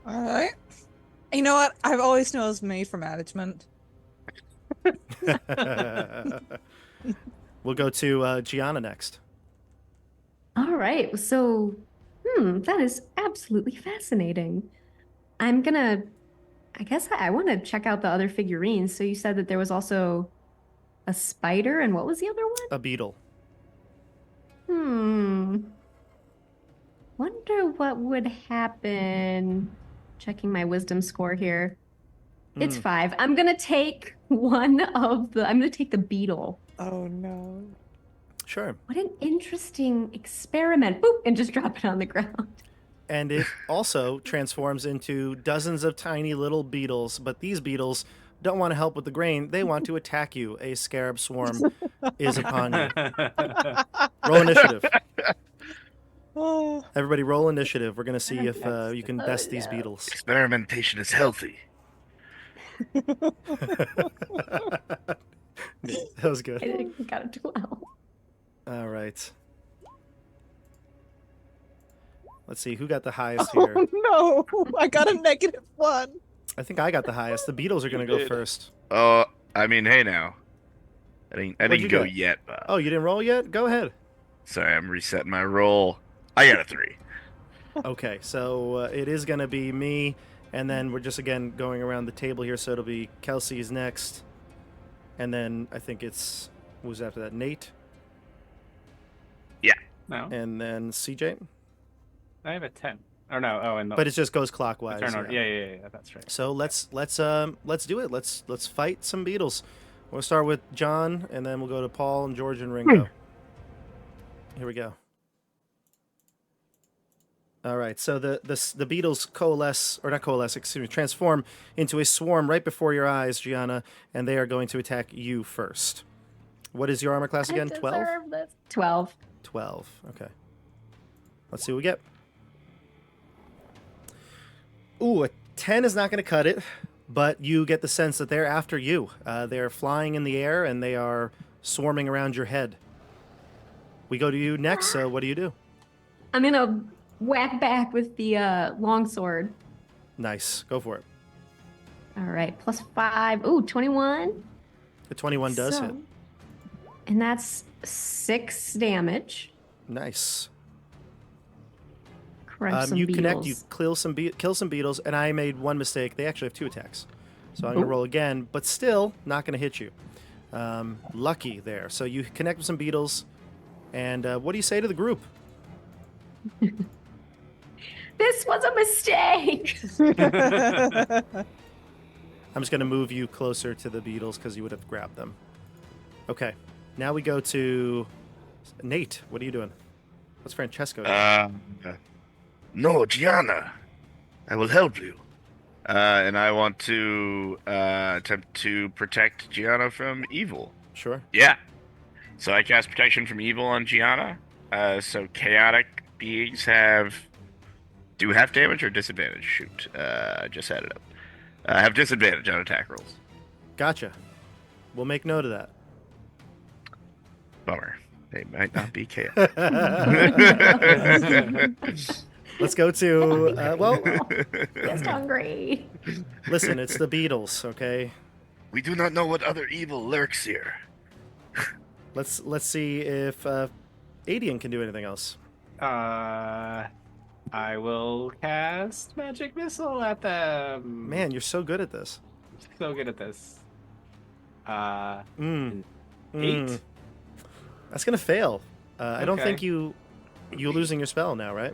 All right. You know what? I've always known I was made for management. We'll go to Gianna next. All right. So, that is absolutely fascinating. I'm gonna, I guess I want to check out the other figurines. So you said that there was also a spider, and what was the other one? A beetle. Wonder what would happen. Checking my wisdom score here. It's 5. I'm gonna take I'm gonna take the beetle. Oh no. Sure. What an interesting experiment. Boop, and just drop it on the ground. And it also transforms into dozens of tiny little beetles, but these beetles don't want to help with the grain. They want to attack you. A scarab swarm is upon you. Roll initiative. Oh. Everybody roll initiative. We're going to see if you can best these no. beetles. Experimentation is healthy. That was good. I got a 12. All right. Let's see, who got the highest here? Oh no! I got a -1. I think I got the highest. The beetles are going to go first. Oh, I mean, hey now. I you didn't go get? yet, Bob. Oh, you didn't roll yet? Go ahead. Sorry, I'm resetting my roll. I got a 3. Okay, so it is going to be me, and then we're just, again, going around the table here, so it'll be Kelsey's next, and then I think it's, who's after that, Nate? Yeah. No, And then CJ? I have a 10. Or no, and But it just goes clockwise. turn order. Yeah, that's right. So let's do it. Let's fight some beetles. We'll start with John, and then we'll go to Paul and George and Ringo. Here we go. All right. So the beetles transform into a swarm right before your eyes, Gianna, and they are going to attack you first. What is your armor class again? 12? 12. 12. Okay. Let's see what we get. Ooh, a 10 is not going to cut it, but you get the sense that they're after you. They're flying in the air, and they are swarming around your head. We go to you next, so what do you do? I'm gonna whack back with the longsword. Nice. Go for it. All right, +5. Ooh, 21. The 21 does hit. And that's 6 damage. Nice. Crunch some you beetles. connect, you kill some beetles, and I made one mistake. They actually have 2 attacks. So I'm going to roll again, but still not going to hit you. Lucky there. So you connect with some beetles, and what do you say to the group? This was a mistake. I'm just going to move you closer to the beetles because you would have grabbed them. Okay. Now we go to Nate. What are you doing? What's Francesco doing? No, Gianna. I will help you. And I want to attempt to protect Gianna from evil. Sure. Yeah. So I cast Protection from Evil on Gianna. So chaotic beings do half damage or disadvantage? Shoot. I just had it up. Have disadvantage on attack rolls. Gotcha. We'll make note of that. Bummer. They might not be chaotic. Let's go to, Just hungry. listen, it's the beetles, okay? We do not know what other evil lurks here. Let's see if Adian can do anything else. I will cast Magic Missile at them. Man, you're so good at this. I'm so good at this. 8. That's gonna fail. I don't think Okay. you losing your spell now, right?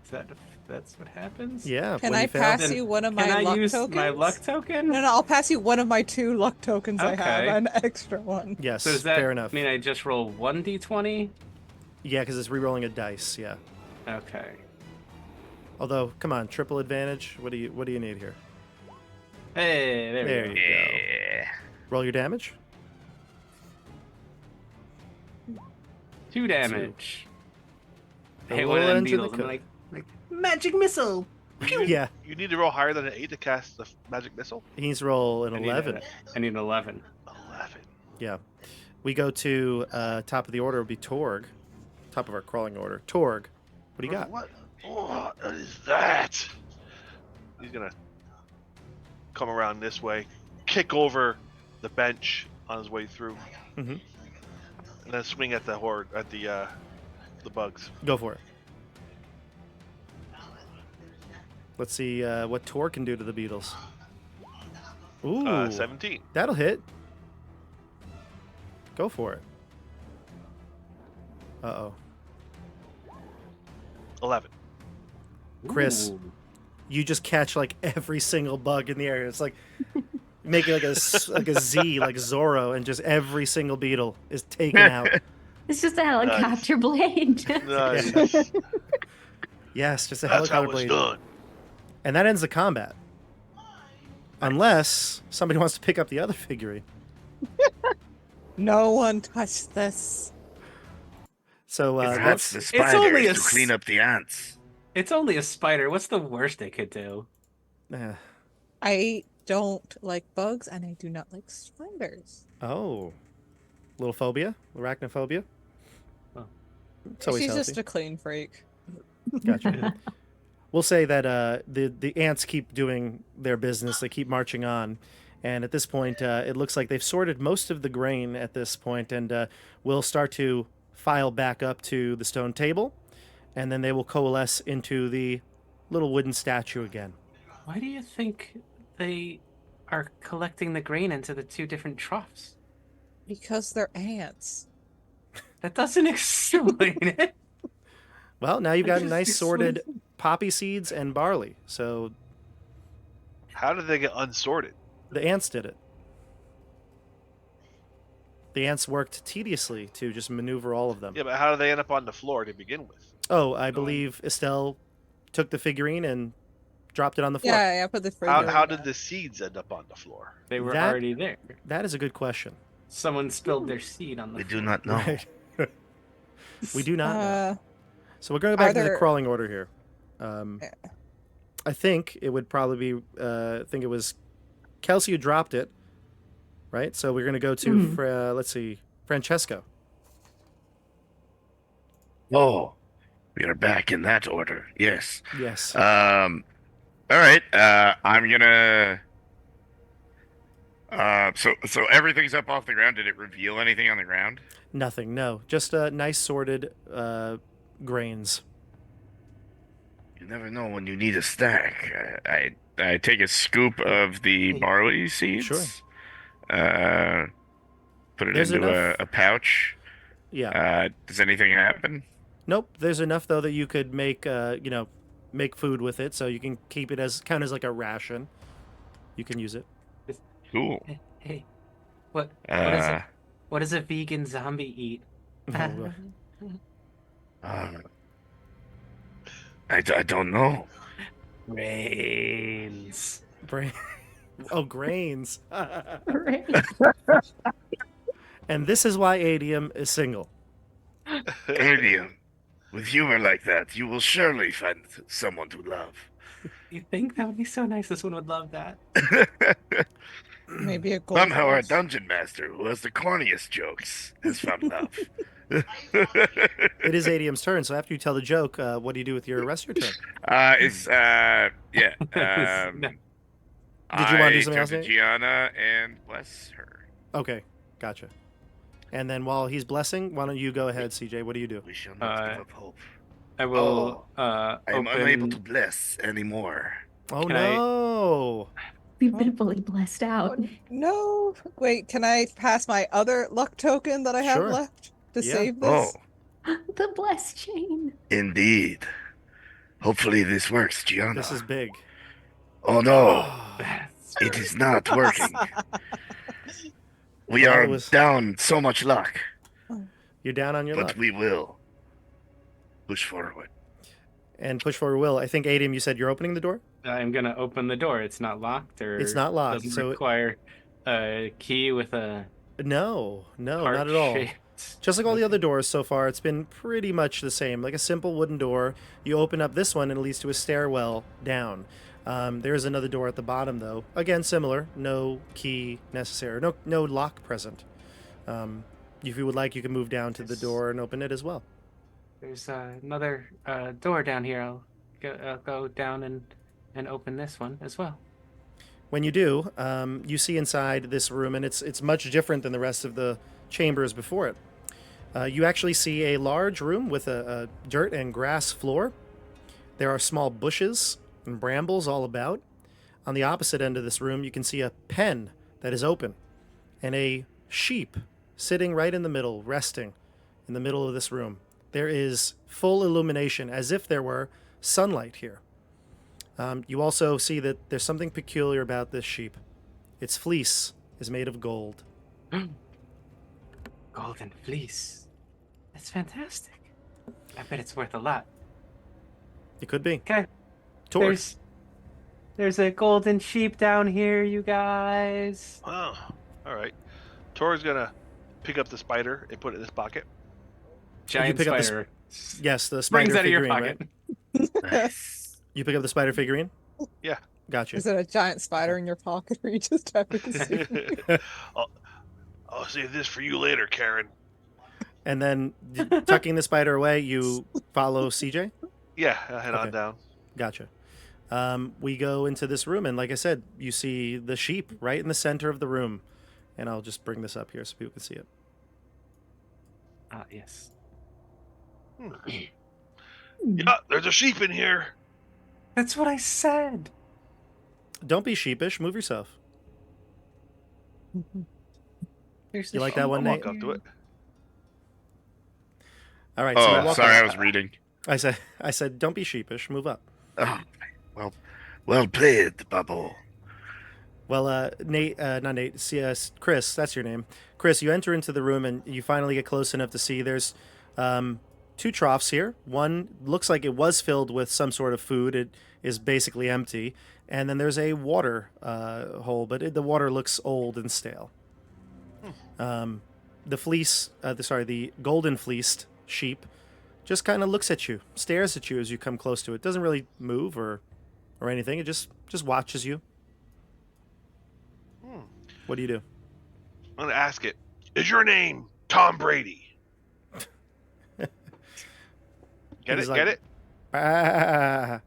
Is that's what happens? Yeah. Can when I you fail. pass Then you one of can my I luck use tokens? my luck token? No, I'll pass you one of my 2 luck tokens I have, Okay. an extra one. Yes. So does that fair enough. mean I just roll 1d20? Yeah, because it's re-rolling a dice. Yeah. Okay. Although, come on, triple advantage. What do you need here? Hey, there There we you go. go. Yeah. Roll your damage. 2 damage. A Hit one of little them into the beetles. I'm co- like magic missile. Yeah. You need to roll higher than an 8 to cast the magic missile. He needs to roll an I need 11. I need an 11. 11. Yeah. We go to top of the order would be Torg. Top of our crawling order. Torg. What do you got? What is that? He's gonna come around this way, kick over the bench on his way through, Mm-hmm. and then swing at the horde at the bugs. Go for it. Let's see what Tor can do to the beetles. Ooh, 17. that'll hit. Go for it. Uh-oh. 11. Chris. Ooh. You just catch like every single bug in the area. It's like making like a Z, like Zorro, and just every single beetle is taken out. It's just a helicopter blade. Nice. Yes, just a That's how helicopter it's blade. done. And that ends the combat. Unless somebody wants to pick up the other figurine. No one touched this. So Perhaps that's the it's only spiders a to clean up the ants. It's only a spider. What's the worst it could do? I don't like bugs and I do not like spiders. oh, little phobia, arachnophobia. Oh. It's always She's healthy. just a clean freak. Gotcha. We'll say that the ants keep doing their business. They keep marching on. And at this point, it looks like they've sorted most of the grain at this point, and will start to file back up to the stone table, and then they will coalesce into the little wooden statue again. Why do you think they are collecting the grain into the 2 different troughs? Because they're ants. That doesn't explain it. Well, now you've got Just nice this sorted poppy seeds and barley. So How did they get unsorted? the ants did it. The ants worked tediously to just maneuver all of them. Yeah, but how did they end up on the floor to begin with? Oh, I believe Estelle took the figurine and dropped it on the floor. Yeah, I put the fridge. How did the seeds end up on the floor? They were That- already there. That is a good question. Someone spilled their seed on the We floor. do not know. Right. We do not know. Uh, So we're going back are to the there- crawling order here. Yeah. I think it would probably be. I think it was Kelsey who dropped it, right? So we're going to go to let's see, Francesco. Oh, we are back in that order. Yes. Yes. All right. I'm gonna. So everything's up off the ground. Did it reveal anything on the ground? Nothing. No. Just nice sorted grains. You never know when you need a stack. I take a scoop of the barley seeds. Sure. Put it There's into enough. a pouch. Yeah. Does anything happen? Nope. There's enough though that you could make make food with it, so you can keep it as kind of like a ration. You can use it. Cool. Hey, what is Uh, it? What does a vegan zombie eat? Oh, I don't know. Brains. brain. Oh, grains. Right. And this is why Adium is single. Adium, with humor like that, you will surely find someone to love. You think that would be so nice? This one would love that. maybe a gold. Somehow our horse. dungeon master, who has the corniest jokes, has found love. It is Adium's turn, so after you tell the joke, what do you do with your rest of your turn? Yeah. Did you wanna do something I else, turn to Nate? Gianna and bless her. Okay, gotcha. And then while he's blessing, why don't you go ahead, CJ? What do you do? We shall not Uh, give up hope. I will I am open... unable to bless anymore. Oh Can I- no! We've been fully blessed out. No. Wait, can I pass my other luck token that I have Sure. left to Yeah. save Oh, this? The blessed chain. indeed. Hopefully this works, Gianna. This is big. Oh no, That's it is not working. We Well, are it was- down so much luck, You're down on your but luck. we will push forward. And push forward will. I think, Adium, you said you're opening the door? I'm gonna open the door. It's not locked, or It's not locked, doesn't so- require a key with a No, not heart at all. shaped. Just like all the other doors so far, it's been pretty much the same. Like a simple wooden door. You open up this one and it leads to a stairwell down. There is another door at the bottom, though. Again, similar. No key necessary. No lock present. If you would like, you can move down to the door and open it as well. There's another door down here. I'll go down and open this one as well. When you do, you see inside this room, and it's much different than the rest of the chambers before it. You actually see a large room with a dirt and grass floor. There are small bushes and brambles all about. On the opposite end of this room, you can see a pen that is open and a sheep sitting right in the middle, resting in the middle of this room. There is full illumination, as if there were sunlight here. You also see that there's something peculiar about this sheep. Its fleece is made of gold. Golden fleece. That's fantastic. I bet it's worth a lot. It could be. Okay. Tor. There's a golden sheep down here, you guys. Oh, all right. Tor's gonna pick up the spider and put it in his pocket. Giant pick up the spider. Yes, the spider Springs out of your figurine, pocket. right? You pick up the spider figurine? Yeah. Gotcha. Is it a giant spider in your pocket, or you just happen to see? I'll save this for you later, Karen. And then tucking the spider away, you follow CJ? Yeah, I'll head on Okay. down. Gotcha. We go into this room, and like I said, you see the sheep right in the center of the room. And I'll just bring this up here so people can see it. Yes. Yeah, there's a sheep in here. That's what I said. Don't be sheepish. Move yourself. There's You a like that sheep one, I'll Nate? walk up to it. All right. So you Oh, walk sorry, up. I was reading. I said, don't be sheepish. Move up. Oh, well played, Bubble. Well, Nate, not Nate, Chris, that's your name. Chris, you enter into the room and you finally get close enough to see there's two troughs here. One looks like it was filled with some sort of food. It is basically empty. And then there's a water hole, but the water looks old and stale. The golden fleeced sheep just kind of looks at you, stares at you as you come close to it. Doesn't really move or anything. It just watches you. What do you do? I'm gonna ask it. Is your name Tom Brady? Get He's it? like, Get it? Ah,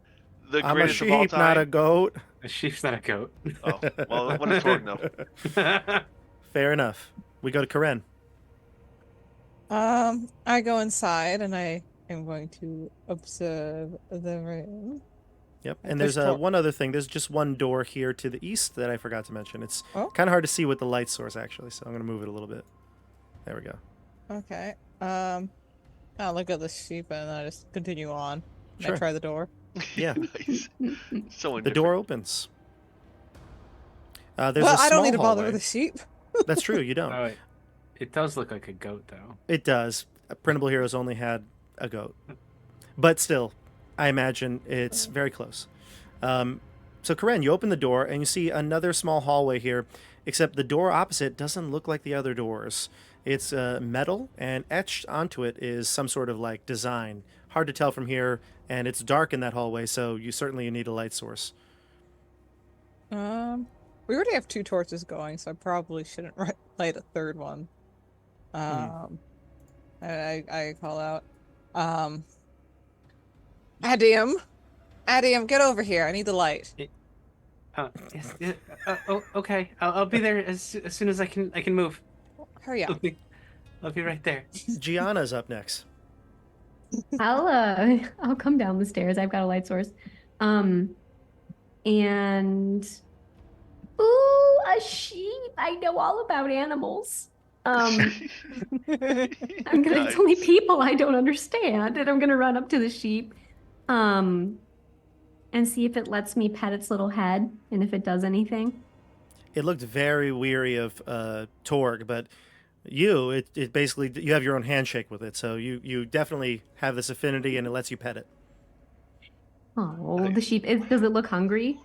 The I'm a greatest of all sheep, time. not a goat. A sheep's not a goat. Oh, well, what does Torg know? Fair enough. We go to Karen. I go inside and I am going to observe the room. Yep. At And this there's point- one other thing. There's just one door here to the east that I forgot to mention. It's Oh. kind of hard to see with the light source, actually, so I'm going to move it a little bit. There we go. Okay. I'll look at the sheep and I just continue on. And Sure. I try the door. Yeah. Nice. So The door opens. There's Well, a I don't need to small bother hallway. with the sheep. That's true. You don't. Oh, it does look like a goat, though. It does. Printable Heroes only had a goat. But still, I imagine it's very close. So, Karen, you open the door and you see another small hallway here, except the door opposite doesn't look like the other doors. It's metal, and etched onto it is some sort of like design. Hard to tell from here, and it's dark in that hallway, so you certainly need a light source. We already have 2 torches going, so I probably shouldn't light a third one. I call out, Adium, get over here. I need the light. Yes, yeah, okay. I'll be there as soon as I can move. Hurry up. I'll be right there. Gianna's up next. I'll come down the stairs. I've got a light source. And Ooh, a sheep. I know all about animals. I'm gonna Nice. tell me people I don't understand, and I'm gonna run up to the sheep, and see if it lets me pet its little head, and if it does anything. It looked very weary of Torg, but it basically, you have your own handshake with it, so you definitely have this affinity, and it lets you pet it. Oh, the sheep. Does it look hungry?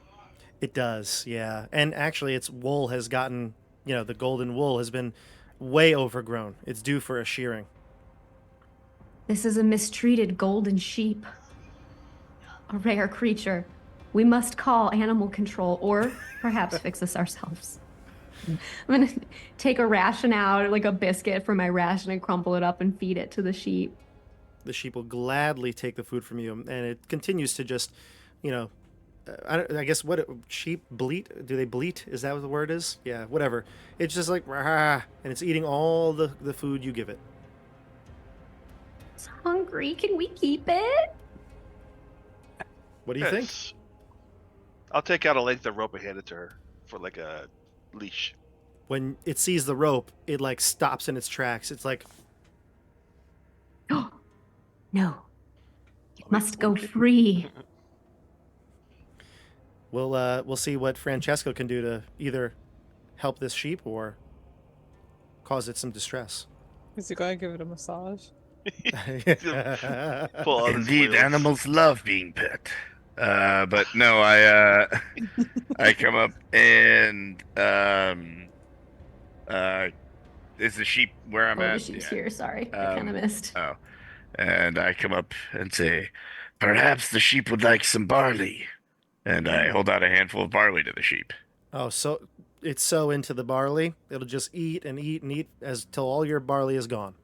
It does, yeah. And actually, its wool has gotten, the golden wool has been way overgrown. It's due for a shearing. This is a mistreated golden sheep. A rare creature. We must call animal control or perhaps fix this ourselves. I'm gonna take a ration out, like a biscuit from my ration, and crumple it up and feed it to the sheep. The sheep will gladly take the food from you, and it continues to just, I guess sheep bleat? Do they bleat? Is that what the word is? Yeah, whatever. It's just like, rah, and it's eating all the food you give it. It's hungry. Can we keep it? What do you think? Yes. I'll take out a length of rope and hand it to her for like a leash. When it sees the rope, it like stops in its tracks. It's like, No. It must go free. we'll see what Francesco can do to either help this sheep or cause it some distress. Is he gonna give it a massage? Pull out his Indeed, wheels. animals love being pet. But no, I come up and is the sheep where I'm Oh, the at? sheep's Yeah. here. Sorry, I kind of missed. Oh, and I come up and say, perhaps the sheep would like some barley, and I hold out a handful of barley to the sheep. Oh, so it's so into the barley, it'll just eat and eat and eat till all your barley is gone.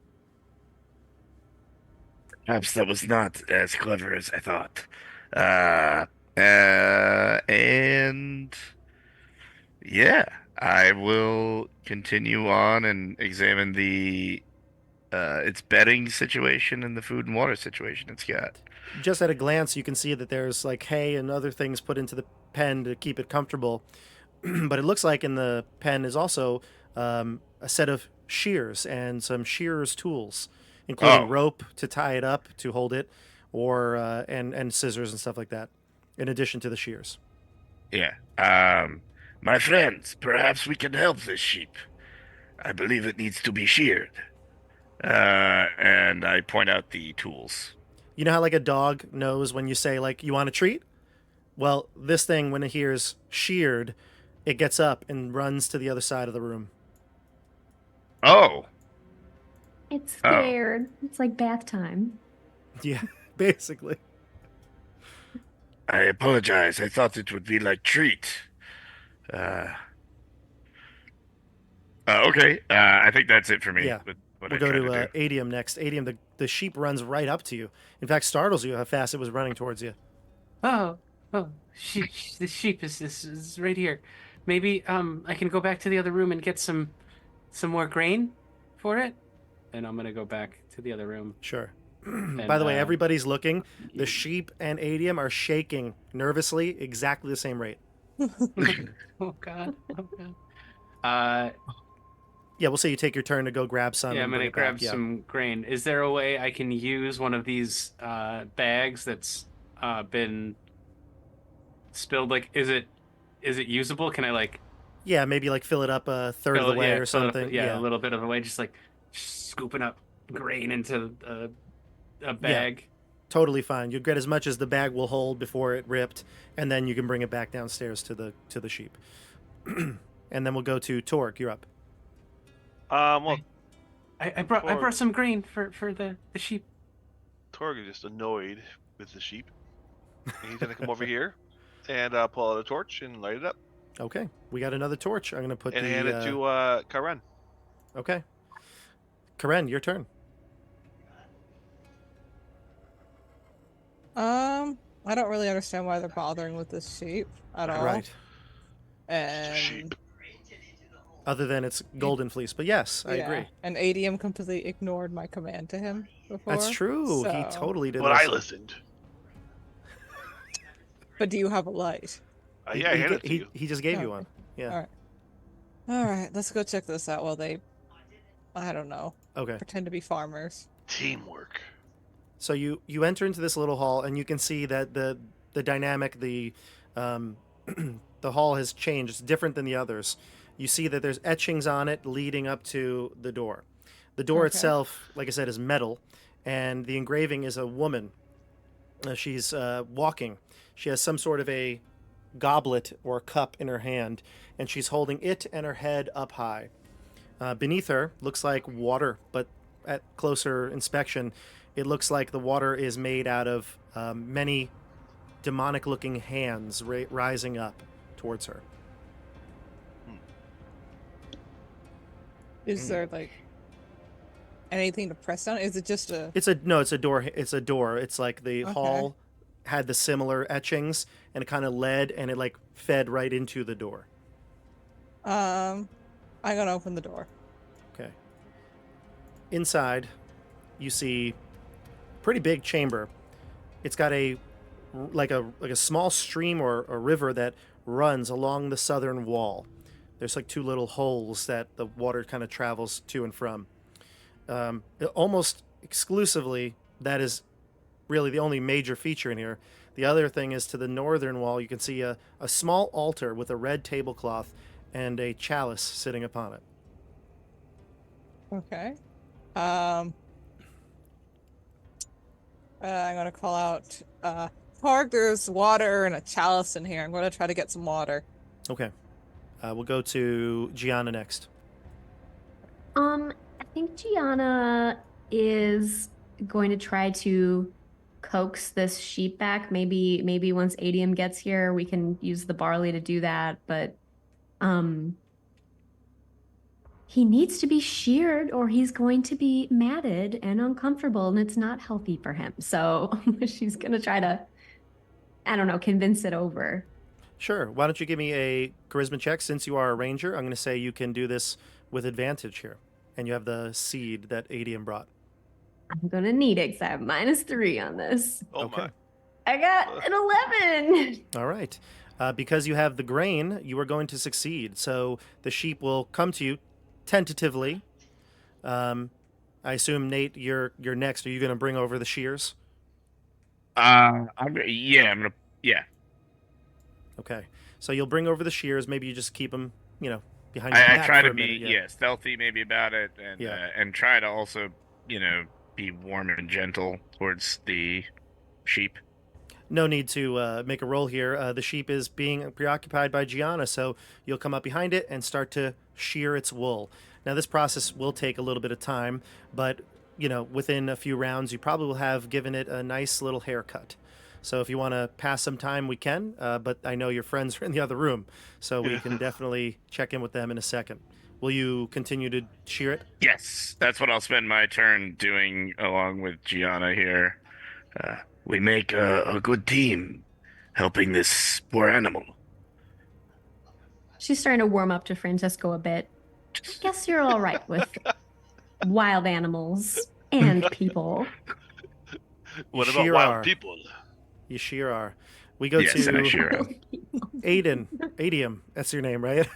Perhaps that was not as clever as I thought. And yeah, I will continue on and examine its bedding situation and the food and water situation it's got. Just at a glance, you can see that there's like hay and other things put into the pen to keep it comfortable. But it looks like in the pen is also a set of shears and some shearer's tools, including rope to tie it up to hold it, or and scissors and stuff like that, in addition to the shears. Yeah. My friends, perhaps we can help this sheep. I believe it needs to be sheared. And I point out the tools. You know how like a dog knows when you say like you want a treat? Well, this thing, when it hears sheared, it gets up and runs to the other side of the room. Oh. It's scared. It's like bath time. Yeah, basically. I apologize. I thought it would be like treat. Okay. I think that's it for me. Yeah. With what We'll I go tried to do. Adium next. Adium, the sheep runs right up to you. In fact, startles you how fast it was running towards you. Oh, the sheep is right here. Maybe I can go back to the other room and get some more grain for it. And I'm gonna go back to the other room. Sure. And, By the way, everybody's looking. The sheep and Adium are shaking nervously, exactly the same rate. Oh god. Yeah, we'll say you take your turn to go grab some. Yeah, and I'm bring gonna it back. grab Yeah. some grain. Is there a way I can use one of these bags that's been spilled? Like, is it usable? Can I like Yeah, maybe like fill it up a third of the way or fill it up, something. a little bit of a way, just like scooping up grain into a bag. Totally fine. You'll get as much as the bag will hold before it ripped, and then you can bring it back downstairs to the sheep. And then we'll go to Torque. You're up. Well, I brought some grain for the sheep. Torg is just annoyed with the sheep. He's gonna come over here and pull out a torch and light it up Okay, we got another torch. I'm gonna put and the hand it to Karen. Okay, Karen, your turn. I don't really understand why they're bothering with this sheep at all. Right. And Sheep. Other than it's golden fleece, but yes, I yeah, agree. and Adium completely ignored my command to him before. That's true. He so- totally did. But I listen. listened. But do you have a light? Yeah, I handed it to you. He just gave you Okay. one. Yeah. All right, let's go check this out while they, I don't know, Okay. pretend to be farmers. Teamwork. So you enter into this little hall, and you can see that the dynamic, um, the hall has changed. It's different than the others. You see that there's etchings on it leading up to the door. The door Okay. itself, like I said, is metal, and the engraving is a woman. She's walking. She has some sort of a goblet or cup in her hand, and she's holding it and her head up high. Beneath her looks like water, but at closer inspection, it looks like the water is made out of many demonic-looking hands rising up towards her. Is there like anything to press down? Is it just a? It's a no. It's a door. It's a door. It's like the Okay. hall had the similar etchings, and it kind of led, and it like fed right into the door. I'm gonna open the door. Okay. Inside, you see pretty big chamber. It's got a small stream or a river that runs along the southern wall. There's like two little holes that the water kind of travels to and from. Almost exclusively, that is really the only major feature in here. The other thing is to the northern wall, you can see a small altar with a red tablecloth and a chalice sitting upon it. Okay. I'm gonna call out, Park, there's water and a chalice in here. I'm gonna try to get some water. Okay. We'll go to Gianna next. I think Gianna is going to try to coax this sheep back. Maybe once Adium gets here, we can use the barley to do that. But he needs to be sheared, or he's going to be matted and uncomfortable, and it's not healthy for him. So she's gonna try to, I don't know, convince it over. Sure. Why don't you give me a charisma check? Since you are a ranger, I'm going to say you can do this with advantage here. And you have the seed that Adium brought. I'm gonna need it because I have -3 on this. Oh Okay. my. I got an 11. All right. Because you have the grain, you are going to succeed. So the sheep will come to you tentatively. I assume, Nate, you're next. Are you going to bring over the shears? I'm gonna. Yeah. Okay. So you'll bring over the shears. Maybe you just keep them, behind your I back try for to a be minute. stealthy maybe about it, and and try to also be warm and gentle towards the sheep. No need to make a roll here. The sheep is being preoccupied by Gianna, so you'll come up behind it and start to shear its wool. Now, this process will take a little bit of time, but, within a few rounds, you probably will have given it a nice little haircut. So if you want to pass some time, we can, but I know your friends are in the other room, so we can definitely check in with them in a second. Will you continue to shear it? Yes, that's what I'll spend my turn doing along with Gianna here. We make a good team, helping this poor animal. She's starting to warm up to Francesco a bit. I guess you're all right with wild animals and people. What You about sure wild are. people? You sure are. We go Yes, I to sure am. Adium. That's your name, right?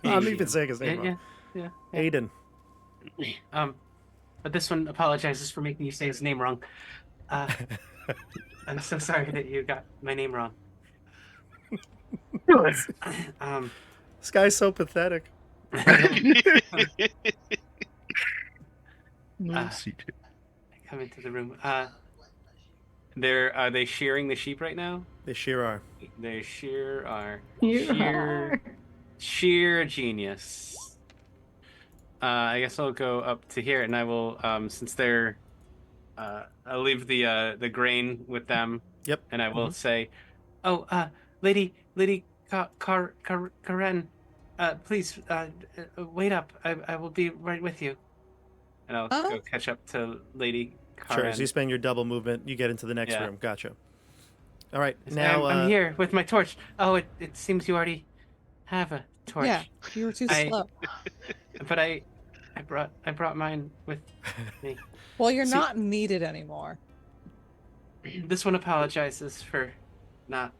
I'm even saying his name wrong. Yeah. Aiden. But this one apologizes for making you say his name wrong. I'm so sorry that you got my name wrong. This guy's so pathetic. I come into the room. Are they shearing the sheep right now? They sure are. They are. You are. Sheer genius. I guess I'll go up to here, and I will, since they're, I'll leave the grain with them. Yep. And I will say, "Oh, Lady Karen, please, wait up. I will be right with you." And I'll go catch up to Lady Karen. Sure. As you spend your double movement, you get into the next Yeah. room. Gotcha. All right. Yes, Now I'm here with my torch. Oh, it seems you already have a torch. Yeah, you were too slow. But I brought mine with me. Well, you're not needed anymore. This one apologizes for not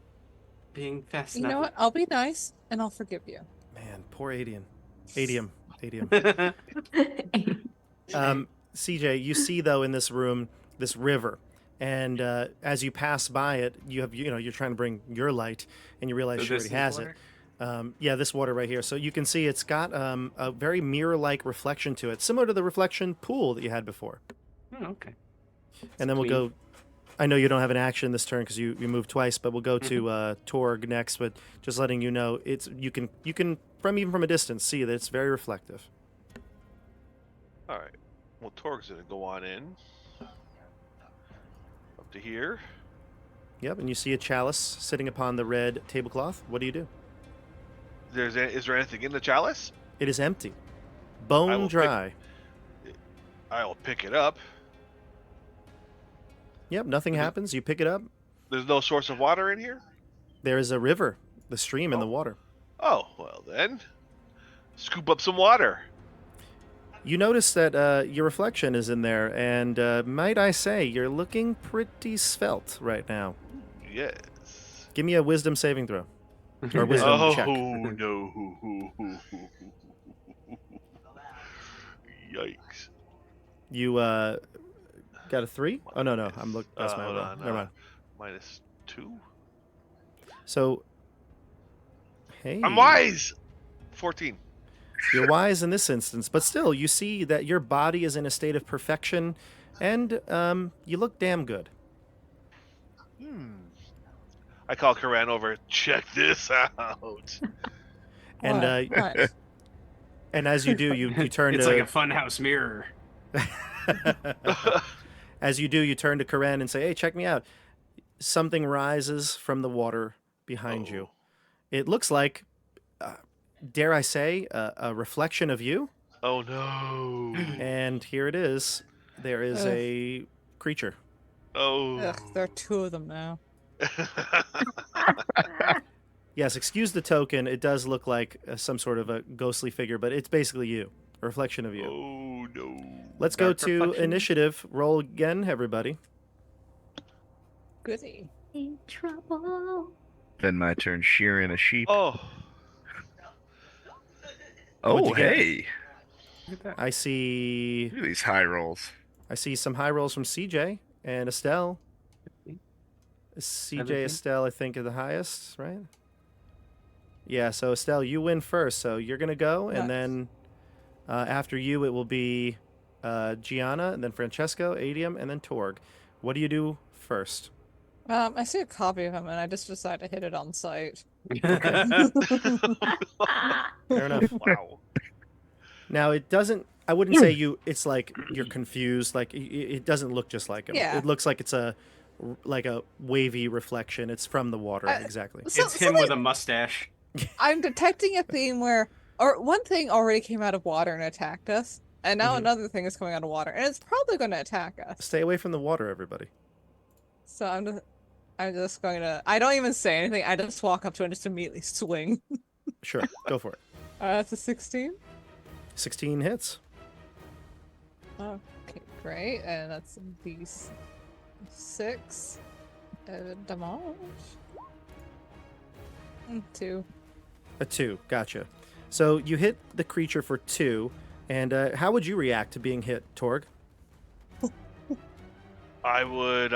being fast You enough. know what? I'll be nice and I'll forgive you. Man, poor Adium. Adium. CJ, you see though in this room this river, and as you pass by it, you're trying to bring your light, and you realize So she this already is has water? it. Yeah, this water right here. So you can see it's got a very mirror-like reflection to it, similar to the reflection pool that you had before. Oh, okay. And then we'll go. I know you don't have an action this turn because you moved twice, but we'll go to Torg next. But just letting you know, you can even from a distance see that it's very reflective. All right. Well, Torg's gonna go on in up to here. Yep, and you see a chalice sitting upon the red tablecloth. What do you do? Is there anything in the chalice? It is empty, I bone will dry. I'll pick it up. Yep, nothing happens. You pick it up. There's no source of water in here? There is a river, the stream in the water. Oh, well then. Scoop up some water. You notice that your reflection is in there, and might I say, you're looking pretty svelte right now. Yes. Give me a wisdom saving throw. Or wisdom check. No. Yikes. You got a 3? Oh, no. That's my roll. Never mind. -2. So, hey. I'm wise! 14. You're wise in this instance, but still, you see that your body is in a state of perfection, and you look damn good. I call Karan over. Check this out. And What? and as you do, you turn It's to like a funhouse mirror. as you do, you turn to Karen and say, "Hey, check me out." Something rises from the water behind you. It looks like, dare I say, a reflection of you. Oh no. And here it is. There is a creature. Oh. Ugh, there are 2 of them now. Yes, excuse the token. It does look like some sort of a ghostly figure, but it's basically you, a reflection of you. Oh no. Let's go Dark to reflection. initiative. Roll again, everybody. Goody. In trouble. Then my turn shearing a sheep. Oh. What'd Oh, you get? hey. Look at that. I see Look at these high rolls. some high rolls from CJ and Estelle. CJ, 17? Estelle, I think, are the highest, right? Yeah, so Estelle, you win first, so you're going to go, and Nice. then after you, it will be Gianna, and then Francesco, Adium, and then Torg. What do you do first? I see a copy of him, and I just decide to hit it on sight. Fair enough. Wow. Now, it doesn't, I wouldn't say it's like you're confused, like it doesn't look just like him. Yeah. It looks like it's a wavy reflection. It's from the water, exactly. It's him with a mustache. I'm detecting a theme where, or one thing already came out of water and attacked us, and now Mhm. another thing is coming out of water, and it's probably going to attack us. Stay away from the water, everybody. So I'm just going to. I don't even say anything. I just walk up to it and just immediately swing. Sure, go for it. That's a 16. 16 hits. Okay, great, and that's these 6 damage. 2. A 2, gotcha. So you hit the creature for 2, and how would you react to being hit, Torg? I would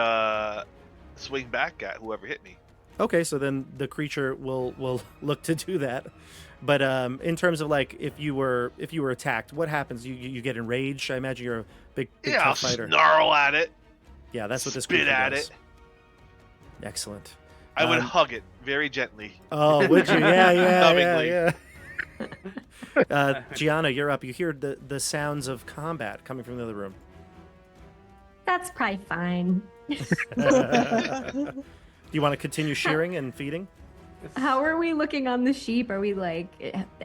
swing back at whoever hit me. Okay, so then the creature will look to do that. But in terms of like if you were attacked, what happens? You get enraged. I imagine you're a big Yeah, I'll tough fighter. snarl at it. Yeah, that's what this spit creature at does. it. Excellent. I would Um, hug it very gently. Oh, would you? Yeah, Lovingly. yeah. Gianna, you're up. You hear the sounds of combat coming from the other room. That's probably fine. Do you want to continue shearing and feeding? How are we looking on the sheep? Are we like,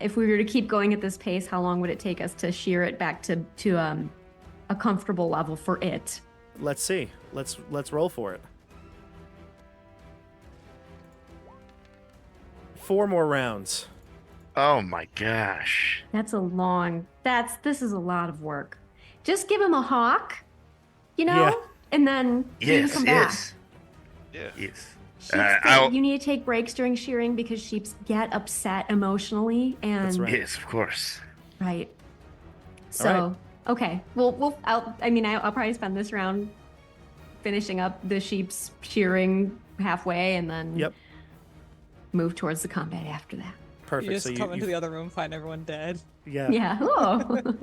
if we were to keep going at this pace, how long would it take us to shear it back to a comfortable level for it? Let's see. Let's roll for it. 4 more rounds. Oh my gosh. This is a lot of work. Just give him a hawk, Yeah. and then he can Yes, come yes. Yeah. Yes. Sheeps, you need to take breaks during shearing because sheeps get upset emotionally, and That's right. Yes, of course. right. So okay, I'll probably spend this round finishing up the sheep's shearing halfway, and then move towards the combat after that. Perfect. You just come into the other room, find everyone dead. Yeah. Yeah. Oh.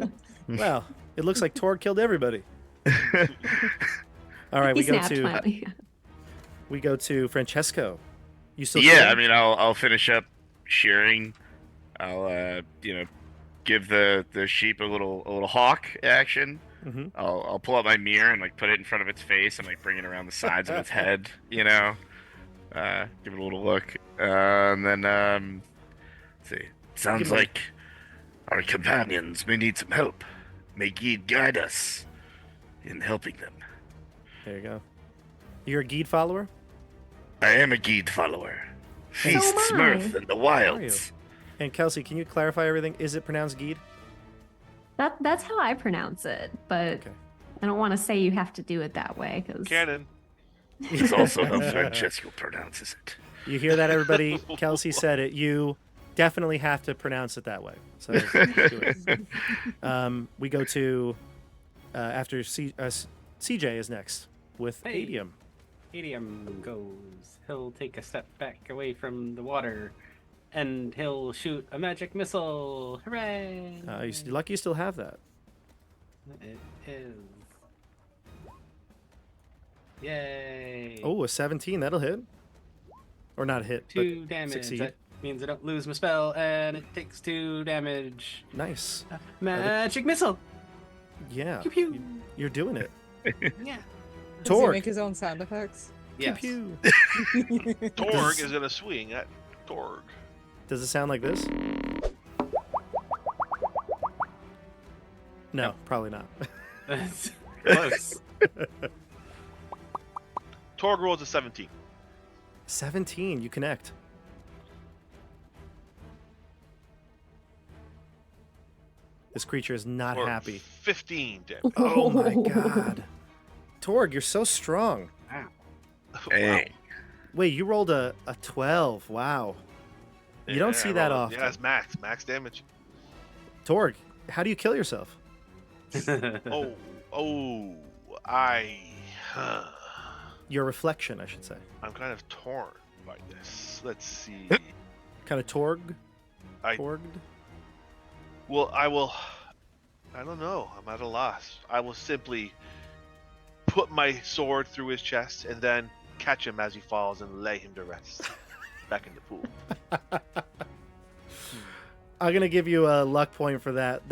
Well, it looks like Torg killed everybody. All right, He snapped finally. we go to Francesco. You still? Yeah, shearing? I mean, I'll finish up shearing. I'll give the sheep a little hawk action. Mm-hmm. I'll pull out my mirror and like put it in front of its face and like bring it around the sides of its head. You know, give it a little look, and then let's see. Sounds like our companions may need some help. May Geed guide us in helping them. There you go. You're a Geed follower? I am a Geed follower. Feast am I. Smurf in the wilds. And Kelsey, can you clarify everything? Is it pronounced Geed? That's how I pronounce it, but I don't want to say you have to do it that way because Canon. It's also how Francesco pronounces it. You hear that, everybody? Kelsey said it. You definitely have to pronounce it that way. So do it. We go to after CJ is next with Hey. Adium. Adium goes. He'll take a step back away from the water, and he'll shoot a magic missile. Hooray! You're lucky you still have that. It is. Yay! Oh, a 17. That'll hit. Or not hit, 2 but damage. succeed. That means I don't lose my spell, and it takes 2 damage. Nice. Magic missile. Yeah. Pew pew. You're doing it. Yeah. Does he Torg. make his own sound effects? Yes. Pew. Torg is gonna swing at Torg. Does it sound like this? No, probably not. Close. Torg rolls a 17. 17. You connect. This creature is not Or happy. 15 damage. Oh my god. Torg, you're so strong. Hey. Wait, you rolled a 12. Wow. You don't see that often. Yeah, it's max damage. Torg, how do you kill yourself? Your reflection, I should say. I'm kind of torn by this. Let's see. Kind of torged? Well, I don't know. I'm at a loss. I will simply put my sword through his chest and then catch him as he falls and lay him to rest back in the pool. I'm gonna give you a luck point for that.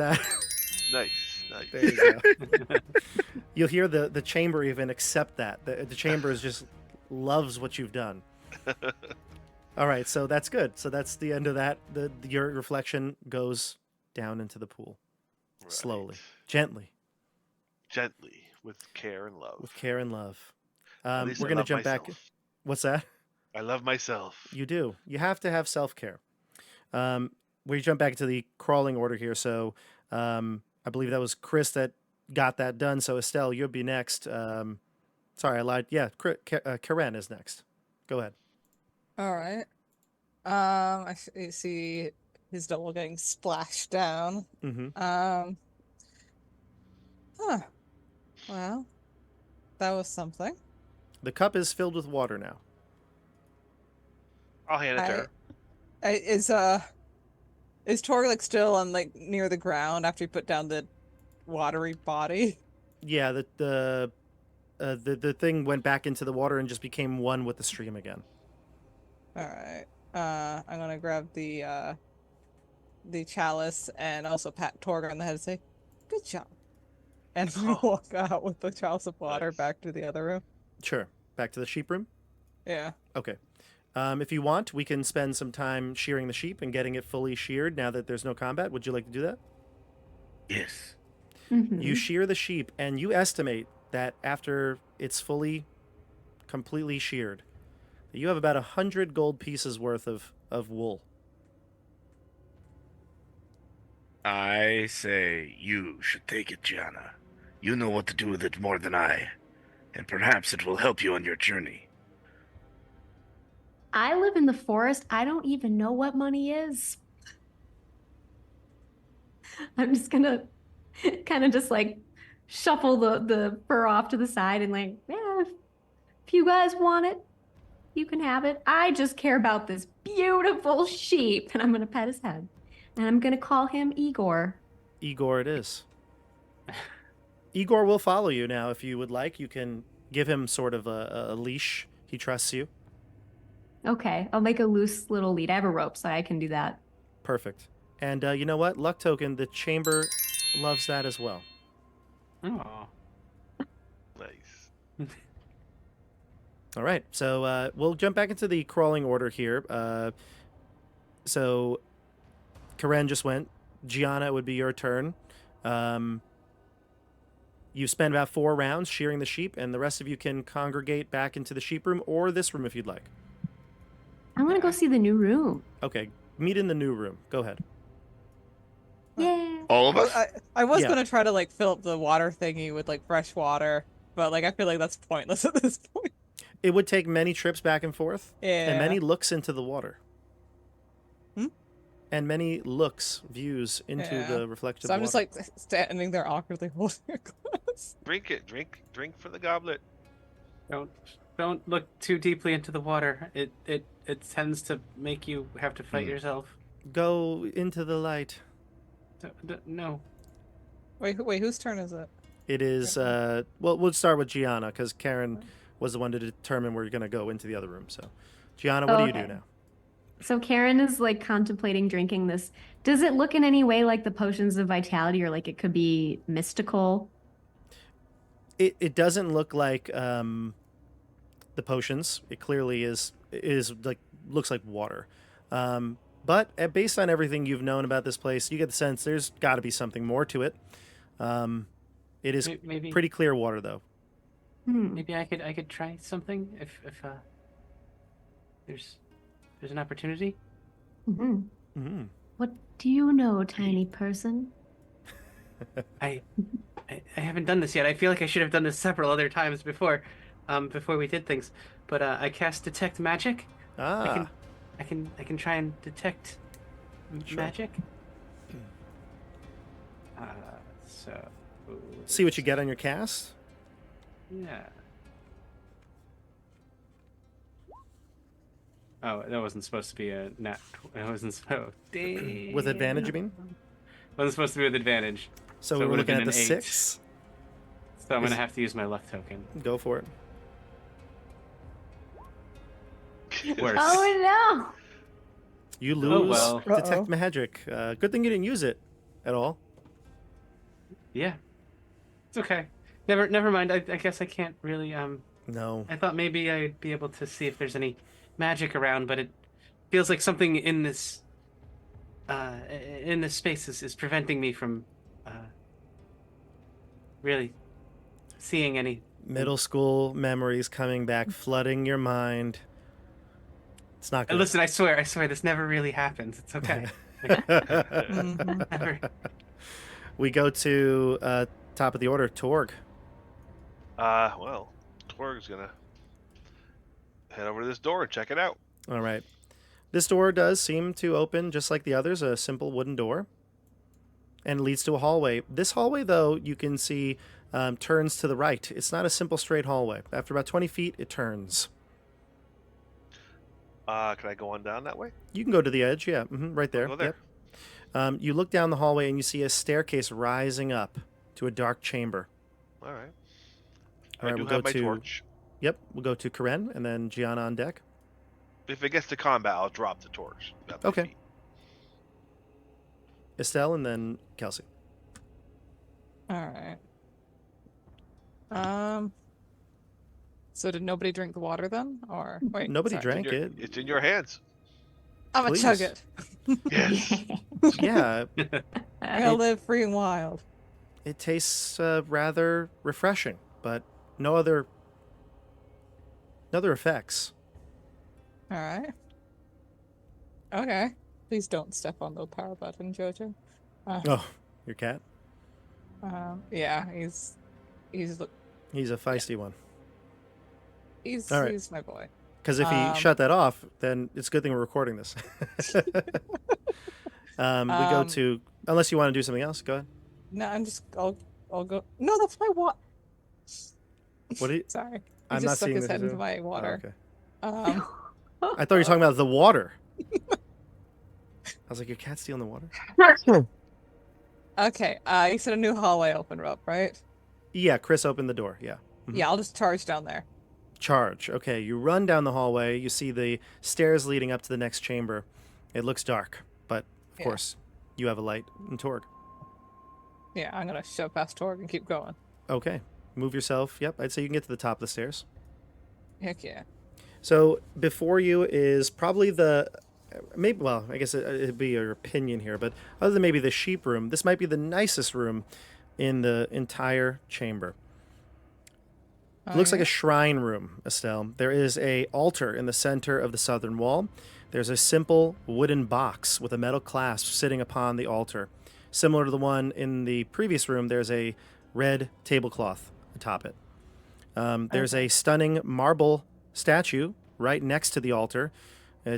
Nice. There you go. You'll hear the chamber even accept that. The chamber just loves what you've done. All right, so that's good. So that's the end of that. Your reflection goes down into the pool. Right. Slowly, gently, with care and love. with care and love. At least We're I gonna love jump back. myself. What's that? I love myself. You do. You have to have self-care. We jump back to the crawling order here. So I believe that was Chris that got that done. So Estelle, you'll be next. Sorry, I lied. Yeah, Karen is next. Go ahead. All right. See his double getting splashed down. Mm-hmm. Well, that was something. The cup is filled with water now. I'll hand it to her. Is Tor like still on like near the ground after he put down the watery body? Yeah, the thing went back into the water and just became one with the stream again. All right. I'm gonna grab the chalice and also pat Torg on the head and say, "Good job." And I'm gonna walk out with the chalice of water Nice. back to the other room. Sure. Back to the sheep room. Yeah. Okay. If you want, we can spend some time shearing the sheep and getting it fully sheared now that there's no combat. Would you like to do that? Yes. Mhm. You shear the sheep, and you estimate that after it's completely sheared, you have about 100 gold pieces worth of wool. I say you should take it, Gianna. You know what to do with it more than I, and perhaps it will help you on your journey. I live in the forest. I don't even know what money is. I'm just gonna kind of just like shuffle the fur off to the side and like, yeah, if you guys want it, you can have it. I just care about this beautiful sheep. And I'm gonna pet his head. And I'm gonna call him Igor. Igor it is. Igor will follow you now if you would like. You can give him sort of a leash. He trusts you. Okay, I'll make a loose little lead. I have a rope, so I can do that. Perfect. And you know what? Luck token, the chamber loves that as well. Oh. Nice. All right. So we'll jump back into the crawling order here. So Karen just went. Gianna, it would be your turn. You spend about 4 rounds shearing the sheep, and the rest of you can congregate back into the sheep room or this room if you'd like. I want to go see the new room. Okay. Meet in the new room. Go ahead. Yeah. All of us? I was Yeah. gonna try to like fill up the water thingy with like fresh water, but like I feel like that's pointless at this point. It would take many trips back and forth, Yeah. and many looks into the water. Hmm? And many looks, views into Yeah. the reflective So I'm water. just like standing there awkwardly holding a glass. Drink it. Drink from the goblet. Don't look too deeply into the water. It tends to make you have to fight yourself. Go into the light. No. Wait, whose turn is it? It is, well, we'll start with Gianna, because Karen was the one to determine where you're going to go into the other room. So, Gianna, what do you do Okay. now? So Karen is like contemplating drinking this. Does it look in any way like the potions of vitality or like it could be mystical? It doesn't look like the potions. It clearly is like, looks like water. But based on everything you've known about this place, you get the sense there's got to be something more to it. It is Maybe pretty clear water, though. maybe I could try something if there's an opportunity. Mm-hmm. Mm-hmm. What do you know, tiny person? I haven't done this yet. I feel like I should have done this several other times before we did things. But I cast detect magic. Ah, I can try and detect Sure. magic. So see what you get on your cast. yeah. Oh, that wasn't supposed to be a nat. It wasn't supposed. With advantage, you mean? Wasn't supposed to be with advantage. So So we it were would've looking been at the an 8. 6. So I'm Is- gonna have to use my luck token. Go for it. Worse. Oh no! You lose well. detect Uh-oh. magic. Good thing you didn't use it at all. Yeah. It's okay. Never mind. I guess I can't really. No. I thought maybe I'd be able to see if there's any magic around, but it feels like something in this space is preventing me from really seeing any. Middle school memories coming back, flooding your mind. It's not good. Listen, I swear, this never really happens. It's okay. Mhm. Never. We go to top of the order, Torg. Well, Torg's gonna head over to this door and check it out. All right. This door does seem to open just like the others, a simple wooden door, and leads to a hallway. This hallway, though, you can see turns to the right. It's not a simple straight hallway. After about 20 feet, it turns. Can I go on down that way? You can go to the edge, yeah, right there. Go there. Yep. You look down the hallway and you see a staircase rising up to a dark chamber. All right. All right, I do we'll have go my to- torch. Yep, we'll go to Karen and then Gianna on deck. If it gets to combat, I'll drop the torch. At my Okay. feet. Estelle and then Kelsey. All right. So did nobody drink the water then, or wait? Nobody sorry. drank it. It's in your hands. I'm gonna Please. chug it. Yes. Yeah, I'm gonna live free and wild. it tastes rather refreshing, but no other effects. All right. Okay. Please don't step on the power button, Jojo. Oh, your cat? Yeah, he's He's a feisty one. he's All right. he's my boy. Because if he shut that off, then it's a good thing we're recording this. We go to, unless you want to do something else, go ahead. No, I'll go. No, that's my water. What do you? Sorry, he I'm just not stuck seeing his this head as into a- my water. Oh, okay. I thought you were talking about the water. I was like, your cat's stealing the water? Okay, you said a new hallway opened up, right? Yeah, Chris opened the door. Yeah. Mhm. Yeah, I'll just charge down there. Charge. Okay, you run down the hallway. You see the stairs leading up to the next chamber. It looks dark, but of Yeah. course, you have a light and Torg. Yeah, I'm gonna shove past Torg and keep going. Okay, move yourself. Yep, I'd say you can get to the top of the stairs. Heck yeah. So before you is probably maybe, well, I guess it'd be your opinion here, but other than maybe the sheep room, this might be the nicest room in the entire chamber. It looks like a shrine room, Estelle. There is a altar in the center of the southern wall. There's a simple wooden box with a metal clasp sitting upon the altar. Similar to the one in the previous room, there's a red tablecloth atop it. There's a stunning marble statue right next to the altar,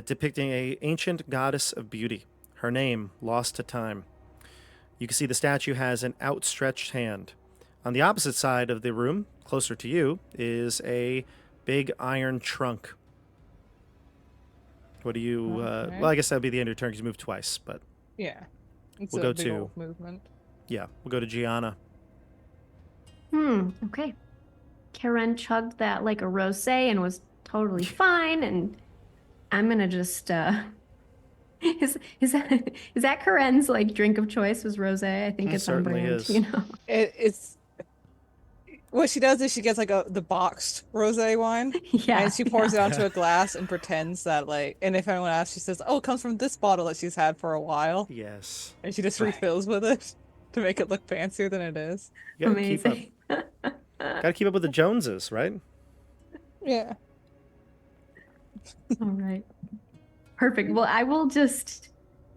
depicting an ancient goddess of beauty. Her name, lost to time. You can see the statue has an outstretched hand. On the opposite side of the room, closer to you, is a big iron trunk. What do you... Okay. well, I guess that would be the end of your turn because you moved twice, but Yeah. It's We'll a go big to- old movement. yeah, we'll go to Gianna. Okay. Karen chugged that like a rosé and was totally fine, and I'm gonna just is that Karen's like drink of choice was rosé? I think It it's on certainly brand, is. you know. It's what she does is she gets like the boxed rosé wine, Yeah. and she pours it onto a glass and pretends that like. And if anyone asks, she says, "Oh, it comes from this bottle that she's had for a while," Yes. and she just refills with it to make it look fancier than it is. You gotta keep up. Amazing. Gotta keep up with the Joneses, right? Yeah. All right. Perfect. Well, I will just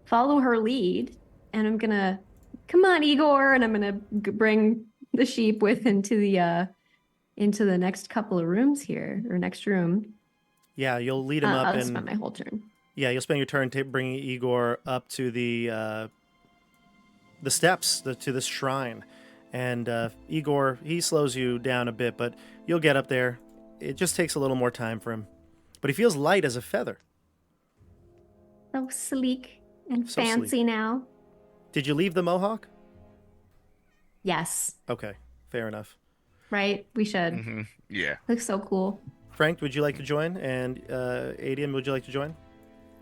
follow her lead, and I'm gonna come on, Igor, and I'm gonna bring the sheep into the next couple of rooms here, or next room. Yeah, you'll lead him up I'll and spend my whole turn. yeah, you'll spend your turn bringing Igor up to the steps to this shrine, and Igor, he slows you down a bit, but you'll get up there. It just takes a little more time for him, but he feels light as a feather. So sleek and So fancy sleek. now. Did you leave the mohawk? Yes, Okay, fair enough. right? We should. Mm-hmm. Yeah. Looks so cool. Frank, would you like to join? And Adian, would you like to join?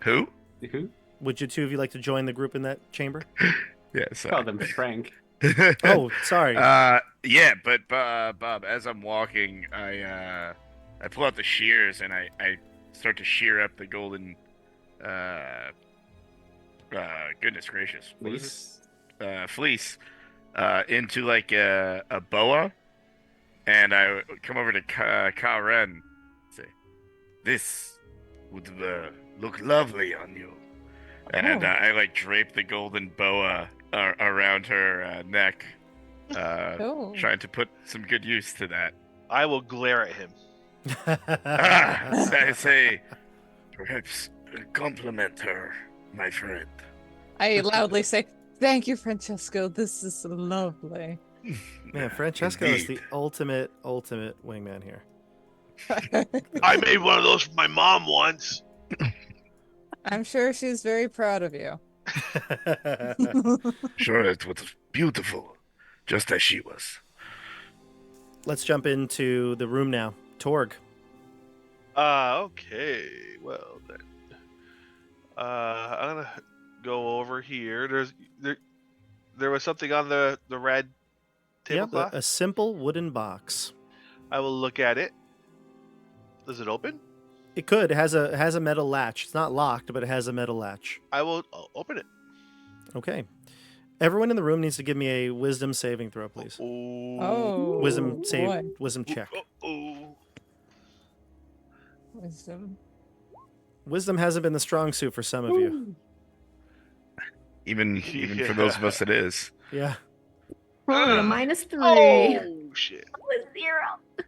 Who? Who? Would you two of you like to join the group in that chamber? Yeah. Call Sorry. them Frank. Oh, sorry. Yeah, but Bob, as I'm walking, I pull out the shears and I start to shear up the golden. Goodness gracious, what is this? Fleece. Into like a boa, and I come over to Karen and say, "This would look lovely on you," and Oh. I like drape the golden boa around her neck, Oh. trying to put some good use to that. I will glare at him. I say, perhaps compliment her, my friend. I loudly say, "Thank you, Francesco. This is lovely." Man, Francesco is the Indeed. ultimate wingman here. I made one of those for my mom once. I'm sure she's very proud of you. Sure, it was beautiful, just as she was. Let's jump into the room now. Torg. Okay. Well then. I'm gonna go over here. There was something on the red Yep, tablecloth. a simple wooden box. I will look at it. Does it open? It could. It has a metal latch. It's not locked, but it has a metal latch. I will open it. Okay. Everyone in the room needs to give me a wisdom saving throw, please. Oh. Wisdom save. boy. Wisdom check. Oh. Wisdom. Wisdom hasn't been the strong suit for some of you. Even for those of us it is. Yeah. Roll a -3. Oh shit. With 0. A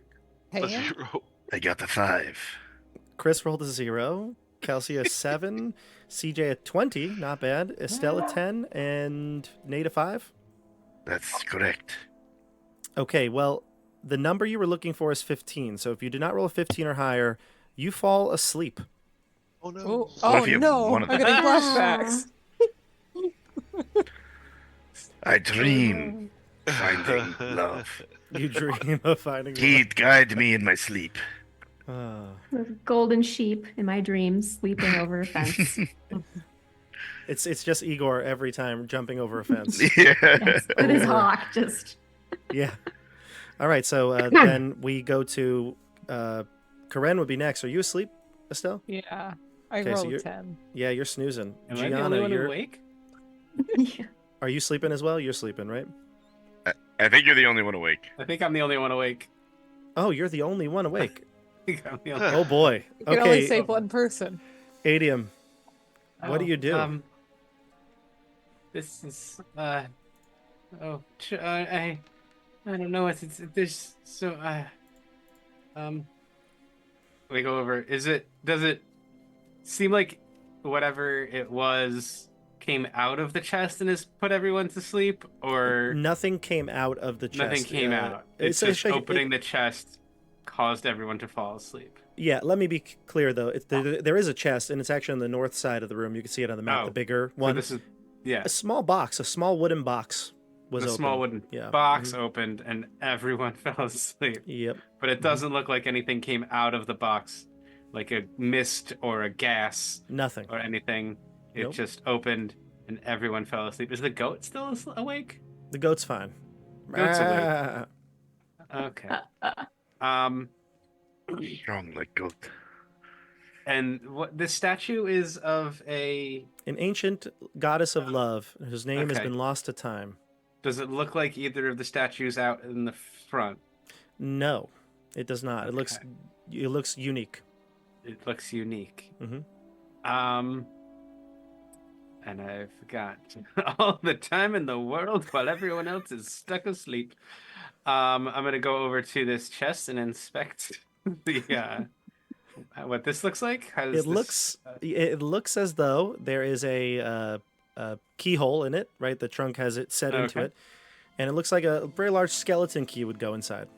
Hey, 0. I got the 5. Chris rolled a 0. Kelsey a 7. CJ a 20. Not bad. Estelle a 10. And Nate a 5. That's correct. Okay, well, the number you were looking for is 15. So if you did not roll a 15 or higher, you fall asleep. Oh no. Oh, What oh if you have no! one I'm of getting them? flashbacks. I dream finding love. You dream of finding love. He'd guide me in my sleep. Golden sheep in my dreams, sleeping over a fence. It's just Igor every time jumping over a fence. Yeah. Yes, with his Over. hawk, just. Yeah. All right, so then we go to Karen would be next. Are you asleep, Estelle? Yeah, I Okay, so rolled you're- 10. Yeah, you're snoozing. Am I the only one you're awake? Yeah. are you sleeping as well? You're sleeping, right? I think you're the only one awake. I think I'm the only one awake. Oh, you're the only one awake. I think I'm the only Oh boy. You can only Okay, save one person. Adium. What do you do? This is I don't know. It's there's so we go over. Does it seem like whatever it was came out of the chest and has put everyone to sleep, or Nothing came out of the chest. nothing came out? It's it's just opening the chest caused everyone to fall asleep. Yeah, let me be clear though. There is a chest, and it's actually on the north side of the room. You can see it on the map, Oh, the bigger So one. this is yeah. A small box, a small wooden box was The open. small wooden Yeah. box opened and everyone fell asleep. Yep. But it doesn't look like anything came out of the box, like a mist or a gas Nothing. or anything. It Nope. just opened and everyone fell asleep. Is the goat still awake? The goat's fine. Goat's awake. Ah. Okay. Um, Strong like goat. and what this statue is of a. An ancient goddess of love whose name has Okay. been lost to time. Does it look like either of the statues out in the front? No, it does not. It looks unique. It looks unique. Mhm. And I've got all the time in the world while everyone else is stuck asleep. I'm gonna go over to this chest and inspect the what this looks like. How does It looks as though there is a keyhole in it, right? The trunk has it set into Okay. it, and it looks like a very large skeleton key would go inside.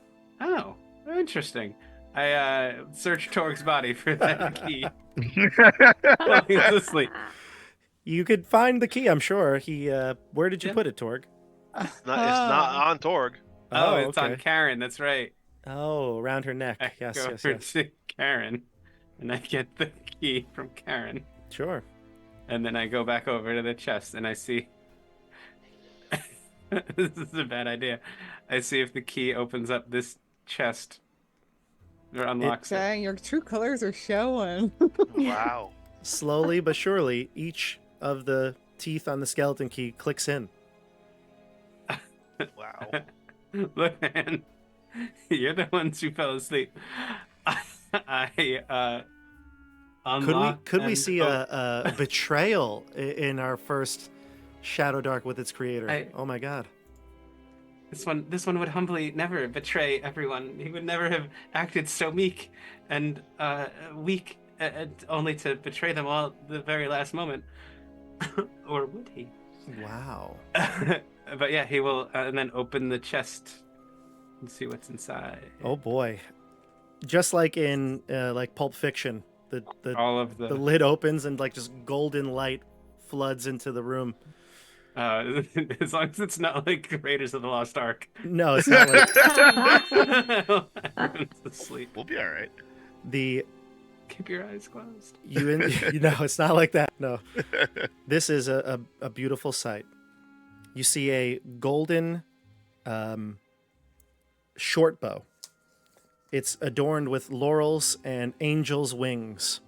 Oh, interesting. I searched Torg's body for that key while he was asleep. You could find the key, I'm sure. Where did you Yeah. put it, Torg? It's not on Torg. Oh, it's on okay. Karen. That's right. Oh, around her neck. I Yes, go yes, over yes. to Karen, and I get the key from Karen. Sure. And then I go back over to the chest and I see. This is a bad idea. I see if the key opens up this chest or unlocks it. Dang, your true colors are showing. Wow. Slowly but surely, each of the teeth on the skeleton key clicks in. Wow. Look, man, you're the ones who fell asleep. I unlock. Could we and see a betrayal in our first Shadowdark with its creator? Oh my god. This one would humbly never betray everyone. He would never have acted so meek and weak, only to betray them all at the very last moment. Or would he? Wow. But yeah, he will, and then open the chest and see what's inside. Oh boy. Just like in like Pulp Fiction, the All of the lid opens and like just golden light floods into the room. As long as it's not like Raiders of the Lost Ark. No, it's not like Everyone's asleep. We'll be all right. the Keep your eyes closed. you know it's not like that. No. This is a beautiful sight. You see a golden short bow. It's adorned with laurels and angels' wings.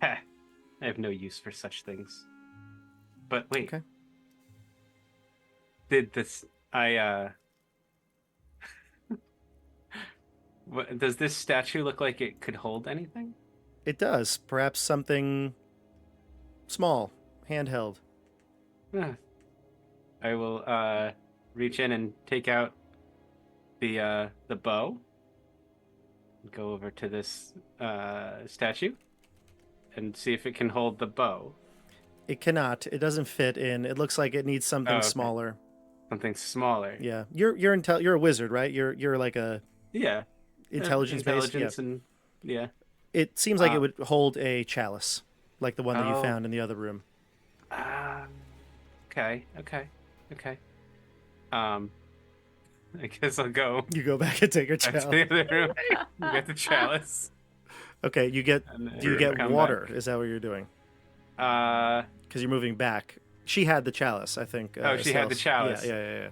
Heh. I have no use for such things. But wait. Okay. Did this does this statue look like it could hold anything? It does. Perhaps something small, handheld. Huh. I will reach in and take out the bow go over to this statue and see if it can hold the bow. It cannot. It doesn't fit in. It looks like it needs something okay. smaller. Something smaller. Yeah. You're a wizard, right? You're like a Yeah. intelligence based. Yeah. And yeah. It seems like it would hold a chalice, like the one that you Oh. found in the other room. Okay. I guess I'll go You go back and take your back to chalice. the other room. Get the chalice. Okay, you get. And Do you get come water? back. Is that what you're doing? Uh, Because you're moving back. She had the chalice, I think. she had the chalice. Yeah.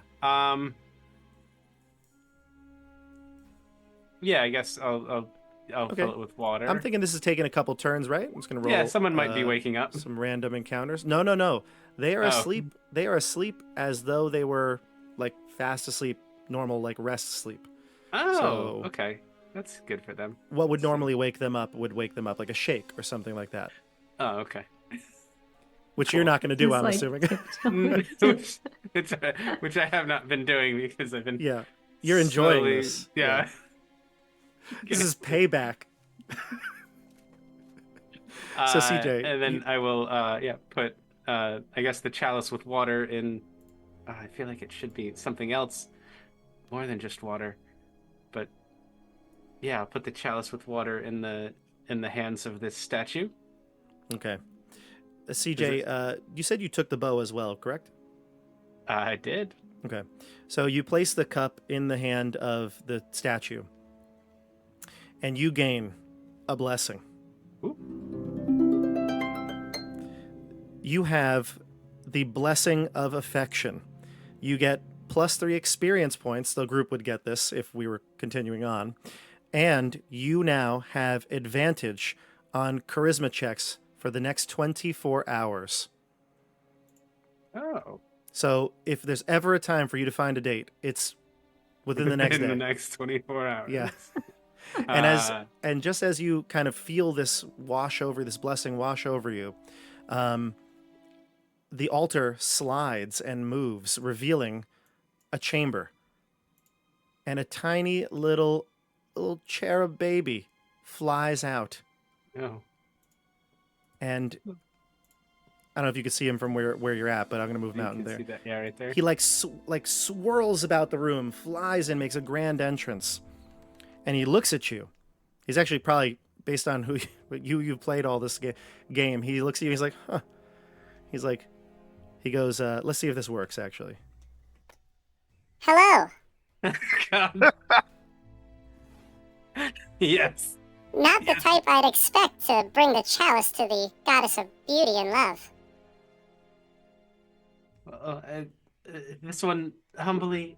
Yeah, I guess I'll Okay. fill it with water. I'm thinking this is taking a couple turns, right? I'm just gonna roll. Yeah, someone might be waking up. Some random encounters. No. They are Oh. asleep. They are asleep as though they were like fast asleep, normal like rest sleep. Oh, So- okay. That's good for them. What would normally wake them up would wake them up like a shake or something like that, Oh, okay. which you're not going to do, He's I'm like assuming. which I have not been doing because I've been Yeah, you're enjoying slowly- this. Yeah. This is payback. So, CJ, and then you- I will put I guess the chalice with water in. I feel like it should be something else more than just water, but yeah, I'll put the chalice with water in the hands of this statue. Okay. CJ, you said you took the bow as well, correct? I did. Okay. So you place the cup in the hand of the statue, and you gain a blessing. Ooh. You have the blessing of affection. You get +3 experience points. The group would get this if we were continuing on. And you now have advantage on charisma checks for the next 24 hours. Oh. So if there's ever a time for you to find a date, it's within the next in day. the next 24 hours. Yeah. Uh, And just as you kind of feel this blessing wash over you, the altar slides and moves, revealing a chamber. And a tiny little cherub baby flies out. oh. And I don't know if you can see him from where you're at, but I'm going to move him You out in can there. see that, yeah, right there. He like swirls about the room, flies in, makes a grand entrance, and he looks at you. He's actually probably based on who you've played all this game. He looks at you. He's like, huh. He's like, he goes, let's see if this works. Actually, Hello. God. Yes. Not the type I'd expect to bring the chalice to the goddess of beauty and love. This one humbly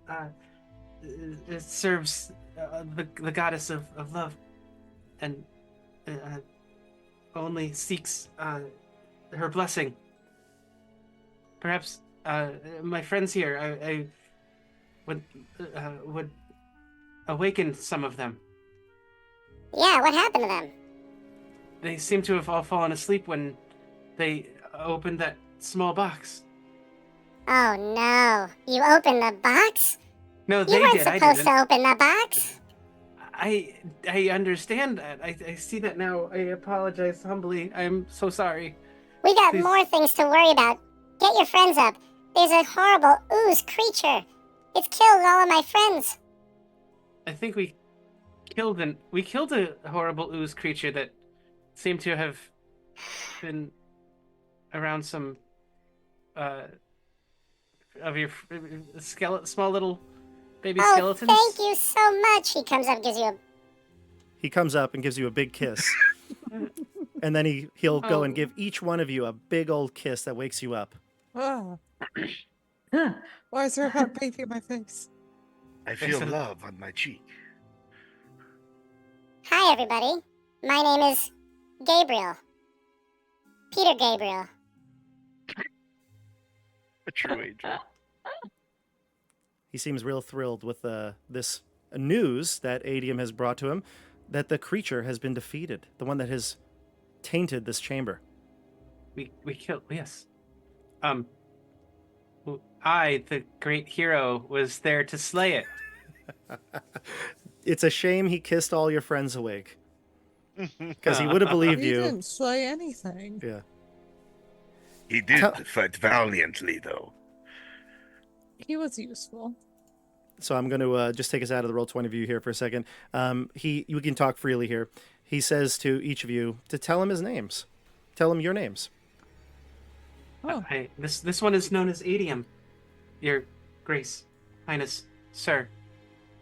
it serves the goddess of love and only seeks her blessing. Perhaps my friends here I would awaken some of them. Yeah, what happened to them? They seem to have all fallen asleep when they opened that small box. Oh no. You opened the box? No, You they weren't did. I supposed didn't. to open the box. I understand that. I see that now. I apologize humbly. I'm so sorry. We got Please. more things to worry about. Get your friends up. There's a horrible ooze creature. It's killed all of my friends. I think we killed a horrible ooze creature that seemed to have been around some of your small little baby Oh, skeletons. thank you so much. He comes up and gives you a... he comes up and gives you a big kiss, and then he'll go and Oh. give each one of you a big old kiss that wakes you up. Ah, Huh. why is there a heart beating in my face? I feel love on my cheek. Hi, everybody. My name is Gabriel. Peter Gabriel. A true angel. He seems real thrilled with this news that Adium has brought to him, that the creature has been defeated, the one that has tainted this chamber. We killed, yes. I, the great hero, was there to slay it. It's a shame he kissed all your friends awake. Because he would have believed He you. didn't say anything. Yeah. He did fight valiantly, though. He was useful. So I'm going to just take us out of the Roll20 view here for a second. You can talk freely here. He says to each of you to tell him his names. Tell him your names. Oh. This one is known as Adium. Your Grace, Highness, Sir,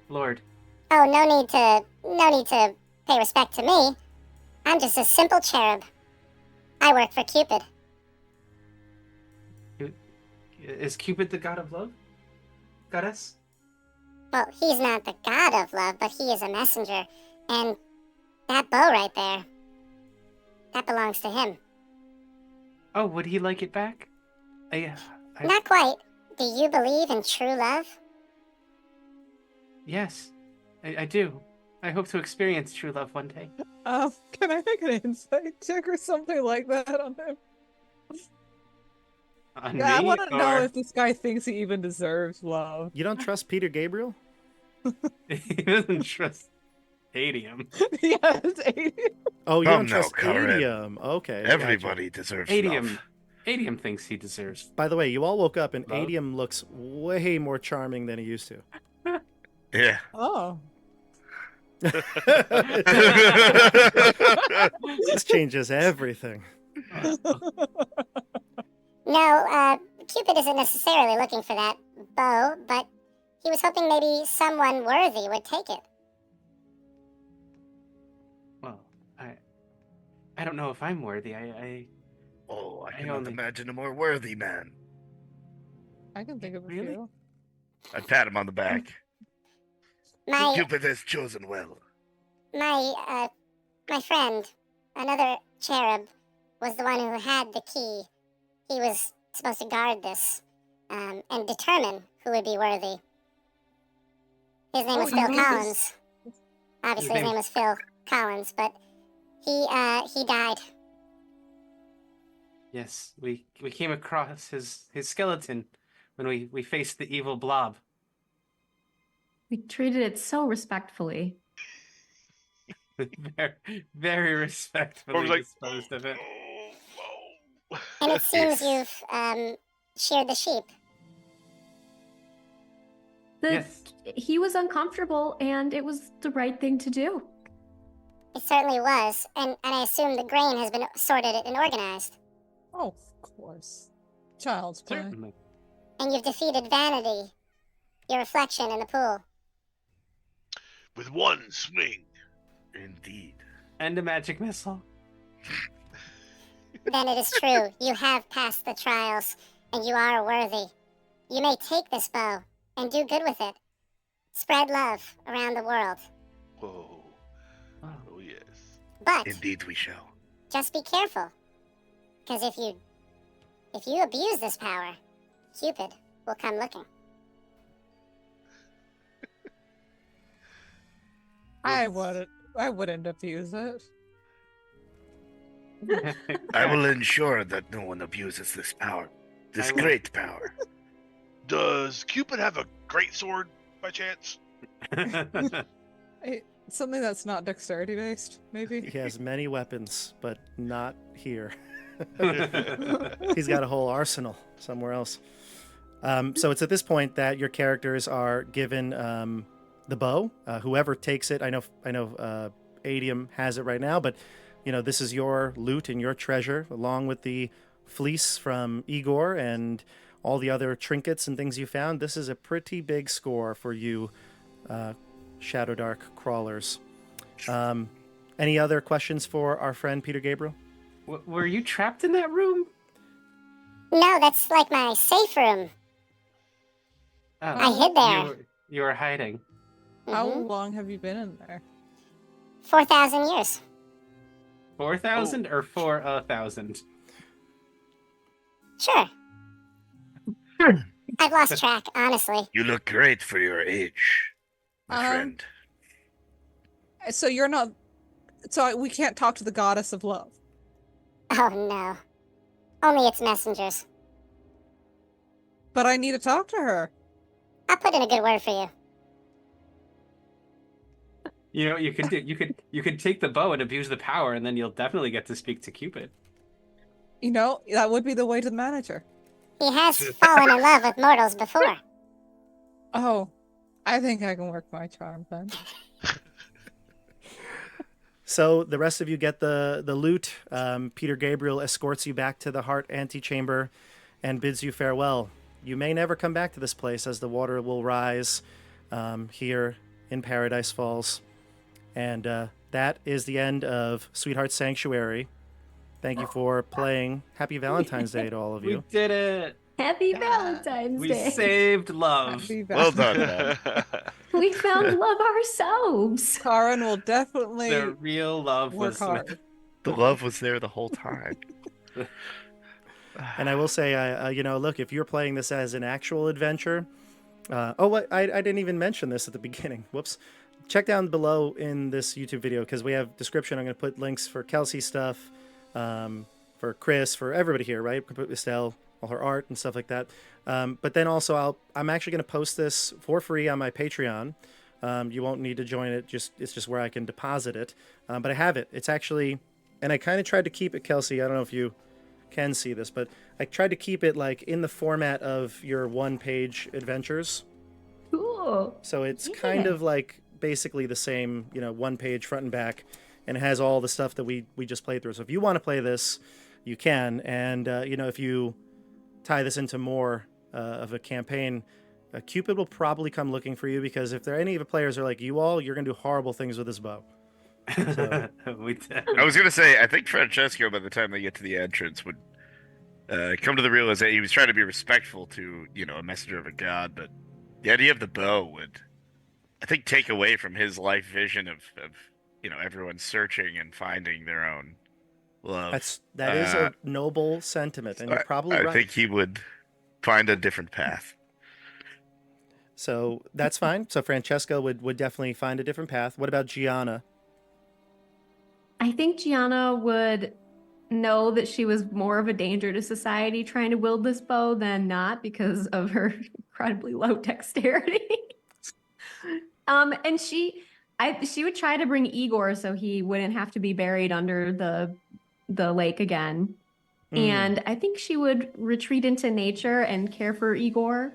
Lord. Oh, no need to pay respect to me. I'm just a simple cherub. I work for Cupid. Is Cupid the god of love? Goddess? Well, he's not the god of love, but he is a messenger. And that bow right there, that belongs to him. Oh, would he like it back? Not quite. Do you believe in true love? Yes, I do. I hope to experience true love one day. Can I make an insight check or something like that on him? On Yeah, I me, want to know or- if this guy thinks he even deserves love. You don't trust Peter Gabriel? He doesn't trust Adium. Yes, Aiden. Oh, you Come don't now, trust Karen. Adium. Okay. gotcha. Everybody deserves Adium. love. Adium thinks he deserves. By the way, you all woke up and Love? Adium looks way more charming than he used to. Yeah. Oh. This changes everything. No, Cupid isn't necessarily looking for that bow, but he was hoping maybe someone worthy would take it. Well, I don't know if I'm worthy. Oh, I I cannot only- imagine a more worthy man. I can think of a Really? few. I pat him on the back. My Cupid has chosen well. my friend, another cherub, was the one who had the key. He was supposed to guard this, and determine who would be worthy. His name was Oh, Phil you know Collins. Obviously, his name was Phil Collins, but he died. Yes, we came across his skeleton when we faced the evil blob. We treated it so respectfully. very, very respectfully Or was like, disposed of it. oh. And it seems you've sheared the sheep. Yes. He was uncomfortable, and it was the right thing to do. It certainly was, and I assume the grain has been sorted and organized. Oh, of course. Child's play. Certainly. And you've defeated vanity, your reflection in the pool. With one swing. Indeed. And a magic missile. Then it is true. You have passed the trials, and you are worthy. You may take this bow and do good with it. Spread love around the world. Whoa. Oh, yes. But Indeed we shall. just be careful, because if you abuse this power, Cupid will come looking. I wouldn't abuse it. I will ensure that no one abuses this power. This I will. great power. Does Cupid have a great sword by chance? Something that's not dexterity based, maybe. He has many weapons, but not here. He's got a whole arsenal somewhere else. So it's at this point that your characters are given the bow. Whoever takes it, I know Adium has it right now, but this is your loot and your treasure, along with the fleece from Igor and all the other trinkets and things you found. This is a pretty big score for you, Shadowdark crawlers. Any other questions for our friend Peter Gabriel? Were you trapped in that room? No, that's like my safe room. Oh, I hid there. You were hiding. How Mhm. long have you been in there? 4,000 years. 4,000 or 4,000? Sure. I've lost track, honestly. You look great for your age, my friend. So you're not. So we can't talk to the goddess of love. Oh no. Only its messengers. But I need to talk to her. I'll put in a good word for you. You know what you could do? You could take the bow and abuse the power, and then you'll definitely get to speak to Cupid. You know, that would be the way to the manager. He has fallen in love with mortals before. Oh, I think I can work my charm then. So the rest of you get the loot. Peter Gabriel escorts you back to the Heart antechamber and bids you farewell. You may never come back to this place, as the water will rise here in Paradise Falls. And that is the end of Sweetheart Sanctuary. Thank you for playing. Happy Valentine's Day to all of We you. did it. Happy Valentine's We Day. saved love. Happy Well Valentine's. done, man. We found love ourselves. Karen will definitely The real love work was hard. The love was there the whole time. And I will say, look, if you're playing this as an actual adventure, I didn't even mention this at the beginning. Whoops. Check down below in this YouTube video because we have description. I'm going to put links for Kelsey stuff, for Chris, for everybody here, right? Estelle, all her art and stuff like that. But then also, I'm actually going to post this for free on my Patreon. You won't need to join it. It's just where I can deposit it. But I have it. It's actually, and I kind of tried to keep it, Kelsey. I don't know if you can see this, but I tried to keep it like in the format of your one-page adventures. Cool. So it's kind Yeah. of like basically the same, one page front and back, and it has all the stuff that we just played through. So if you want to play this, you can. And if you tie this into more of a campaign, Cupid will probably come looking for you, because if there are any of the players are like you all, you're gonna do horrible things with this bow. So. We did. I was gonna say, I think Francesco, by the time they get to the entrance, would come to the realization he was trying to be respectful to, a messenger of a god, but the idea of the bow would, I think, take away from his life vision of everyone searching and finding their own love. That is a noble sentiment, and you're probably I right. think he would find a different path. So that's fine. So Francesco would definitely find a different path. What about Gianna? I think Gianna would know that she was more of a danger to society trying to wield this bow than not, because of her incredibly low dexterity. And she would try to bring Igor so he wouldn't have to be buried under the lake again. And I think she would retreat into nature and care for Igor,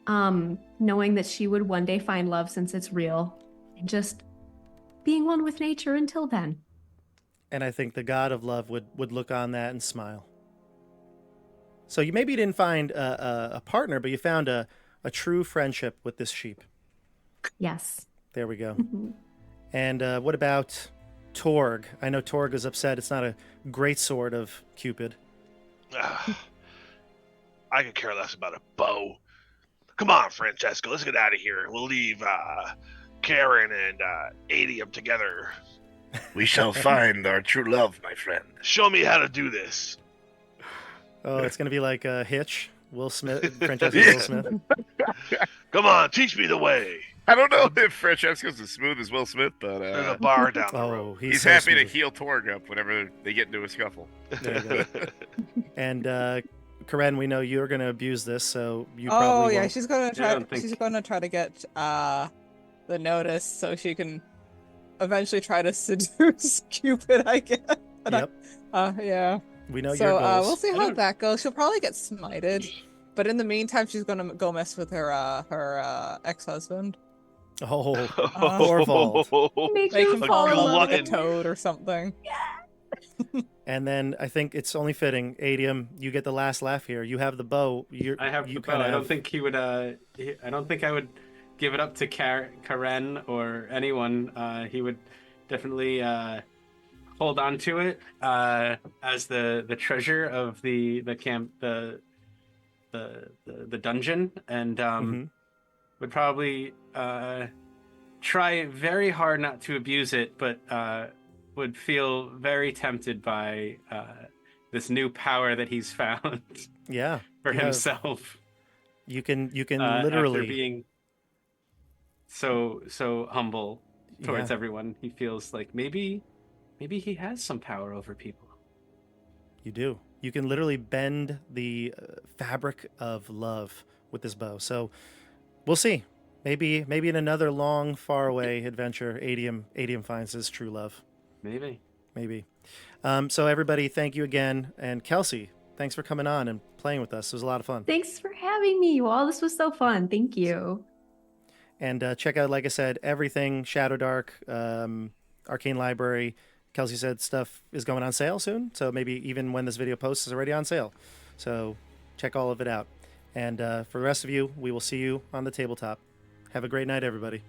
knowing that she would one day find love since it's real, and just being one with nature until then. And I think the god of love would look on that and smile. So you maybe didn't find a partner, but you found a true friendship with this sheep. Yes. There we go. And what about Torg? I know Torg is upset. It's not a great sword of Cupid. I could care less about a bow. Come on, Francesco, let's get out of here. We'll leave Karen and Adium together. We shall find our true love, my friend. Show me how to do this. Oh, it's going to be like Hitch, Will Smith, Francesco Will Smith. Come on, teach me the way. I don't know if Francesco's as smooth as Will Smith, but There's a bar down the road. Oh, he's so happy to smooth. heal Torg up whenever they get into a scuffle. There you go. And Karen, we know you're going to abuse this, so you Oh probably yeah, won't. she's gonna I try. don't think- She's gonna try to get the notice so she can eventually try to seduce Cupid, I guess. Yep. Yeah. We know So your goals. we'll see I how don't- that goes. She'll probably get smited, but in the meantime, she's gonna go mess with her ex-husband. Oh, Thorvald. Make Make you him A fall in love with a glutton. toad or something. And then I think it's only fitting, Adium, you get the last laugh here. You have the bow. I have you the bow. kinda I don't have- think he would. I don't think I would give it up to Karen or anyone. He would definitely hold on to it as the treasure of the camp, the dungeon, and Mhm. would probably try very hard not to abuse it, but would feel very tempted by this new power that he's found Yeah. for you have- himself. You can After literally being so humble towards Yeah. everyone, he feels like maybe he has some power over people. You do. You can literally bend the fabric of love with this bow. So we'll see. Maybe in another long, far away adventure, Adium finds his true love. Maybe. Maybe. So everybody, thank you again, and Kelsey, thanks for coming on and playing with us. It was a lot of fun. Thanks for having me, you all. This was so fun. Thank you. And check out, like I said, everything Shadowdark, Arcane Library. Kelsey said stuff is going on sale soon, so maybe even when this video posts is already on sale. So check all of it out. And for the rest of you, we will see you on the tabletop. Have a great night, everybody.